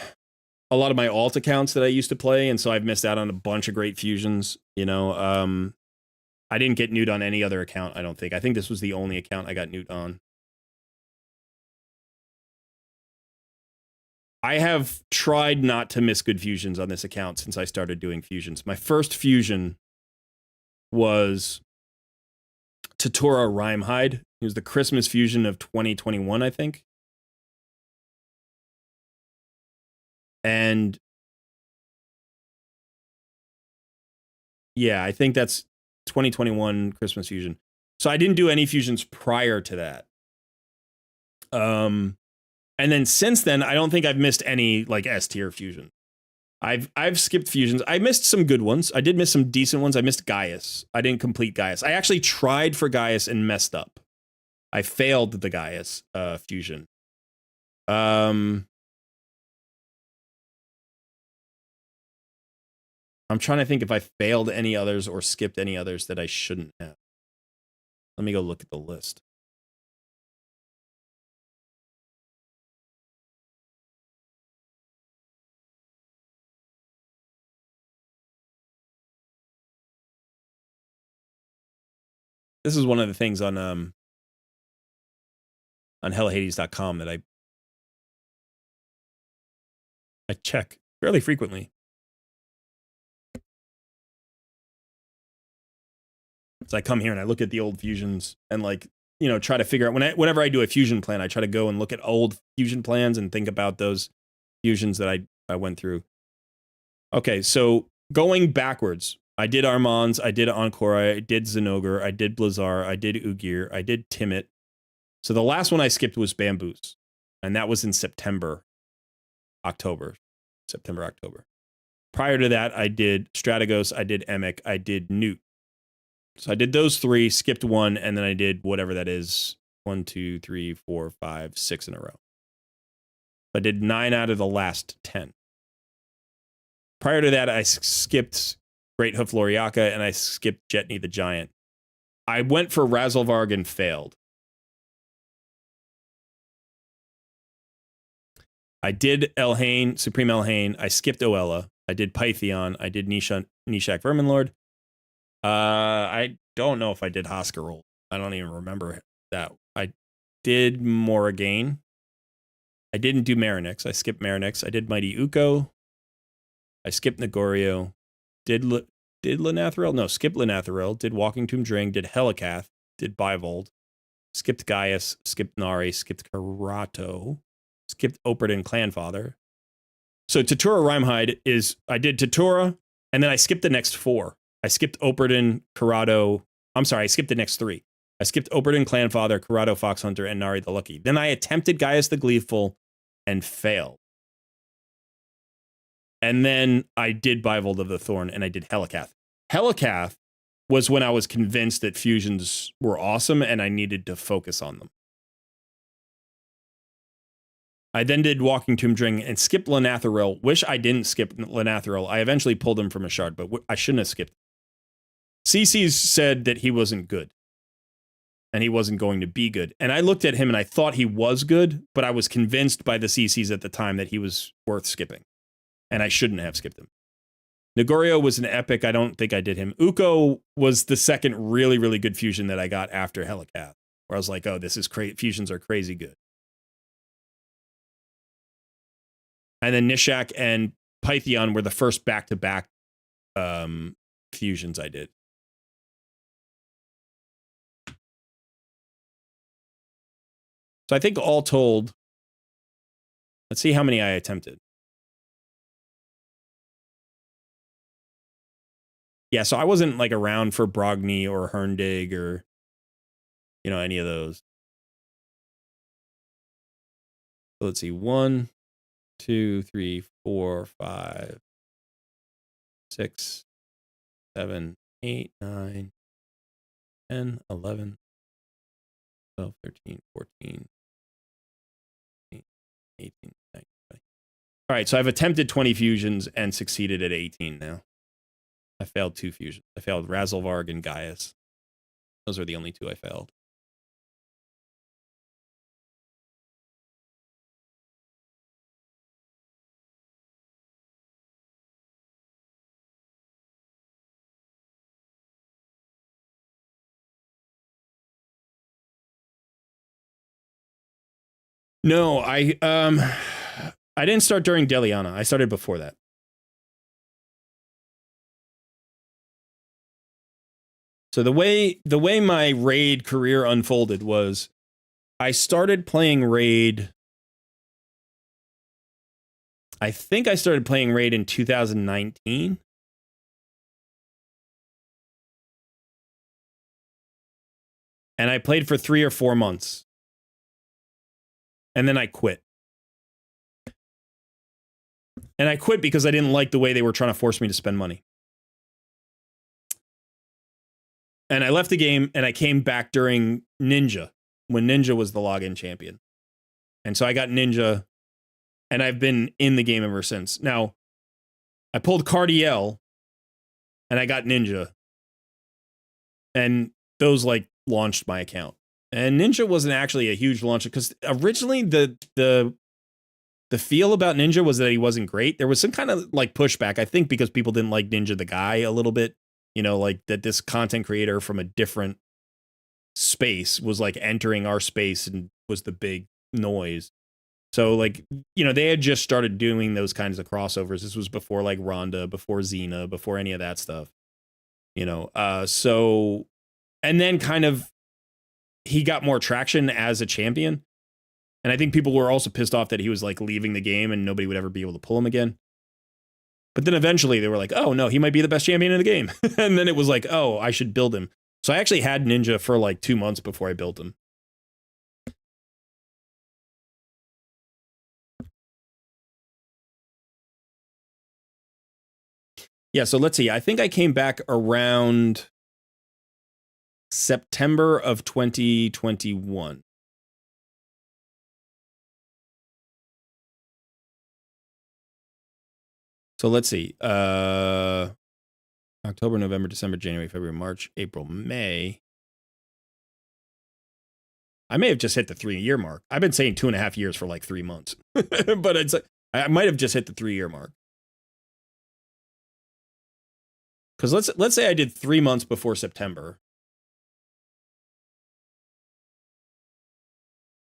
a lot of my alt accounts that I used to play, and so I've missed out on a bunch of great fusions. You know, I didn't get newt on any other account. I don't think. I think this was the only account I got newt on. I have tried not to miss good fusions on this account since I started doing fusions. My first fusion was Tatora Rhymehide. It was the Christmas fusion of 2021, I think. And yeah, I think that's 2021 Christmas fusion. So I didn't do any fusions prior to that. And then since then, I don't think I've missed any like S tier fusion. I've skipped fusions. I missed some good ones. I did miss some decent ones. I missed Gaius. I didn't complete Gaius. I actually tried for Gaius and messed up. I failed the Gaius fusion. I'm trying to think if I failed any others or skipped any others that I shouldn't have. Let me go look at the list. This is one of the things on hellahades.com that I check fairly frequently. So I come here and I look at the old fusions and like, you know, try to figure out whenever I do a fusion plan, I try to go and look at old fusion plans and think about those fusions that I went through. Okay, so going backwards, I did Armands, I did Encore, I did Zenogre, I did Blazar, I did Ugir, I did Timit. So the last one I skipped was Bamboos, and that was in September, October. Prior to that, I did Strategos, I did Emic, I did Newt. So I did those three, skipped one, and then I did whatever that is, 1, 2, 3, 4, 5, 6 in a row. I did 9 out of the last 10. Prior to that, I skipped Great Hoof Loriaka, and I skipped Jetney the Giant. I went for Razzlevarg and failed. I did Elhain, Supreme Elhain. I skipped Oella. I did Pythion. I did Nishak Verminlord. I don't know if I did Hoskarol. I don't even remember that. I did Morrigan. I didn't do Marinix. I skipped Marinix. I did Mighty Uko. I skipped Negorio. Did Lanathril? No, skipped Lanathril. Did Walking Tomb Dring. Did Helicath. Did Bivold. Skipped Gaius. Skipped Nari. Skipped Karato. Skipped Operdin Clanfather. So Tatura Rhymehide is, I did Tatura, and then I skipped the next 4. I skipped Operdin, Karato. I'm sorry, I skipped the next 3. I skipped Operdin Clanfather, Karato Foxhunter, and Nari the Lucky. Then I attempted Gaius the Gleeful and failed. And then I did Bivold of the Thorn, and I did Helicath. Helicath was when I was convinced that fusions were awesome, and I needed to focus on them. I then did Walking Tomb Dring and skipped Lanathril. Wish I didn't skip Lanathril. I eventually pulled him from a shard, but I shouldn't have skipped. CC's said that he wasn't good. And he wasn't going to be good. And I looked at him and I thought he was good, but I was convinced by the CC's at the time that he was worth skipping. And I shouldn't have skipped him. Negorio was an epic. I don't think I did him. Uko was the second really, really good fusion that I got after Helicath, where I was like, oh, this is fusions are crazy good. And then Nishak and Pythion were the first back-to-back fusions I did. So I think all told, let's see how many I attempted. Yeah, so I wasn't like around for Brogni or Herndig or, you know, any of those. So let's see, 1, 2, 3, 4, 5, 6, 7, 8, 9, 10, 11, 12, 13, 14, 18, 19, 20. All right, so I've attempted 20 fusions and succeeded at 18 now. I failed 2 fusions. I failed Razzlevarg and Gaius. Those are the only 2 I failed. No, I didn't start during Deliana. I started before that. So the way my raid career unfolded was I started playing raid. I think I started playing raid in 2019. And I played for 3 or 4 months. And then I quit. And I quit because I didn't like the way they were trying to force me to spend money. And I left the game and I came back during Ninja, when Ninja was the login champion. And so I got Ninja and I've been in the game ever since. Now, I pulled Cardiel and I got Ninja. And those like launched my account. And Ninja wasn't actually a huge launch because originally the feel about Ninja was that he wasn't great. There was some kind of like pushback, I think, because people didn't like Ninja the guy a little bit. You know, like that this content creator from a different space was like entering our space and was the big noise. So like, you know, they had just started doing those kinds of crossovers. This was before like Rhonda, before Xena, before any of that stuff. You know, so and then kind of he got more traction as a champion. And I think people were also pissed off that he was like leaving the game and nobody would ever be able to pull him again. But then eventually they were like, oh no, he might be the best champion in the game. And then it was like, oh, I should build him. So I actually had Ninja for like 2 months before I built him. Yeah, so let's see. I think I came back around September of 2021. So let's see. October, November, December, January, February, March, April, May. I may have just hit the 3-year mark. I've been saying 2.5 years for like 3 months, but it's I might have just hit the 3-year mark. Because let's say I did 3 months before September.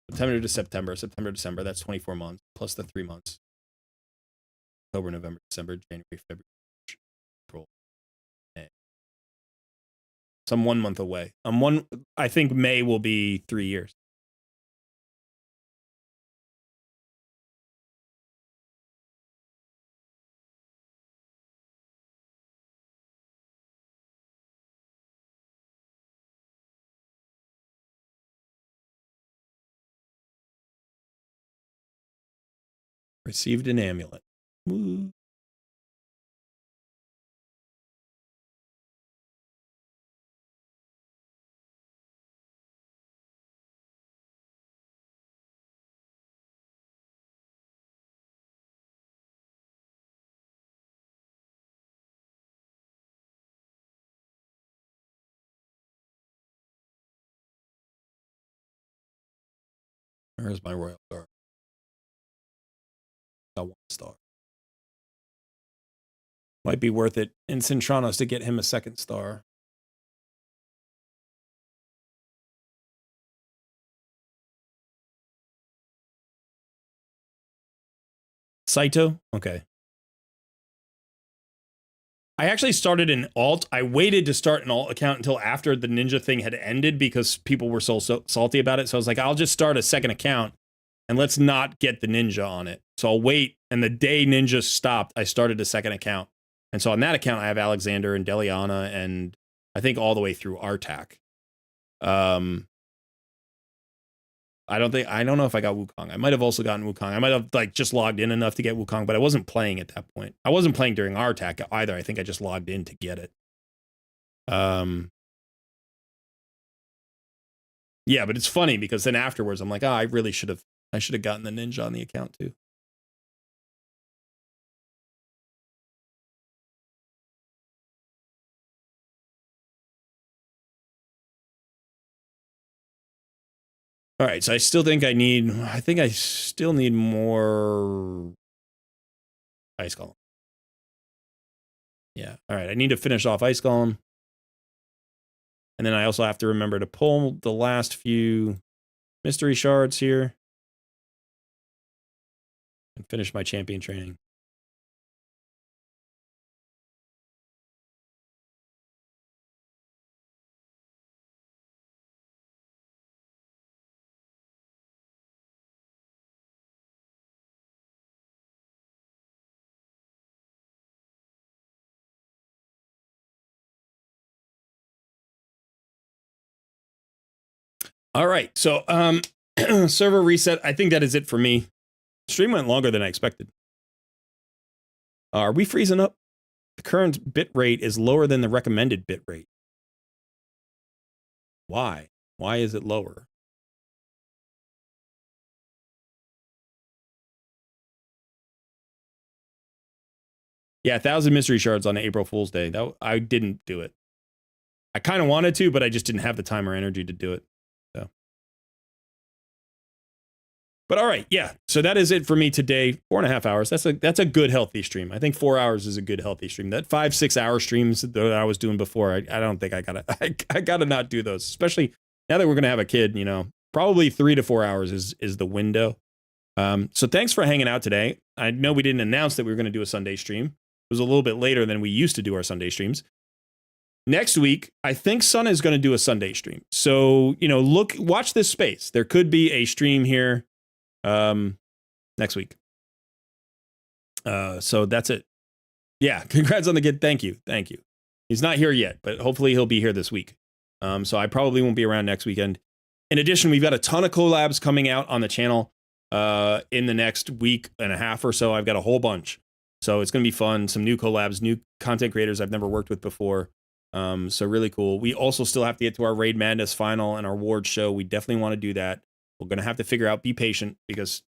September to September, September to December. That's 24 months plus the 3 months. October, November, December, January, February, March, April, May. So I'm 1 month away. I think May will be 3 years. Received an amulet. Woo. Where's my royal guard? Got 1 star. Might be worth it in Cintranos to get him a 2nd star. Saito? Okay. I actually started an alt. I waited to start an alt account until after the Ninja thing had ended because people were so salty about it. So I was like, I'll just start a 2nd account and let's not get the Ninja on it. So I'll wait. And the day Ninja stopped, I started a 2nd account. And so on that account, I have Alexander and Deliana and I think all the way through Artak. I don't know if I got Wukong. I might have also gotten Wukong. I might have like just logged in enough to get Wukong, but I wasn't playing at that point. I wasn't playing during our attack either. I think I just logged in to get it. Yeah, but it's funny because then afterwards I'm like, oh, I should have gotten the Ninja on the account too. All right, so I still think I still need more Ice Golem. Yeah, all right, I need to finish off Ice Golem. And then I also have to remember to pull the last few mystery shards here. and finish my champion training. All right, so server reset. I think that is it for me. Stream went longer than I expected. Are we freezing up? The current bit rate is lower than the recommended bit rate. Why? Why is it lower? Yeah, 1,000 mystery shards on April Fool's Day. That I didn't do it. I kind of wanted to, but I just didn't have the time or energy to do it. So, but all right, yeah. So that is it for me today. 4.5 hours. That's a good healthy stream. I think 4 hours is a good healthy stream. That 5-6 hour streams that I was doing before, I don't think I gotta not do those. Especially now that we're gonna have a kid. You know, probably 3 to 4 hours is the window. So thanks for hanging out today. I know we didn't announce that we were going to do a Sunday stream. It was a little bit later than we used to do our Sunday streams. Next week, I think Sun is going to do a Sunday stream. So, you know, watch this space. There could be a stream here next week. So that's it. Yeah, congrats on the kid. Thank you. He's not here yet, but hopefully he'll be here this week. So I probably won't be around next weekend. In addition, we've got a ton of collabs coming out on the channel in the next week and a half or so. I've got a whole bunch. So it's going to be fun. Some new collabs, new content creators I've never worked with before. So really cool. We also still have to get to our Raid Madness final and our awards show. We definitely want to do that. We're going to have to figure out, be patient, because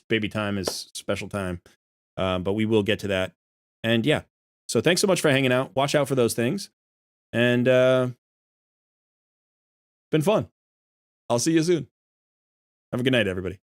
baby time is special time. But we will get to that. And yeah, so thanks so much for hanging out. Watch out for those things. And been fun. I'll see you soon. Have a good night, everybody.